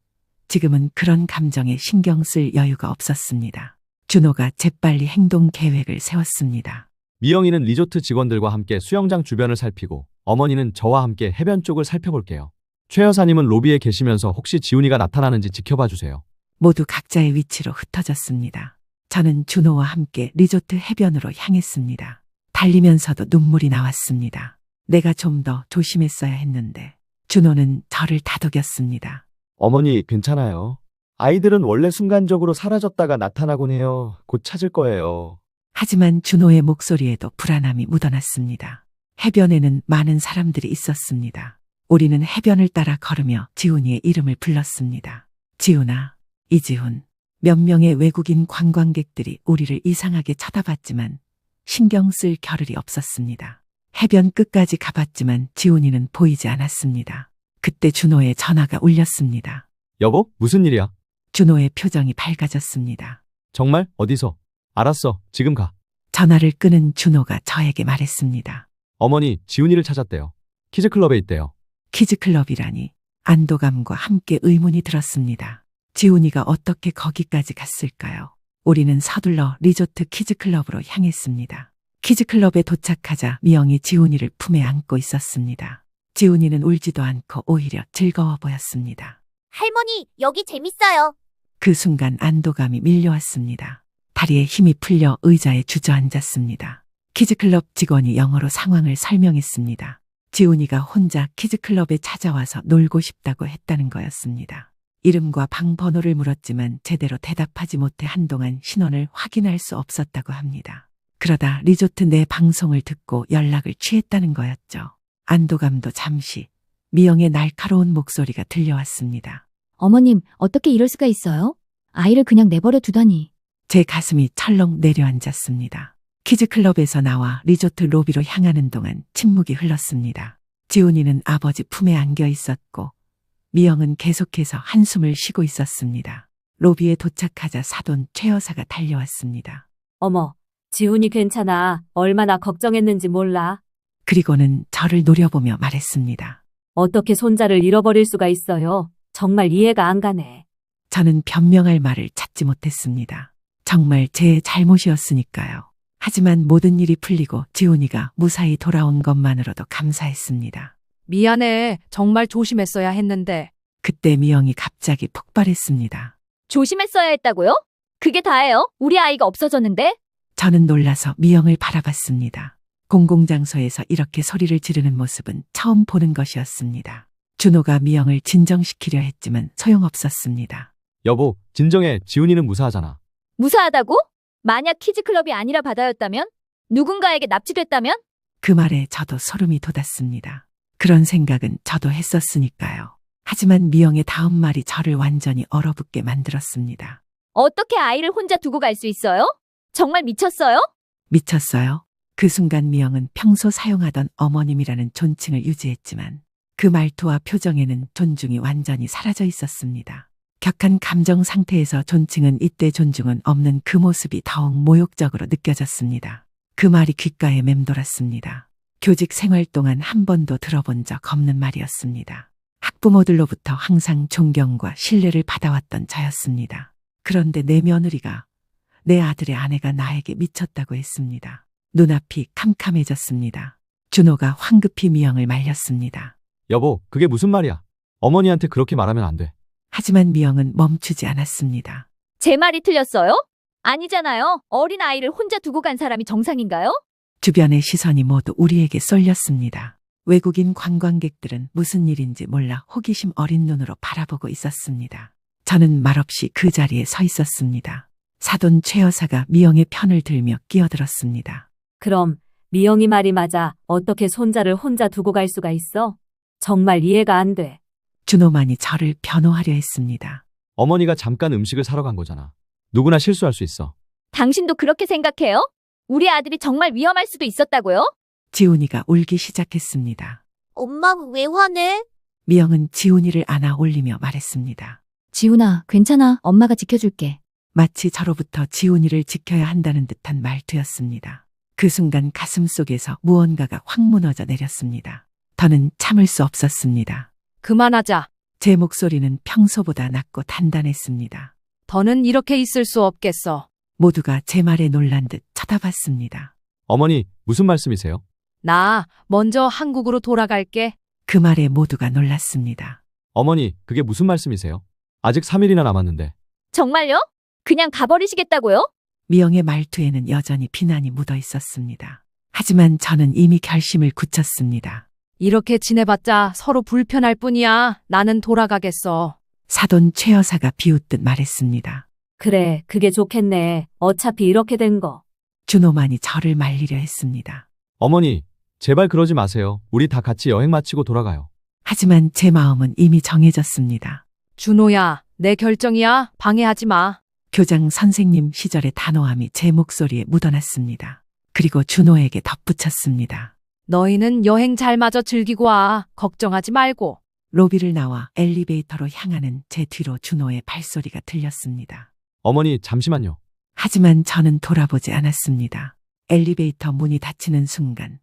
지금은 그런 감정에 신경 쓸 여유가 없었습니다. 준호가 재빨리 행동 계획을 세웠습니다. 미영이는 리조트 직원들과 함께 수영장 주변을 살피고 어머니는 저와 함께 해변 쪽을 살펴볼게요. 최 여사님은 로비에 계시면서 혹시 지훈이가 나타나는지 지켜봐 주세요. 모두 각자의 위치로 흩어졌습니다. 저는 준호와 함께 리조트 해변으로 향했습니다. 달리면서도 눈물이 나왔습니다. 내가 좀 더 조심했어야 했는데 준호는 저를 다독였습니다. 어머니, 괜찮아요. 아이들은 원래 순간적으로 사라졌다가 나타나곤 해요. 곧 찾을 거예요. 하지만 준호의 목소리에도 불안함이 묻어났습니다. 해변에는 많은 사람들이 있었습니다. 우리는 해변을 따라 걸으며 지훈이의 이름을 불렀습니다. 지훈아, 이지훈. 몇 명의 외국인 관광객들이 우리를 이상하게 쳐다봤지만 신경 쓸 겨를이 없었습니다. 해변 끝까지 가봤지만 지훈이는 보이지 않았습니다. 그때 준호의 전화가 울렸습니다. 여보, 무슨 일이야? 준호의 표정이 밝아졌습니다. 정말? 어디서? 알았어, 지금 가. 전화를 끊은 준호가 저에게 말했습니다. 어머니, 지훈이를 찾았대요. 키즈클럽에 있대요. 키즈클럽이라니. 안도감과 함께 의문이 들었습니다. 지훈이가 어떻게 거기까지 갔을까요? 우리는 서둘러 리조트 키즈클럽으로 향했습니다. 키즈클럽에 도착하자 미영이 지훈이를 품에 안고 있었습니다. 지훈이는 울지도 않고 오히려 즐거워 보였습니다. 할머니, 여기 재밌어요. 그 순간 안도감이 밀려왔습니다. 다리에 힘이 풀려 의자에 주저앉았습니다. 키즈클럽 직원이 영어로 상황을 설명했습니다. 지훈이가 혼자 키즈클럽에 찾아와서 놀고 싶다고 했다는 거였습니다. 이름과 방 번호를 물었지만 제대로 대답하지 못해 한동안 신원을 확인할 수 없었다고 합니다. 그러다 리조트 내 방송을 듣고 연락을 취했다는 거였죠. 안도감도 잠시 미영의 날카로운 목소리가 들려왔습니다. 어머님, 어떻게 이럴 수가 있어요? 아이를 그냥 내버려 두다니. 제 가슴이 철렁 내려앉았습니다. 키즈클럽에서 나와 리조트 로비로 향하는 동안 침묵이 흘렀습니다. 지훈이는 아버지 품에 안겨 있었고 미영은 계속해서 한숨을 쉬고 있었습니다. 로비에 도착하자 사돈 최 여사가 달려왔습니다. 어머, 지훈이 괜찮아. 얼마나 걱정했는지 몰라. 그리고는 저를 노려보며 말했습니다. 어떻게 손자를 잃어버릴 수가 있어요? 정말 이해가 안 가네. 저는 변명할 말을 찾지 못했습니다. 정말 제 잘못이었으니까요. 하지만 모든 일이 풀리고 지훈이가 무사히 돌아온 것만으로도 감사했습니다. 미안해. 정말 조심했어야 했는데. 그때 미영이 갑자기 폭발했습니다. 조심했어야 했다고요? 그게 다예요? 우리 아이가 없어졌는데? 저는 놀라서 미영을 바라봤습니다. 공공장소에서 이렇게 소리를 지르는 모습은 처음 보는 것이었습니다. 준호가 미영을 진정시키려 했지만 소용없었습니다. 여보, 진정해. 지훈이는 무사하잖아. 무사하다고? 만약 키즈클럽이 아니라 바다였다면? 누군가에게 납치됐다면? 그 말에 저도 소름이 돋았습니다. 그런 생각은 저도 했었으니까요. 하지만 미영의 다음 말이 저를 완전히 얼어붙게 만들었습니다. 어떻게 아이를 혼자 두고 갈 수 있어요? 정말 미쳤어요? 미쳤어요? 그 순간 미영은 평소 사용하던 어머님이라는 존칭을 유지했지만 그 말투와 표정에는 존중이 완전히 사라져 있었습니다. 격한 감정 상태에서 존칭은 이때 존중은 없는 그 모습이 더욱 모욕적으로 느껴졌습니다. 그 말이 귓가에 맴돌았습니다. 교직 생활 동안 한 번도 들어본 적 없는 말이었습니다. 학부모들로부터 항상 존경과 신뢰를 받아왔던 저였습니다. 그런데 내 며느리가, 내 아들의 아내가 나에게 미쳤다고 했습니다. 눈앞이 캄캄해졌습니다. 준호가 황급히 미영을 말렸습니다. 여보, 그게 무슨 말이야? 어머니한테 그렇게 말하면 안 돼. 하지만 미영은 멈추지 않았습니다. 제 말이 틀렸어요? 아니잖아요. 어린 아이를 혼자 두고 간 사람이 정상인가요? 주변의 시선이 모두 우리에게 쏠렸습니다. 외국인 관광객들은 무슨 일인지 몰라 호기심 어린 눈으로 바라보고 있었습니다. 저는 말없이 그 자리에 서 있었습니다. 사돈 최 여사가 미영의 편을 들며 끼어들었습니다. 그럼 미영이 말이 맞아. 어떻게 손자를 혼자 두고 갈 수가 있어? 정말 이해가 안 돼. 준호만이 저를 변호하려 했습니다. 어머니가 잠깐 음식을 사러 간 거잖아. 누구나 실수할 수 있어. 당신도 그렇게 생각해요? 우리 아들이 정말 위험할 수도 있었다고요? 지훈이가 울기 시작했습니다. 엄마 왜 화내? 미영은 지훈이를 안아 올리며 말했습니다. 지훈아, 괜찮아. 엄마가 지켜줄게. 마치 저로부터 지훈이를 지켜야 한다는 듯한 말투였습니다. 그 순간 가슴속에서 무언가가 확 무너져 내렸습니다. 더는 참을 수 없었습니다. 그만하자. 제 목소리는 평소보다 낮고 단단했습니다. 더는 이렇게 있을 수 없겠어. 모두가 제 말에 놀란 듯 쳐다봤습니다. 어머니, 무슨 말씀이세요? 나 먼저 한국으로 돌아갈게. 그 말에 모두가 놀랐습니다. 어머니, 그게 무슨 말씀이세요? 아직 3일이나 남았는데. 정말요? 그냥 가버리시겠다고요? 미영의 말투에는 여전히 비난이 묻어 있었습니다. 하지만 저는 이미 결심을 굳혔습니다. 이렇게 지내봤자 서로 불편할 뿐이야. 나는 돌아가겠어. 사돈 최 여사가 비웃듯 말했습니다. 그래, 그게 좋겠네. 어차피 이렇게 된 거. 준호만이 저를 말리려 했습니다. 어머니, 제발 그러지 마세요. 우리 다 같이 여행 마치고 돌아가요. 하지만 제 마음은 이미 정해졌습니다. 준호야, 내 결정이야. 방해하지 마. 교장 선생님 시절의 단호함이 제 목소리에 묻어났습니다. 그리고 준호에게 덧붙였습니다. 너희는 여행 잘 마저 즐기고 와. 걱정하지 말고. 로비를 나와 엘리베이터로 향하는 제 뒤로 준호의 발소리가 들렸습니다. 어머니, 잠시만요. 하지만 저는 돌아보지 않았습니다. 엘리베이터 문이 닫히는 순간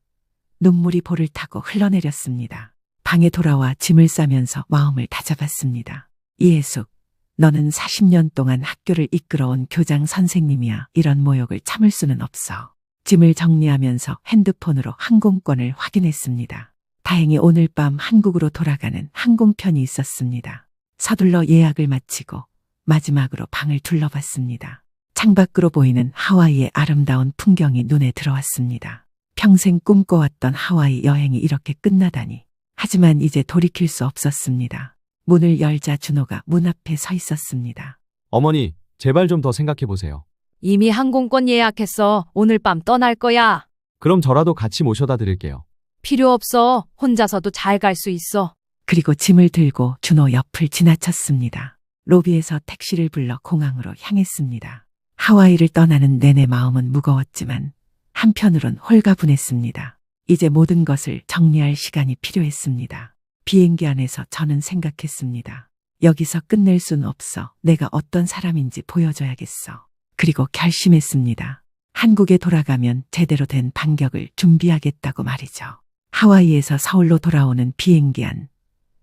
눈물이 볼을 타고 흘러내렸습니다. 방에 돌아와 짐을 싸면서 마음을 다잡았습니다. 이혜숙, 너는 40년 동안 학교를 이끌어온 교장 선생님이야. 이런 모욕을 참을 수는 없어. 짐을 정리하면서 핸드폰으로 항공권을 확인했습니다. 다행히 오늘 밤 한국으로 돌아가는 항공편이 있었습니다. 서둘러 예약을 마치고 마지막으로 방을 둘러봤습니다. 창밖으로 보이는 하와이의 아름다운 풍경이 눈에 들어왔습니다. 평생 꿈꿔왔던 하와이 여행이 이렇게 끝나다니. 하지만 이제 돌이킬 수 없었습니다. 문을 열자 준호가 문 앞에 서 있었습니다. 어머니, 제발 좀 더 생각해 보세요. 이미 항공권 예약했어. 오늘 밤 떠날 거야. 그럼 저라도 같이 모셔다 드릴게요. 필요 없어. 혼자서도 잘 갈 수 있어. 그리고 짐을 들고 준호 옆을 지나쳤습니다. 로비에서 택시를 불러 공항으로 향했습니다. 하와이를 떠나는 내내 마음은 무거웠지만 한편으론 홀가분했습니다. 이제 모든 것을 정리할 시간이 필요했습니다. 비행기 안에서 저는 생각했습니다. 여기서 끝낼 순 없어. 내가 어떤 사람인지 보여줘야겠어. 그리고 결심했습니다. 한국에 돌아가면 제대로 된 반격을 준비하겠다고 말이죠. 하와이에서 서울로 돌아오는 비행기 안.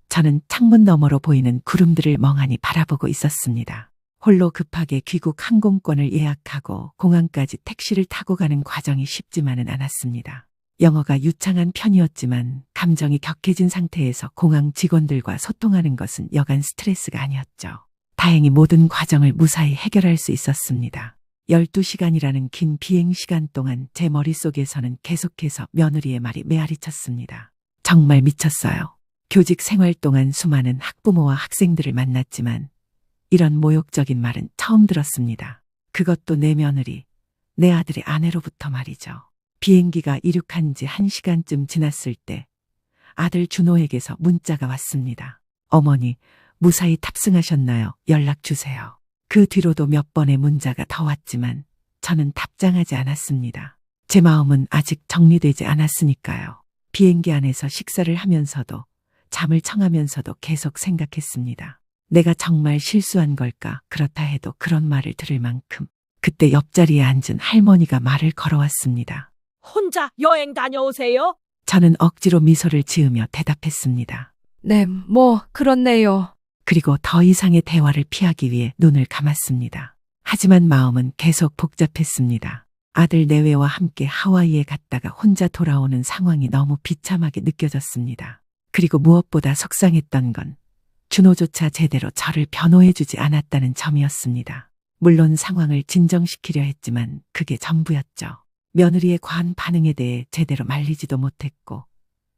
저는 창문 너머로 보이는 구름들을 멍하니 바라보고 있었습니다. 홀로 급하게 귀국 항공권을 예약하고 공항까지 택시를 타고 가는 과정이 쉽지만은 않았습니다. 영어가 유창한 편이었지만 감정이 격해진 상태에서 공항 직원들과 소통하는 것은 여간 스트레스가 아니었죠. 다행히 모든 과정을 무사히 해결할 수 있었습니다. 12시간이라는 긴 비행 시간 동안 제 머릿속에서는 계속해서 며느리의 말이 메아리 쳤습니다. 정말 미쳤어요. 교직 생활 동안 수많은 학부모와 학생들을 만났지만 이런 모욕적인 말은 처음 들었습니다. 그것도 내 며느리, 내 아들의 아내로부터 말이죠. 비행기가 이륙한 지 1시간쯤 지났을 때 아들 준호에게서 문자가 왔습니다. 어머니, 무사히 탑승하셨나요? 연락 주세요. 그 뒤로도 몇 번의 문자가 더 왔지만 저는 답장하지 않았습니다. 제 마음은 아직 정리되지 않았으니까요. 비행기 안에서 식사를 하면서도 잠을 청하면서도 계속 생각했습니다. 내가 정말 실수한 걸까? 그렇다 해도 그런 말을 들을 만큼. 그때 옆자리에 앉은 할머니가 말을 걸어왔습니다. 혼자 여행 다녀오세요? 저는 억지로 미소를 지으며 대답했습니다. 네, 그렇네요. 그리고 더 이상의 대화를 피하기 위해 눈을 감았습니다. 하지만 마음은 계속 복잡했습니다. 아들 내외와 함께 하와이에 갔다가 혼자 돌아오는 상황이 너무 비참하게 느껴졌습니다. 그리고 무엇보다 속상했던 건 준호조차 제대로 저를 변호해주지 않았다는 점이었습니다. 물론 상황을 진정시키려 했지만 그게 전부였죠. 며느리의 과한 반응에 대해 제대로 말리지도 못했고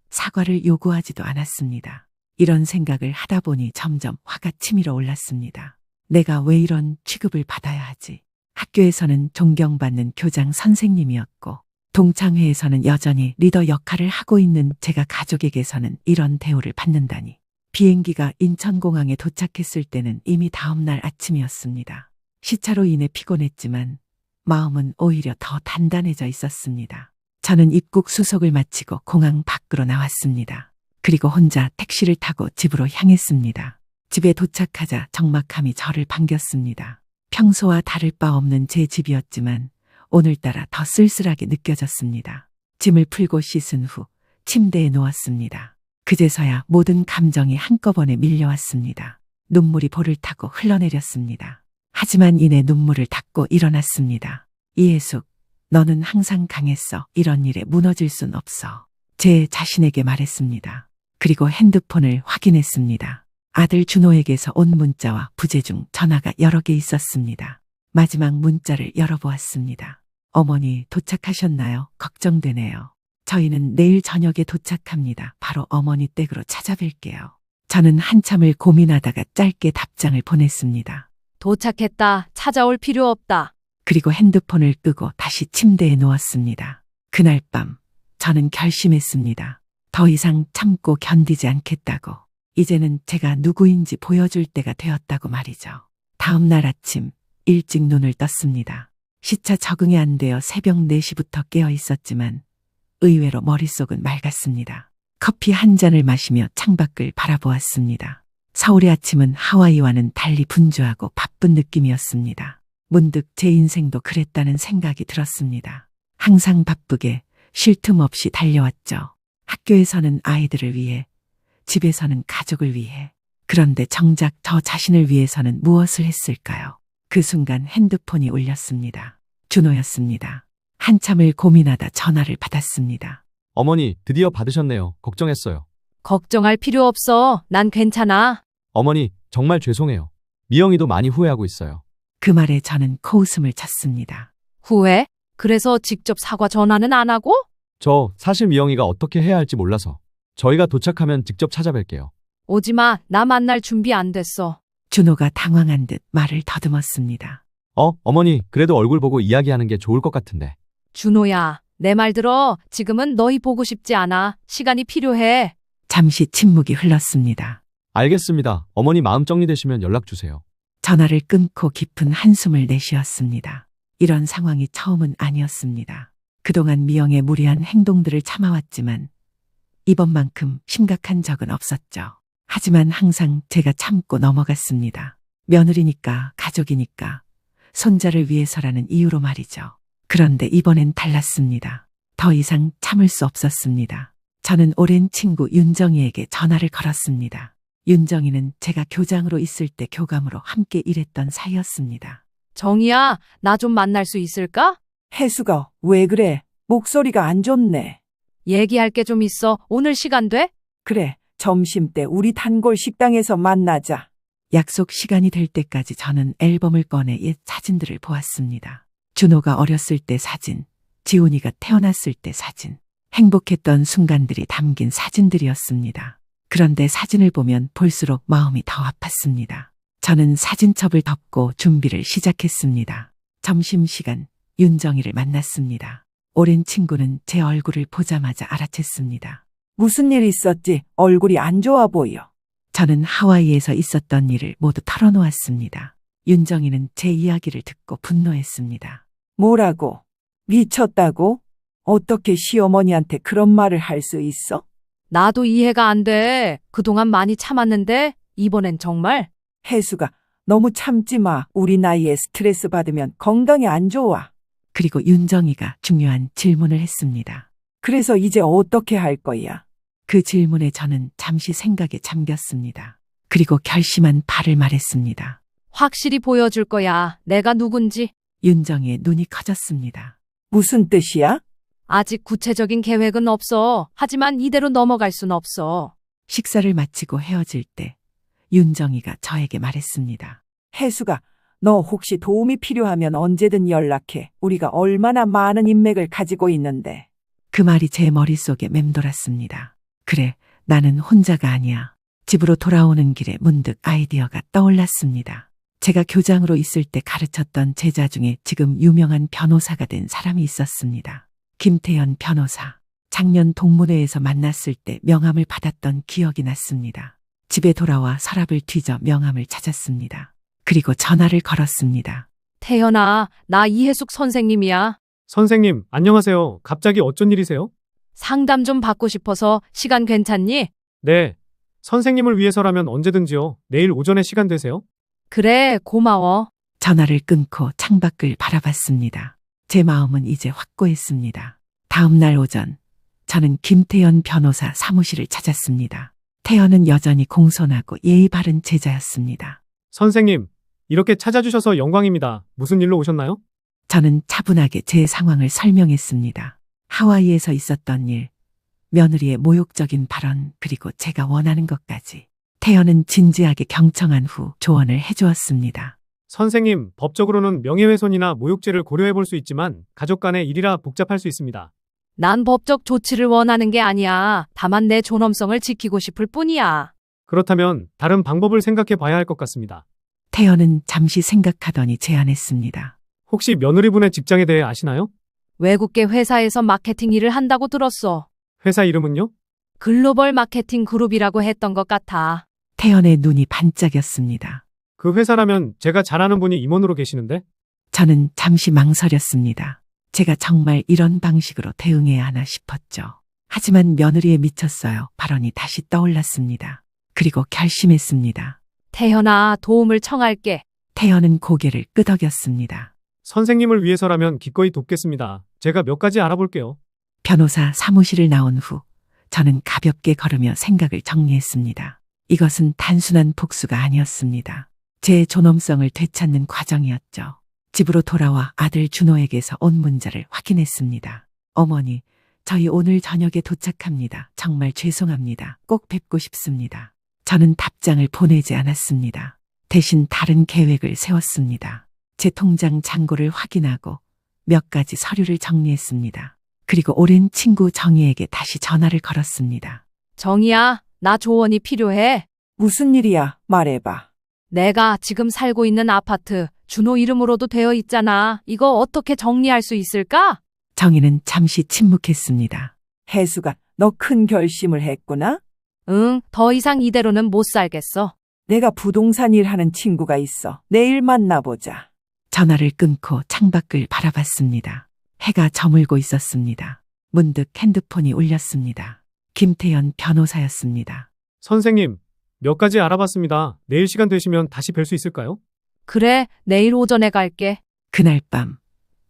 사과를 요구하지도 않았습니다. 이런 생각을 하다 보니 점점 화가 치밀어 올랐습니다. 내가 왜 이런 취급을 받아야 하지? 학교에서는 존경받는 교장 선생님이었고 동창회에서는 여전히 리더 역할을 하고 있는 제가 가족에게서는 이런 대우를 받는다니. 비행기가 인천공항에 도착했을 때는 이미 다음날 아침이었습니다. 시차로 인해 피곤했지만 마음은 오히려 더 단단해져 있었습니다. 저는 입국 수속을 마치고 공항 밖으로 나왔습니다. 그리고 혼자 택시를 타고 집으로 향했습니다. 집에 도착하자 적막함이 저를 반겼습니다. 평소와 다를 바 없는 제 집이었지만 오늘따라 더 쓸쓸하게 느껴졌습니다. 짐을 풀고 씻은 후 침대에 누웠습니다. 그제서야 모든 감정이 한꺼번에 밀려왔습니다. 눈물이 볼을 타고 흘러내렸습니다. 하지만 이내 눈물을 닦고 일어났습니다. 이혜숙, 너는 항상 강했어. 이런 일에 무너질 순 없어. 제 자신에게 말했습니다. 그리고 핸드폰을 확인했습니다. 아들 준호에게서 온 문자와 부재 중 전화가 여러 개 있었습니다. 마지막 문자를 열어보았습니다. 어머니 도착하셨나요? 걱정되네요. 저희는 내일 저녁에 도착합니다. 바로 어머니 댁으로 찾아뵐게요. 저는 한참을 고민하다가 짧게 답장을 보냈습니다. 도착했다. 찾아올 필요 없다. 그리고 핸드폰을 끄고 다시 침대에 누웠습니다. 그날 밤 저는 결심했습니다. 더 이상 참고 견디지 않겠다고. 이제는 제가 누구인지 보여줄 때가 되었다고 말이죠. 다음 날 아침 일찍 눈을 떴습니다. 시차 적응이 안 되어 새벽 4시부터 깨어 있었지만 의외로 머릿속은 맑았습니다. 커피 한 잔을 마시며 창밖을 바라보았습니다. 서울의 아침은 하와이와는 달리 분주하고 바쁜 느낌이었습니다. 문득 제 인생도 그랬다는 생각이 들었습니다. 항상 바쁘게 쉴 틈 없이 달려왔죠. 학교에서는 아이들을 위해, 집에서는 가족을 위해. 그런데 정작 저 자신을 위해서는 무엇을 했을까요? 그 순간 핸드폰이 울렸습니다. 준호였습니다. 한참을 고민하다 전화를 받았습니다. 어머니, 드디어 받으셨네요. 걱정했어요. 걱정할 필요 없어. 난 괜찮아. 어머니, 정말 죄송해요. 미영이도 많이 후회하고 있어요. 그 말에 저는 코웃음을 쳤습니다. 후회? 그래서 직접 사과 전화는 안 하고? 저 사실 미영이가 어떻게 해야 할지 몰라서 저희가 도착하면 직접 찾아뵐게요. 오지마. 나 만날 준비 안 됐어. 준호가 당황한 듯 말을 더듬었습니다. 어머니, 그래도 얼굴 보고 이야기하는 게 좋을 것 같은데. 준호야, 내 말 들어. 지금은 너희 보고 싶지 않아. 시간이 필요해. 잠시 침묵이 흘렀습니다. 알겠습니다. 어머니 마음 정리되시면 연락 주세요. 전화를 끊고 깊은 한숨을 내쉬었습니다. 이런 상황이 처음은 아니었습니다. 그동안 미영의 무리한 행동들을 참아왔지만 이번만큼 심각한 적은 없었죠. 하지만 항상 제가 참고 넘어갔습니다. 며느리니까, 가족이니까, 손자를 위해서라는 이유로 말이죠. 그런데 이번엔 달랐습니다. 더 이상 참을 수 없었습니다. 저는 오랜 친구 윤정희에게 전화를 걸었습니다. 윤정희는 제가 교장으로 있을 때 교감으로 함께 일했던 사이였습니다. 정희야, 나 좀 만날 수 있을까? 혜수가 왜 그래? 목소리가 안 좋네. 얘기할 게 좀 있어. 오늘 시간 돼? 그래, 점심때 우리 단골 식당에서 만나자. 약속 시간이 될 때까지 저는 앨범을 꺼내 옛 사진들을 보았습니다. 준호가 어렸을 때 사진, 지훈이가 태어났을 때 사진, 행복했던 순간들이 담긴 사진들이었습니다. 그런데 사진을 보면 볼수록 마음이 더 아팠습니다. 저는 사진첩을 덮고 준비를 시작했습니다. 점심시간 윤정희를 만났습니다. 오랜 친구는 제 얼굴을 보자마자 알아챘습니다. 무슨 일 있었지? 얼굴이 안 좋아 보여. 저는 하와이에서 있었던 일을 모두 털어놓았습니다. 윤정희는 제 이야기를 듣고 분노했습니다. 뭐라고? 미쳤다고? 어떻게 시어머니한테 그런 말을 할 수 있어? 나도 이해가 안 돼. 그동안 많이 참았는데 이번엔 정말? 혜수가 너무 참지 마. 우리 나이에 스트레스 받으면 건강에 안 좋아. 그리고 윤정희가 중요한 질문을 했습니다. 그래서 이제 어떻게 할 거야? 그 질문에 저는 잠시 생각에 잠겼습니다. 그리고 결심한 바를 말했습니다. 확실히 보여줄 거야. 내가 누군지. 윤정희의 눈이 커졌습니다. 무슨 뜻이야? 아직 구체적인 계획은 없어. 하지만 이대로 넘어갈 순 없어. 식사를 마치고 헤어질 때 윤정희가 저에게 말했습니다. 혜수가 너 혹시 도움이 필요하면 언제든 연락해. 우리가 얼마나 많은 인맥을 가지고 있는데. 그 말이 제 머릿속에 맴돌았습니다. 그래, 나는 혼자가 아니야. 집으로 돌아오는 길에 문득 아이디어가 떠올랐습니다. 제가 교장으로 있을 때 가르쳤던 제자 중에 지금 유명한 변호사가 된 사람이 있었습니다. 김태현 변호사. 작년 동문회에서 만났을 때 명함을 받았던 기억이 났습니다. 집에 돌아와 서랍을 뒤져 명함을 찾았습니다. 그리고 전화를 걸었습니다. 태연아, 나 이혜숙 선생님이야. 선생님, 안녕하세요. 갑자기 어쩐 일이세요? 상담 좀 받고 싶어서 시간 괜찮니? 네. 선생님을 위해서라면 언제든지요. 내일 오전에 시간 되세요? 그래, 고마워. 전화를 끊고 창밖을 바라봤습니다. 제 마음은 이제 확고했습니다. 다음 날 오전, 저는 김태연 변호사 사무실을 찾았습니다. 태연은 여전히 공손하고 예의 바른 제자였습니다. 선생님, 이렇게 찾아주셔서 영광입니다. 무슨 일로 오셨나요? 저는 차분하게 제 상황을 설명했습니다. 하와이에서 있었던 일, 며느리의 모욕적인 발언, 그리고 제가 원하는 것까지. 태연은 진지하게 경청한 후 조언을 해주었습니다. 선생님, 법적으로는 명예훼손이나 모욕죄를 고려해 볼 수 있지만 가족 간의 일이라 복잡할 수 있습니다. 난 법적 조치를 원하는 게 아니야. 다만 내 존엄성을 지키고 싶을 뿐이야. 그렇다면 다른 방법을 생각해 봐야 할 것 같습니다. 태연은 잠시 생각하더니 제안했습니다. 혹시 며느리분의 직장에 대해 아시나요? 외국계 회사에서 마케팅 일을 한다고 들었어. 회사 이름은요? 글로벌 마케팅 그룹이라고 했던 것 같아. 태연의 눈이 반짝였습니다. 그 회사라면 제가 잘 아는 분이 임원으로 계시는데? 저는 잠시 망설였습니다. 제가 정말 이런 방식으로 대응해야 하나 싶었죠. 하지만 며느리에 미쳤어요. 발언이 다시 떠올랐습니다. 그리고 결심했습니다. 태연아, 도움을 청할게. 태연은 고개를 끄덕였습니다. 선생님을 위해서라면 기꺼이 돕겠습니다. 제가 몇 가지 알아볼게요. 변호사 사무실을 나온 후 저는 가볍게 걸으며 생각을 정리했습니다. 이것은 단순한 복수가 아니었습니다. 제 존엄성을 되찾는 과정이었죠. 집으로 돌아와 아들 준호에게서 온 문자를 확인했습니다. 어머니, 저희 오늘 저녁에 도착합니다. 정말 죄송합니다. 꼭 뵙고 싶습니다. 저는 답장을 보내지 않았습니다. 대신 다른 계획을 세웠습니다. 제 통장 잔고를 확인하고 몇 가지 서류를 정리했습니다. 그리고 오랜 친구 정희에게 다시 전화를 걸었습니다. 정희야, 나 조언이 필요해. 무슨 일이야? 말해봐. 내가 지금 살고 있는 아파트 준호 이름으로도 되어 있잖아. 이거 어떻게 정리할 수 있을까? 정희는 잠시 침묵했습니다. 혜수가 너 큰 결심을 했구나? 응, 더 이상 이대로는 못 살겠어. 내가 부동산 일하는 친구가 있어. 내일 만나보자. 전화를 끊고 창밖을 바라봤습니다. 해가 저물고 있었습니다. 문득 핸드폰이 울렸습니다. 김태연 변호사였습니다. 선생님, 몇 가지 알아봤습니다. 내일 시간 되시면 다시 뵐 수 있을까요? 그래, 내일 오전에 갈게. 그날 밤,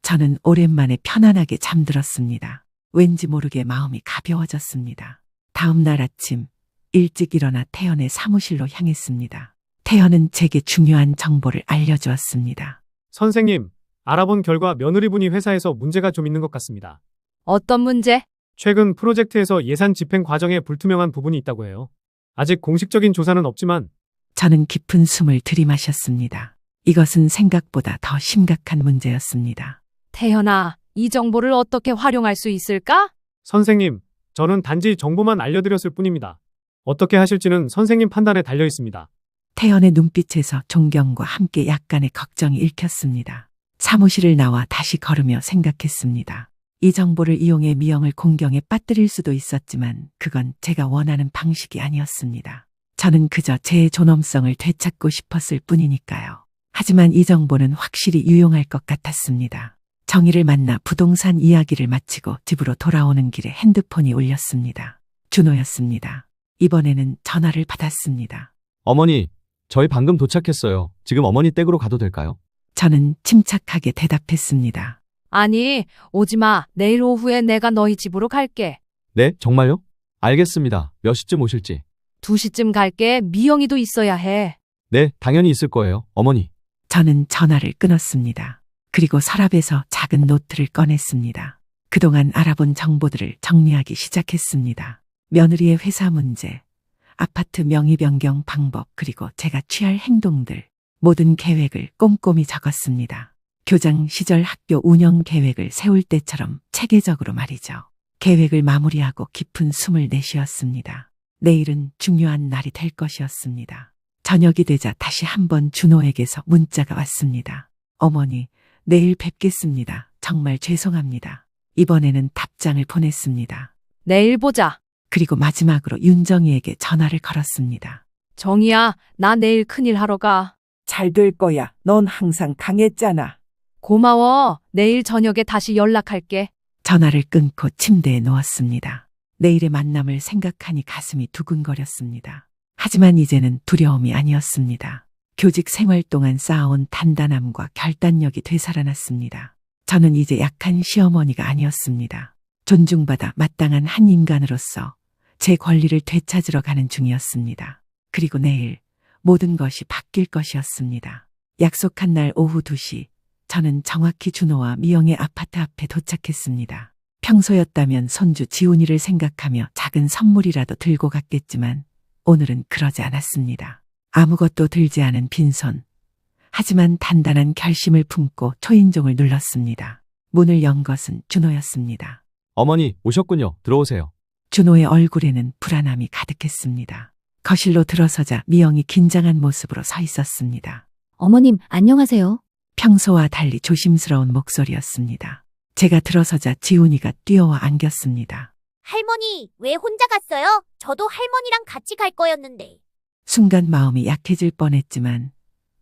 저는 오랜만에 편안하게 잠들었습니다. 왠지 모르게 마음이 가벼워졌습니다. 다음 날 아침, 일찍 일어나 태연의 사무실로 향했습니다. 태연은 제게 중요한 정보를 알려주었습니다. 선생님, 알아본 결과 며느리분이 회사에서 문제가 좀 있는 것 같습니다. 어떤 문제? 최근 프로젝트에서 예산 집행 과정에 불투명한 부분이 있다고 해요. 아직 공식적인 조사는 없지만 저는 깊은 숨을 들이마셨습니다. 이것은 생각보다 더 심각한 문제였습니다. 태연아, 이 정보를 어떻게 활용할 수 있을까? 선생님, 저는 단지 정보만 알려드렸을 뿐입니다. 어떻게 하실지는 선생님 판단에 달려 있습니다. 태연의 눈빛에서 존경과 함께 약간의 걱정이 읽혔습니다. 사무실을 나와 다시 걸으며 생각했습니다. 이 정보를 이용해 미영을 공경에 빠뜨릴 수도 있었지만 그건 제가 원하는 방식이 아니었습니다. 저는 그저 제 존엄성을 되찾고 싶었을 뿐이니까요. 하지만 이 정보는 확실히 유용할 것 같았습니다. 정희를 만나 부동산 이야기를 마치고 집으로 돌아오는 길에 핸드폰이 울렸습니다. 준호였습니다. 이번에는 전화를 받았습니다. 어머니, 저희 방금 도착했어요. 지금 어머니 댁으로 가도 될까요? 저는 침착하게 대답했습니다. 아니, 오지 마. 내일 오후에 내가 너희 집으로 갈게. 네, 정말요? 알겠습니다. 몇 시쯤 오실지. 2시쯤 갈게. 미영이도 있어야 해. 네, 당연히 있을 거예요, 어머니. 저는 전화를 끊었습니다. 그리고 서랍에서 작은 노트를 꺼냈습니다. 그동안 알아본 정보들을 정리하기 시작했습니다. 며느리의 회사 문제, 아파트 명의 변경 방법, 그리고 제가 취할 행동들, 모든 계획을 꼼꼼히 적었습니다. 교장 시절 학교 운영 계획을 세울 때처럼 체계적으로 말이죠. 계획을 마무리하고 깊은 숨을 내쉬었습니다. 내일은 중요한 날이 될 것이었습니다. 저녁이 되자 다시 한번 준호에게서 문자가 왔습니다. 어머니, 내일 뵙겠습니다. 정말 죄송합니다. 이번에는 답장을 보냈습니다. 내일 보자. 그리고 마지막으로 윤정희에게 전화를 걸었습니다. 정희야, 나 내일 큰일 하러 가. 잘 될 거야. 넌 항상 강했잖아. 고마워. 내일 저녁에 다시 연락할게. 전화를 끊고 침대에 누웠습니다. 내일의 만남을 생각하니 가슴이 두근거렸습니다. 하지만 이제는 두려움이 아니었습니다. 교직 생활 동안 쌓아온 단단함과 결단력이 되살아났습니다. 저는 이제 약한 시어머니가 아니었습니다. 존중받아 마땅한 한 인간으로서 제 권리를 되찾으러 가는 중이었습니다. 그리고 내일 모든 것이 바뀔 것이었습니다. 약속한 날 오후 2시, 저는 정확히 준호와 미영의 아파트 앞에 도착했습니다. 평소였다면 손주 지훈이를 생각하며 작은 선물이라도 들고 갔겠지만 오늘은 그러지 않았습니다. 아무것도 들지 않은 빈손. 하지만 단단한 결심을 품고 초인종을 눌렀습니다. 문을 연 것은 준호였습니다. 어머니, 오셨군요. 들어오세요. 준호의 얼굴에는 불안함이 가득했습니다. 거실로 들어서자 미영이 긴장한 모습으로 서 있었습니다. 어머님, 안녕하세요. 평소와 달리 조심스러운 목소리였습니다. 제가 들어서자 지훈이가 뛰어와 안겼습니다. 할머니, 왜 혼자 갔어요? 저도 할머니랑 같이 갈 거였는데. 순간 마음이 약해질 뻔했지만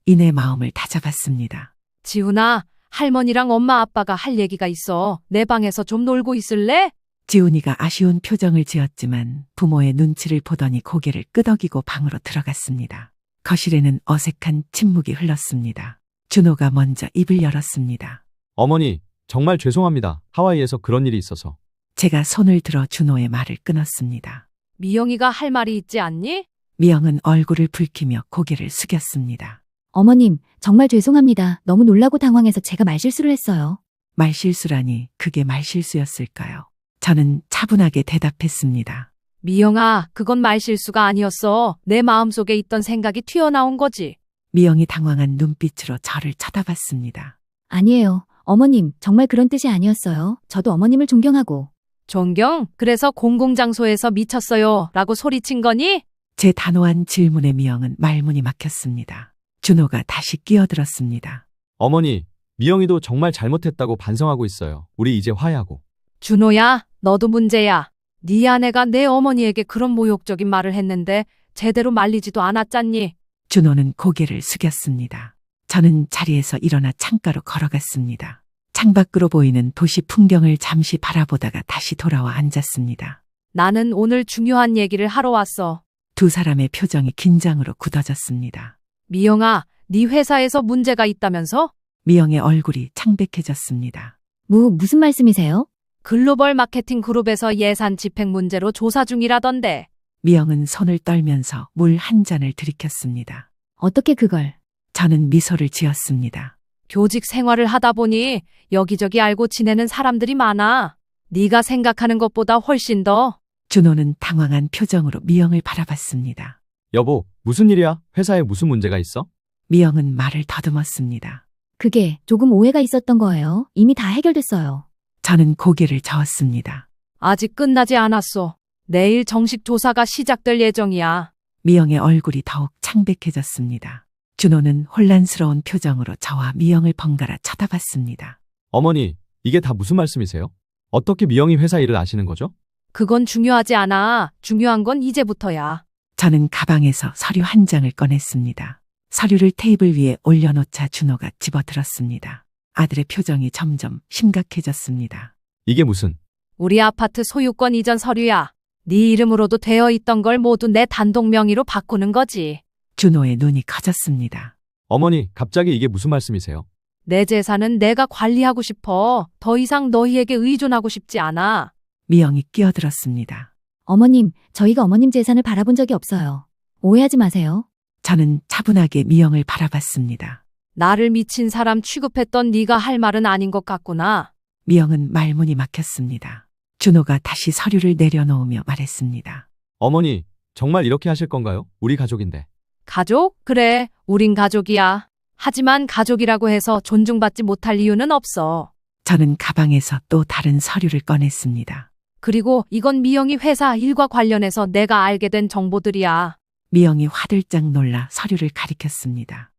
이내 마음을 다잡았습니다. 지훈아, 할머니랑 엄마 아빠가 할 얘기가 있어. 내 방에서 좀 놀고 있을래? 지훈이가 아쉬운 표정을 지었지만 부모의 눈치를 보더니 고개를 끄덕이고 방으로 들어갔습니다. 거실에는 어색한 침묵이 흘렀습니다. 준호가 먼저 입을 열었습니다. 어머니, 정말 죄송합니다. 하와이에서 그런 일이 있어서. 제가 손을 들어 준호의 말을 끊었습니다. 미영이가 할 말이 있지 않니? 미영은 얼굴을 붉히며 고개를 숙였습니다. 어머님, 정말 죄송합니다. 너무 놀라고 당황해서 제가 말실수를 했어요. 말실수라니 그게 말실수였을까요? 저는 차분하게 대답했습니다. 미영아, 그건 말실수가 아니었어. 내 마음속에 있던 생각이 튀어나온 거지. 미영이 당황한 눈빛으로 저를 쳐다봤습니다. 아니에요. 어머님, 정말 그런 뜻이 아니었어요. 저도 어머님을 존경하고. 존경? 그래서 공공장소에서 미쳤어요. 라고 소리친 거니? 제 단호한 질문에 미영은 말문이 막혔습니다. 준호가 다시 끼어들었습니다. 어머니, 미영이도 정말 잘못했다고 반성하고 있어요. 우리 이제 화해하고. 준호야, 너도 문제야. 네 아내가 내 어머니에게 그런 모욕적인 말을 했는데 제대로 말리지도 않았잖니. 준호는 고개를 숙였습니다. 저는 자리에서 일어나 창가로 걸어갔습니다. 창밖으로 보이는 도시 풍경을 잠시 바라보다가 다시 돌아와 앉았습니다. 나는 오늘 중요한 얘기를 하러 왔어. 두 사람의 표정이 긴장으로 굳어졌습니다. 미영아, 네 회사에서 문제가 있다면서? 미영의 얼굴이 창백해졌습니다. 무슨 말씀이세요? 글로벌 마케팅 그룹에서 예산 집행 문제로 조사 중이라던데. 미영은 손을 떨면서 물 한 잔을 들이켰습니다. 어떻게 그걸? 저는 미소를 지었습니다. 교직 생활을 하다 보니 여기저기 알고 지내는 사람들이 많아. 네가 생각하는 것보다 훨씬 더. 준호는 당황한 표정으로 미영을 바라봤습니다. 여보, 무슨 일이야? 회사에 무슨 문제가 있어? 미영은 말을 더듬었습니다. 그게 조금 오해가 있었던 거예요. 이미 다 해결됐어요. 저는 고개를 저었습니다. 아직 끝나지 않았어. 내일 정식 조사가 시작될 예정이야. 미영의 얼굴이 더욱 창백해졌습니다. 준호는 혼란스러운 표정으로 저와 미영을 번갈아 쳐다봤습니다. 어머니, 이게 다 무슨 말씀이세요? 어떻게 미영이 회사 일을 아시는 거죠? 그건 중요하지 않아. 중요한 건 이제부터야. 저는 가방에서 서류 한 장을 꺼냈습니다. 서류를 테이블 위에 올려놓자 준호가 집어들었습니다. 아들의 표정이 점점 심각해졌습니다. 이게 무슨? 우리 아파트 소유권 이전 서류야. 네 이름으로도 되어 있던 걸 모두 내 단독 명의로 바꾸는 거지. 준호의 눈이 커졌습니다. 어머니, 갑자기 이게 무슨 말씀이세요? 내 재산은 내가 관리하고 싶어. 더 이상 너희에게 의존하고 싶지 않아. 미영이 끼어들었습니다. 어머님, 저희가 어머님 재산을 바라본 적이 없어요. 오해하지 마세요. 저는 차분하게 미영을 바라봤습니다. 나를 미친 사람 취급했던 네가 할 말은 아닌 것 같구나. 미영은 말문이 막혔습니다. 준호가 다시 서류를 내려놓으며 말했습니다. 어머니, 정말 이렇게 하실 건가요? 우리 가족인데. 가족? 그래, 우린 가족이야. 하지만 가족이라고 해서 존중받지 못할 이유는 없어. 저는 가방에서 또 다른 서류를 꺼냈습니다. 그리고 이건 미영이 회사 일과 관련해서 내가 알게 된 정보들이야. 미영이 화들짝 놀라 서류를 가리켰습니다.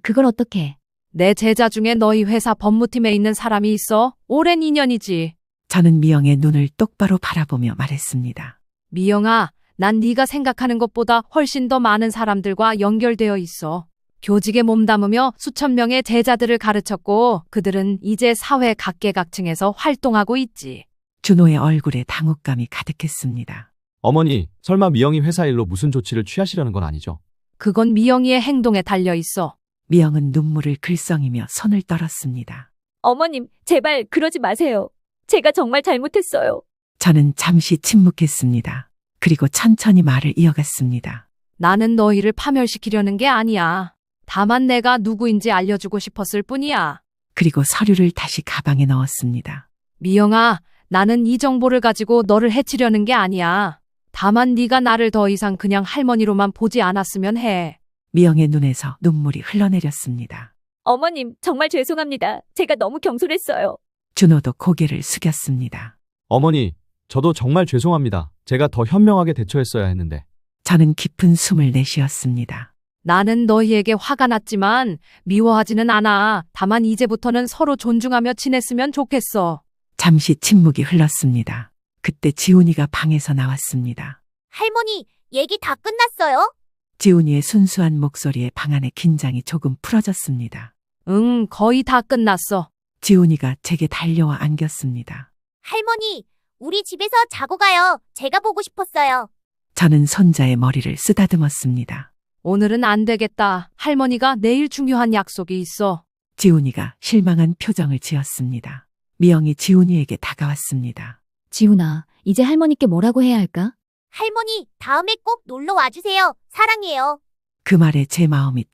그걸 어떻게? 내 제자 중에 너희 회사 법무팀에 있는 사람이 있어. 오랜 인연이지. 저는 미영의 눈을 똑바로 바라보며 말했습니다. 미영아, 난 네가 생각하는 것보다 훨씬 더 많은 사람들과 연결되어 있어. 교직에 몸담으며 수천 명의 제자들을 가르쳤고 그들은 이제 사회 각계각층에서 활동하고 있지. 준호의 얼굴에 당혹감이 가득했습니다. 어머니, 설마 미영이 회사 일로 무슨 조치를 취하시려는 건 아니죠? 그건 미영이의 행동에 달려 있어. 미영은 눈물을 글썽이며 손을 떨었습니다. 어머님, 제발 그러지 마세요. 제가 정말 잘못했어요. 저는 잠시 침묵했습니다. 그리고 천천히 말을 이어갔습니다. 나는 너희를 파멸시키려는 게 아니야. 다만 내가 누구인지 알려주고 싶었을 뿐이야. 그리고 서류를 다시 가방에 넣었습니다. 미영아, 나는 이 정보를 가지고 너를 해치려는 게 아니야. 다만 네가 나를 더 이상 그냥 할머니로만 보지 않았으면 해. 미영의 눈에서 눈물이 흘러내렸습니다. 어머님, 정말 죄송합니다. 제가 너무 경솔했어요. 준호도 고개를 숙였습니다. 어머니, 저도 정말 죄송합니다. 제가 더 현명하게 대처했어야 했는데. 저는 깊은 숨을 내쉬었습니다. 나는 너희에게 화가 났지만 미워하지는 않아. 다만 이제부터는 서로 존중하며 지냈으면 좋겠어. 잠시 침묵이 흘렀습니다. 그때 지훈이가 방에서 나왔습니다. 할머니, 얘기 다 끝났어요? 지훈이의 순수한 목소리에 방 안의 긴장이 조금 풀어졌습니다. 응, 거의 다 끝났어. 지훈이가 제게 달려와 안겼습니다. 할머니, 우리 집에서 자고 가요. 제가 보고 싶었어요. 저는 손자의 머리를 쓰다듬었습니다. 오늘은 안 되겠다. 할머니가 내일 중요한 약속이 있어. 지훈이가 실망한 표정을 지었습니다. 미영이 지훈이에게 다가왔습니다. 지훈아, 이제 할머니께 뭐라고 해야 할까? 할머니, 다음에 꼭 놀러 와주세요. 사랑해요. 그 말에 제 마음이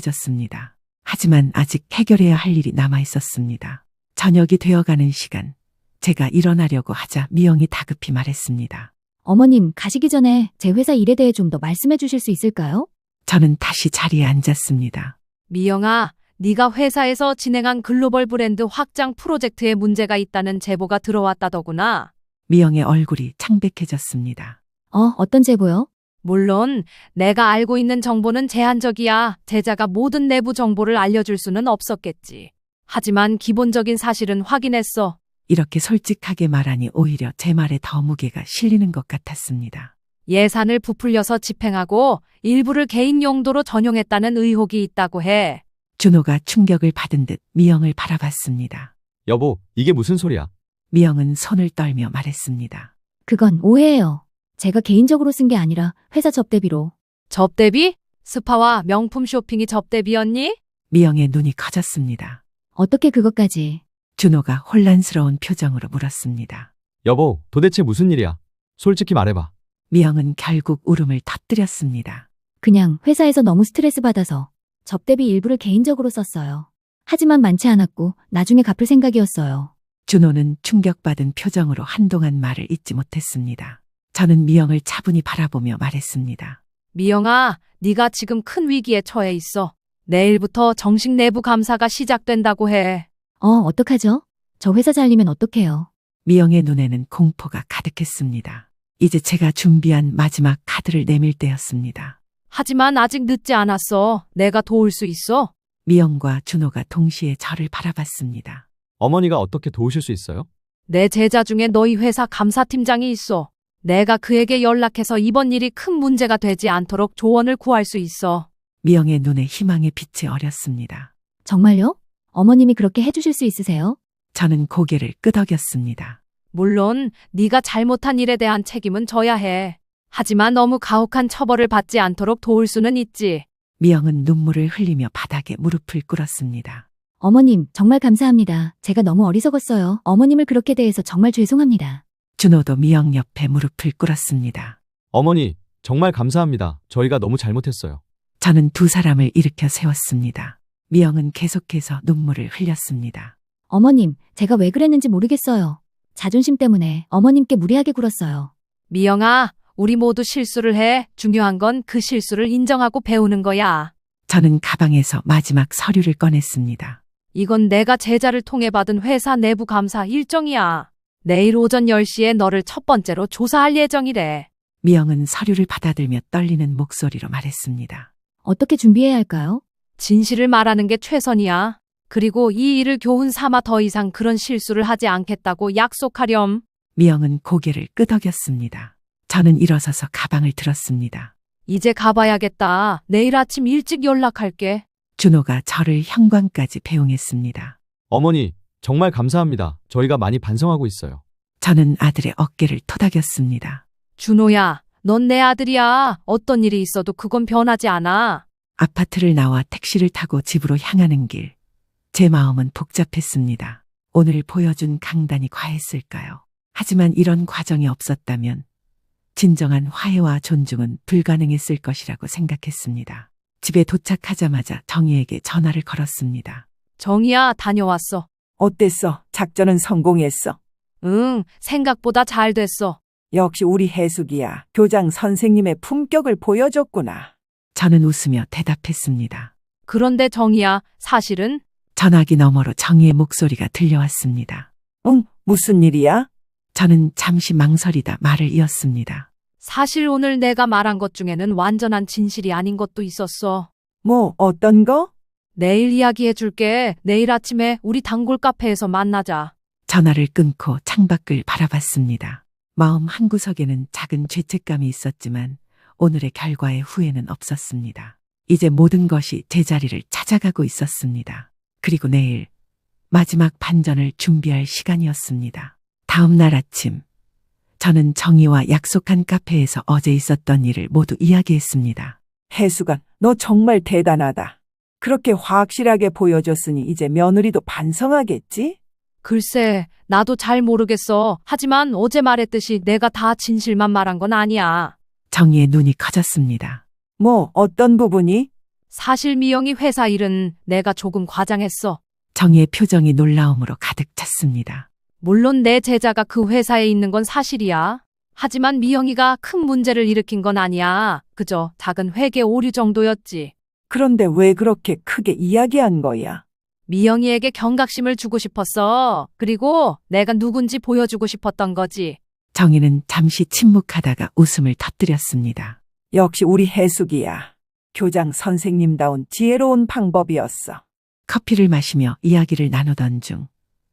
따뜻해졌습니다. 하지만 아직 해결해야 할 일이 남아 있었습니다. 저녁이 되어가는 시간, 제가 일어나려고 하자 미영이 다급히 말했습니다. 어머님, 가시기 전에 제 회사 일에 대해 좀 더 말씀해 주실 수 있을까요? 저는 다시 자리에 앉았습니다. 미영아, 네가 회사에서 진행한 글로벌 브랜드 확장 프로젝트에 문제가 있다는 제보가 들어왔다더구나. 미영의 얼굴이 창백해졌습니다. 어떤 제보요? 물론 내가 알고 있는 정보는 제한적이야. 제자가 모든 내부 정보를 알려줄 수는 없었겠지. 하지만 기본적인 사실은 확인했어. 이렇게 솔직하게 말하니 오히려 제 말에 더 무게가 실리는 것 같았습니다. 예산을 부풀려서 집행하고 일부를 개인 용도로 전용했다는 의혹이 있다고 해. 준호가 충격을 받은 듯 미영을 바라봤습니다. 여보, 이게 무슨 소리야? 미영은 손을 떨며 말했습니다. 그건 오해예요. 제가 개인적으로 쓴 게 아니라 회사 접대비로. 접대비? 스파와 명품 쇼핑이 접대비였니? 미영의 눈이 커졌습니다. 어떻게 그것까지? 준호가 혼란스러운 표정으로 물었습니다. 여보, 도대체 무슨 일이야? 솔직히 말해봐. 미영은 결국 울음을 터뜨렸습니다. 그냥 회사에서 너무 스트레스 받아서 접대비 일부를 개인적으로 썼어요. 하지만 많지 않았고 나중에 갚을 생각이었어요. 준호는 충격받은 표정으로 한동안 말을 잇지 못했습니다. 저는 미영을 차분히 바라보며 말했습니다. 미영아, 네가 지금 큰 위기에 처해 있어. 내일부터 정식 내부 감사가 시작된다고 해. 어떡하죠? 저 회사 잘리면 어떡해요? 미영의 눈에는 공포가 가득했습니다. 이제 제가 준비한 마지막 카드를 내밀 때였습니다. 하지만 아직 늦지 않았어. 내가 도울 수 있어. 미영과 준호가 동시에 저를 바라봤습니다. 어머니가 어떻게 도우실 수 있어요? 내 제자 중에 너희 회사 감사팀장이 있어. 내가 그에게 연락해서 이번 일이 큰 문제가 되지 않도록 조언을 구할 수 있어. 미영의 눈에 희망의 빛이 어렸습니다. 정말요? 어머님이 그렇게 해주실 수 있으세요? 저는 고개를 끄덕였습니다. 물론 네가 잘못한 일에 대한 책임은 져야 해. 하지만 너무 가혹한 처벌을 받지 않도록 도울 수는 있지. 미영은 눈물을 흘리며 바닥에 무릎을 꿇었습니다. 어머님, 정말 감사합니다. 제가 너무 어리석었어요. 어머님을 그렇게 대해서 정말 죄송합니다. 준호도 미영 옆에 무릎을 꿇었습니다. 어머니, 정말 감사합니다. 저희가 너무 잘못했어요. 저는 두 사람을 일으켜 세웠습니다. 미영은 계속해서 눈물을 흘렸습니다. 어머님, 제가 왜 그랬는지 모르겠어요. 자존심 때문에 어머님께 무리하게 굴었어요. 미영아, 우리 모두 실수를 해. 중요한 건 그 실수를 인정하고 배우는 거야. 저는 가방에서 마지막 서류를 꺼냈습니다. 이건 내가 제자를 통해 받은 회사 내부 감사 일정이야. 내일 오전 10시에 너를 첫 번째로 조사할 예정이래. 미영은 서류를 받아들며 떨리는 목소리로 말했습니다. 어떻게 준비해야 할까요? 진실을 말하는 게 최선이야. 그리고 이 일을 교훈 삼아 더 이상 그런 실수를 하지 않겠다고 약속하렴. 미영은 고개를 끄덕였습니다. 저는 일어서서 가방을 들었습니다. 이제 가봐야겠다. 내일 아침 일찍 연락할게. 준호가 저를 현관까지 배웅했습니다. 어머니, 정말 감사합니다. 저희가 많이 반성하고 있어요. 저는 아들의 어깨를 토닥였습니다. 준호야, 넌 내 아들이야. 어떤 일이 있어도 그건 변하지 않아. 아파트를 나와 택시를 타고 집으로 향하는 길. 제 마음은 복잡했습니다. 오늘 보여준 강단이 과했을까요? 하지만 이런 과정이 없었다면 진정한 화해와 존중은 불가능했을 것이라고 생각했습니다. 집에 도착하자마자 정희에게 전화를 걸었습니다. 정희야, 다녀왔어. 어땠어? 작전은 성공했어. 응, 생각보다 잘 됐어. 역시 우리 해숙이야. 교장 선생님의 품격을 보여줬구나. 저는 웃으며 대답했습니다. 그런데 정희야, 사실은 전화기 너머로 정희의 목소리가 들려왔습니다. 응, 무슨 일이야? 저는 잠시 망설이다 말을 이었습니다. 사실 오늘 내가 말한 것 중에는 완전한 진실이 아닌 것도 있었어. 뭐, 어떤 거? 내일 이야기해 줄게. 내일 아침에 우리 단골 카페에서 만나자. 전화를 끊고 창밖을 바라봤습니다. 마음 한구석에는 작은 죄책감이 있었지만 오늘의 결과에 후회는 없었습니다. 이제 모든 것이 제자리를 찾아가고 있었습니다. 그리고 내일 마지막 반전을 준비할 시간이었습니다. 다음 날 아침 저는 정희와 약속한 카페에서 어제 있었던 일을 모두 이야기했습니다. 해수가, 너 정말 대단하다. 그렇게 확실하게 보여줬으니 이제 며느리도 반성하겠지? 글쎄, 나도 잘 모르겠어. 하지만 어제 말했듯이 내가 다 진실만 말한 건 아니야. 정희의 눈이 커졌습니다. 뭐, 어떤 부분이? 사실 미영이 회사 일은 내가 조금 과장했어. 정희의 표정이 놀라움으로 가득 찼습니다. 물론 내 제자가 그 회사에 있는 건 사실이야. 하지만 미영이가 큰 문제를 일으킨 건 아니야. 그저 작은 회계 오류 정도였지. 그런데 왜 그렇게 크게 이야기한 거야? 미영이에게 경각심을 주고 싶었어. 그리고 내가 누군지 보여주고 싶었던 거지. 정희는 잠시 침묵하다가 웃음을 터뜨렸습니다. 역시 우리 해숙이야. 교장 선생님다운 지혜로운 방법이었어. 커피를 마시며 이야기를 나누던 중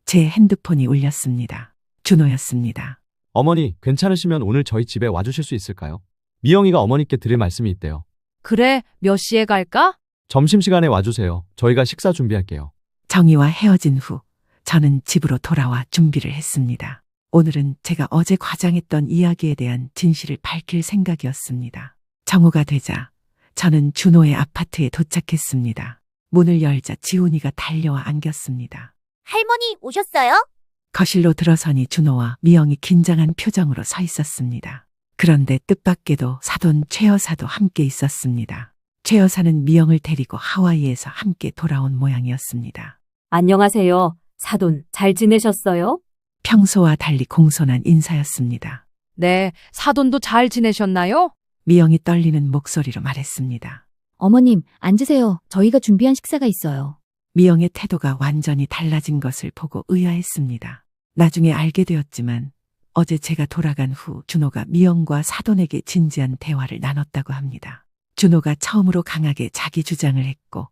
제 핸드폰이 울렸습니다. 준호였습니다. 어머니, 괜찮으시면 오늘 저희 집에 와주실 수 있을까요? 미영이가 어머니께 드릴 말씀이 있대요. 그래, 몇 시에 갈까? 점심시간에 와주세요. 저희가 식사 준비할게요. 정희와 헤어진 후 저는 집으로 돌아와 준비를 했습니다. 오늘은 제가 어제 과장했던 이야기에 대한 진실을 밝힐 생각이었습니다. 정오가 되자 저는 준호의 아파트에 도착했습니다. 문을 열자 지훈이가 달려와 안겼습니다. 할머니 오셨어요? 거실로 들어서니 준호와 미영이 긴장한 표정으로 서 있었습니다. 그런데 뜻밖에도 사돈 최 여사도 함께 있었습니다. 최 여사는 미영을 데리고 하와이에서 함께 돌아온 모양이었습니다. 안녕하세요. 사돈, 잘 지내셨어요? 평소와 달리 공손한 인사였습니다. 네, 사돈도 잘 지내셨나요? 미영이 떨리는 목소리로 말했습니다. 어머님, 앉으세요. 저희가 준비한 식사가 있어요. 미영의 태도가 완전히 달라진 것을 보고 의아했습니다. 나중에 알게 되었지만 어제 제가 돌아간 후 준호가 미영과 사돈에게 진지한 대화를 나눴다고 합니다. 준호가 처음으로 강하게 자기 주장을 했고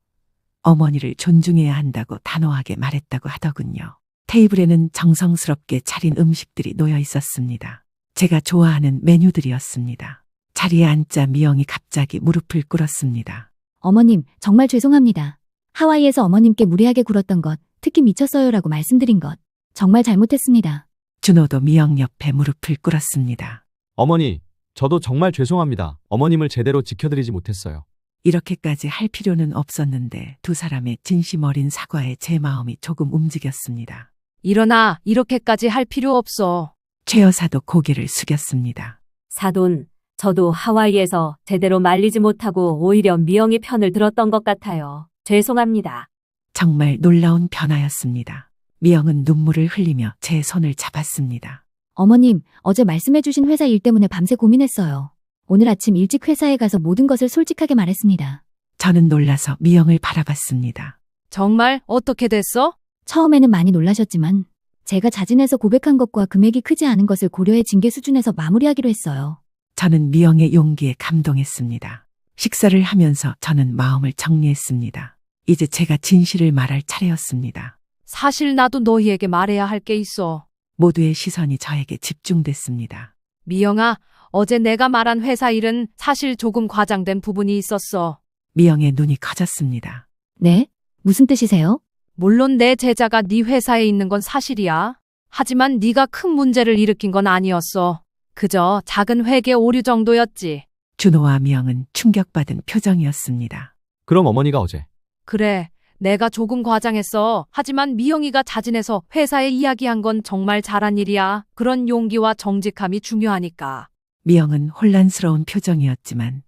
어머니를 존중해야 한다고 단호하게 말했다고 하더군요. 테이블에는 정성스럽게 차린 음식들이 놓여 있었습니다. 제가 좋아하는 메뉴들이었습니다. 자리에 앉자 미영이 갑자기 무릎을 꿇었습니다. 어머님, 정말 죄송합니다. 하와이에서 어머님께 무례하게 굴었던 것, 특히 미쳤어요라고 말씀드린 것, 정말 잘못했습니다. 준호도 미영 옆에 무릎을 꿇었습니다. 어머니, 저도 정말 죄송합니다. 어머님을 제대로 지켜드리지 못했어요. 이렇게까지 할 필요는 없었는데 두 사람의 진심 어린 사과에 제 마음이 조금 움직였습니다. 일어나, 이렇게까지 할 필요 없어. 최 여사도 고개를 숙였습니다. 사돈, 저도 하와이에서 제대로 말리지 못하고 오히려 미영의 편을 들었던 것 같아요. 죄송합니다. 정말 놀라운 변화였습니다. 미영은 눈물을 흘리며 제 손을 잡았습니다. 어머님, 어제 말씀해주신 회사 일 때문에 밤새 고민했어요. 오늘 아침 일찍 회사에 가서 모든 것을 솔직하게 말했습니다. 저는 놀라서 미영을 바라봤습니다. 정말 어떻게 됐어? 처음에는 많이 놀라셨지만 제가 자진해서 고백한 것과 금액이 크지 않은 것을 고려해 징계 수준에서 마무리하기로 했어요. 저는 미영의 용기에 감동했습니다. 식사를 하면서 저는 마음을 정리했습니다. 이제 제가 진실을 말할 차례였습니다. 사실 나도 너희에게 말해야 할 게 있어. 모두의 시선이 저에게 집중됐습니다. 미영아, 어제 내가 말한 회사 일은 사실 조금 과장된 부분이 있었어. 미영의 눈이 커졌습니다. 네? 무슨 뜻이세요? 물론 내 제자가 네 회사에 있는 건 사실이야. 하지만 네가 큰 문제를 일으킨 건 아니었어. 그저 작은 회계 오류 정도였지. 준호와 미영은 충격받은 표정이었습니다. 그럼 어머니가 어제 그래, 내가 조금 과장했어. 하지만 미영이가 자진해서 회사에 이야기한 건 정말 잘한 일이야. 그런 용기와 정직함이 중요하니까. 미영은 혼란스러운 표정이었지만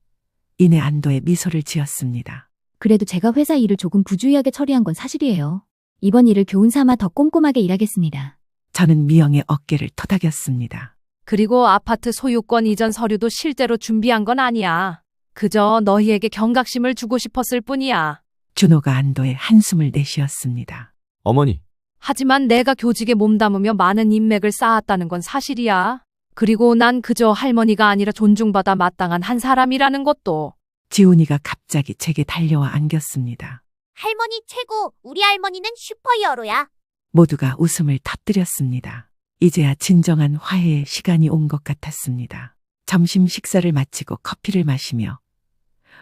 이내 안도의 미소를 지었습니다. 그래도 제가 회사 일을 조금 부주의하게 처리한 건 사실이에요. 이번 일을 교훈 삼아 더 꼼꼼하게 일하겠습니다. 저는 미영의 어깨를 토닥였습니다. 그리고 아파트 소유권 이전 서류도 실제로 준비한 건 아니야. 그저 너희에게 경각심을 주고 싶었을 뿐이야. 준호가 안도의 한숨을 내쉬었습니다. 어머니, 하지만 내가 교직에 몸담으며 많은 인맥을 쌓았다는 건 사실이야. 그리고 난 그저 할머니가 아니라 존중받아 마땅한 한 사람이라는 것도. 지훈이가 갑자기 제게 달려와 안겼습니다. 할머니 최고. 우리 할머니는 슈퍼히어로야. 모두가 웃음을 터뜨렸습니다. 이제야 진정한 화해의 시간이 온 것 같았습니다. 점심 식사를 마치고 커피를 마시며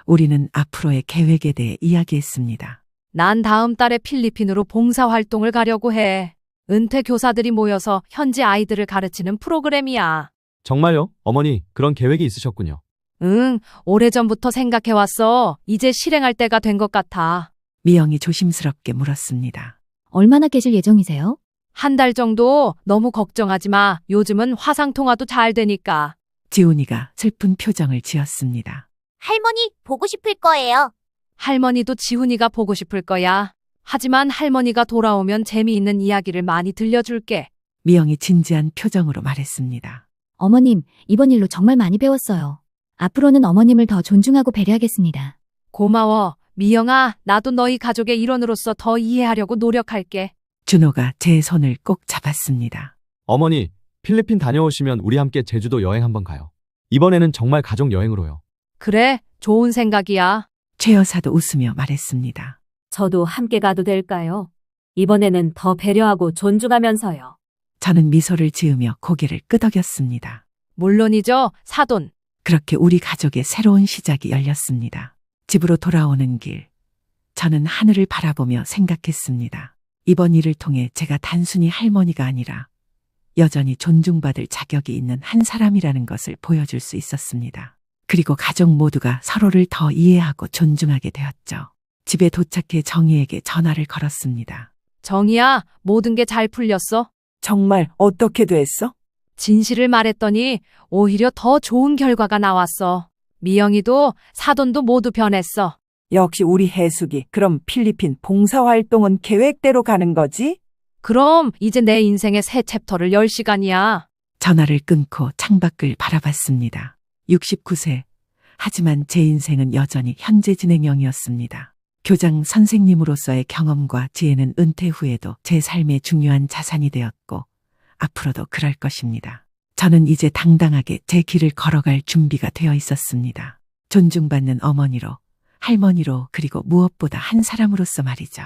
우리는 앞으로의 계획에 대해 이야기했습니다. 난 다음 달에 필리핀으로 봉사활동을 가려고 해. 은퇴 교사들이 모여서 현지 아이들을 가르치는 프로그램이야. 정말요? 어머니, 그런 계획이 있으셨군요. 응, 오래전부터 생각해왔어. 이제 실행할 때가 된 것 같아. 미영이 조심스럽게 물었습니다. 얼마나 계실 예정이세요? 한 달 정도. 너무 걱정하지 마. 요즘은 화상통화도 잘 되니까. 지훈이가 슬픈 표정을 지었습니다. 할머니 보고 싶을 거예요. 할머니도 지훈이가 보고 싶을 거야. 하지만 할머니가 돌아오면 재미있는 이야기를 많이 들려줄게. 미영이 진지한 표정으로 말했습니다. 어머님, 이번 일로 정말 많이 배웠어요. 앞으로는 어머님을 더 존중하고 배려하겠습니다. 고마워. 미영아, 나도 너희 가족의 일원으로서 더 이해하려고 노력할게. 준호가 제 손을 꼭 잡았습니다. 어머니, 필리핀 다녀오시면 우리 함께 제주도 여행 한번 가요. 이번에는 정말 가족 여행으로요. 그래, 좋은 생각이야. 최 여사도 웃으며 말했습니다. 저도 함께 가도 될까요? 이번에는 더 배려하고 존중하면서요. 저는 미소를 지으며 고개를 끄덕였습니다. 물론이죠, 사돈. 그렇게 우리 가족의 새로운 시작이 열렸습니다. 집으로 돌아오는 길, 저는 하늘을 바라보며 생각했습니다. 이번 일을 통해 제가 단순히 할머니가 아니라 여전히 존중받을 자격이 있는 한 사람이라는 것을 보여줄 수 있었습니다. 그리고 가족 모두가 서로를 더 이해하고 존중하게 되었죠. 집에 도착해 정희에게 전화를 걸었습니다. 정희야, 모든 게 잘 풀렸어? 정말 어떻게 됐어? 진실을 말했더니 오히려 더 좋은 결과가 나왔어. 미영이도 사돈도 모두 변했어. 역시 우리 해숙이. 그럼 필리핀 봉사활동은 계획대로 가는 거지? 그럼 이제 내 인생의 새 챕터를 열 시간이야. 전화를 끊고 창밖을 바라봤습니다. 69세. 하지만 제 인생은 여전히 현재 진행형이었습니다. 교장 선생님으로서의 경험과 지혜는 은퇴 후에도 제 삶의 중요한 자산이 되었고 앞으로도 그럴 것입니다. 저는 이제 당당하게 제 길을 걸어갈 준비가 되어 있었습니다. 존중받는 어머니로, 할머니로, 그리고 무엇보다 한 사람으로서 말이죠.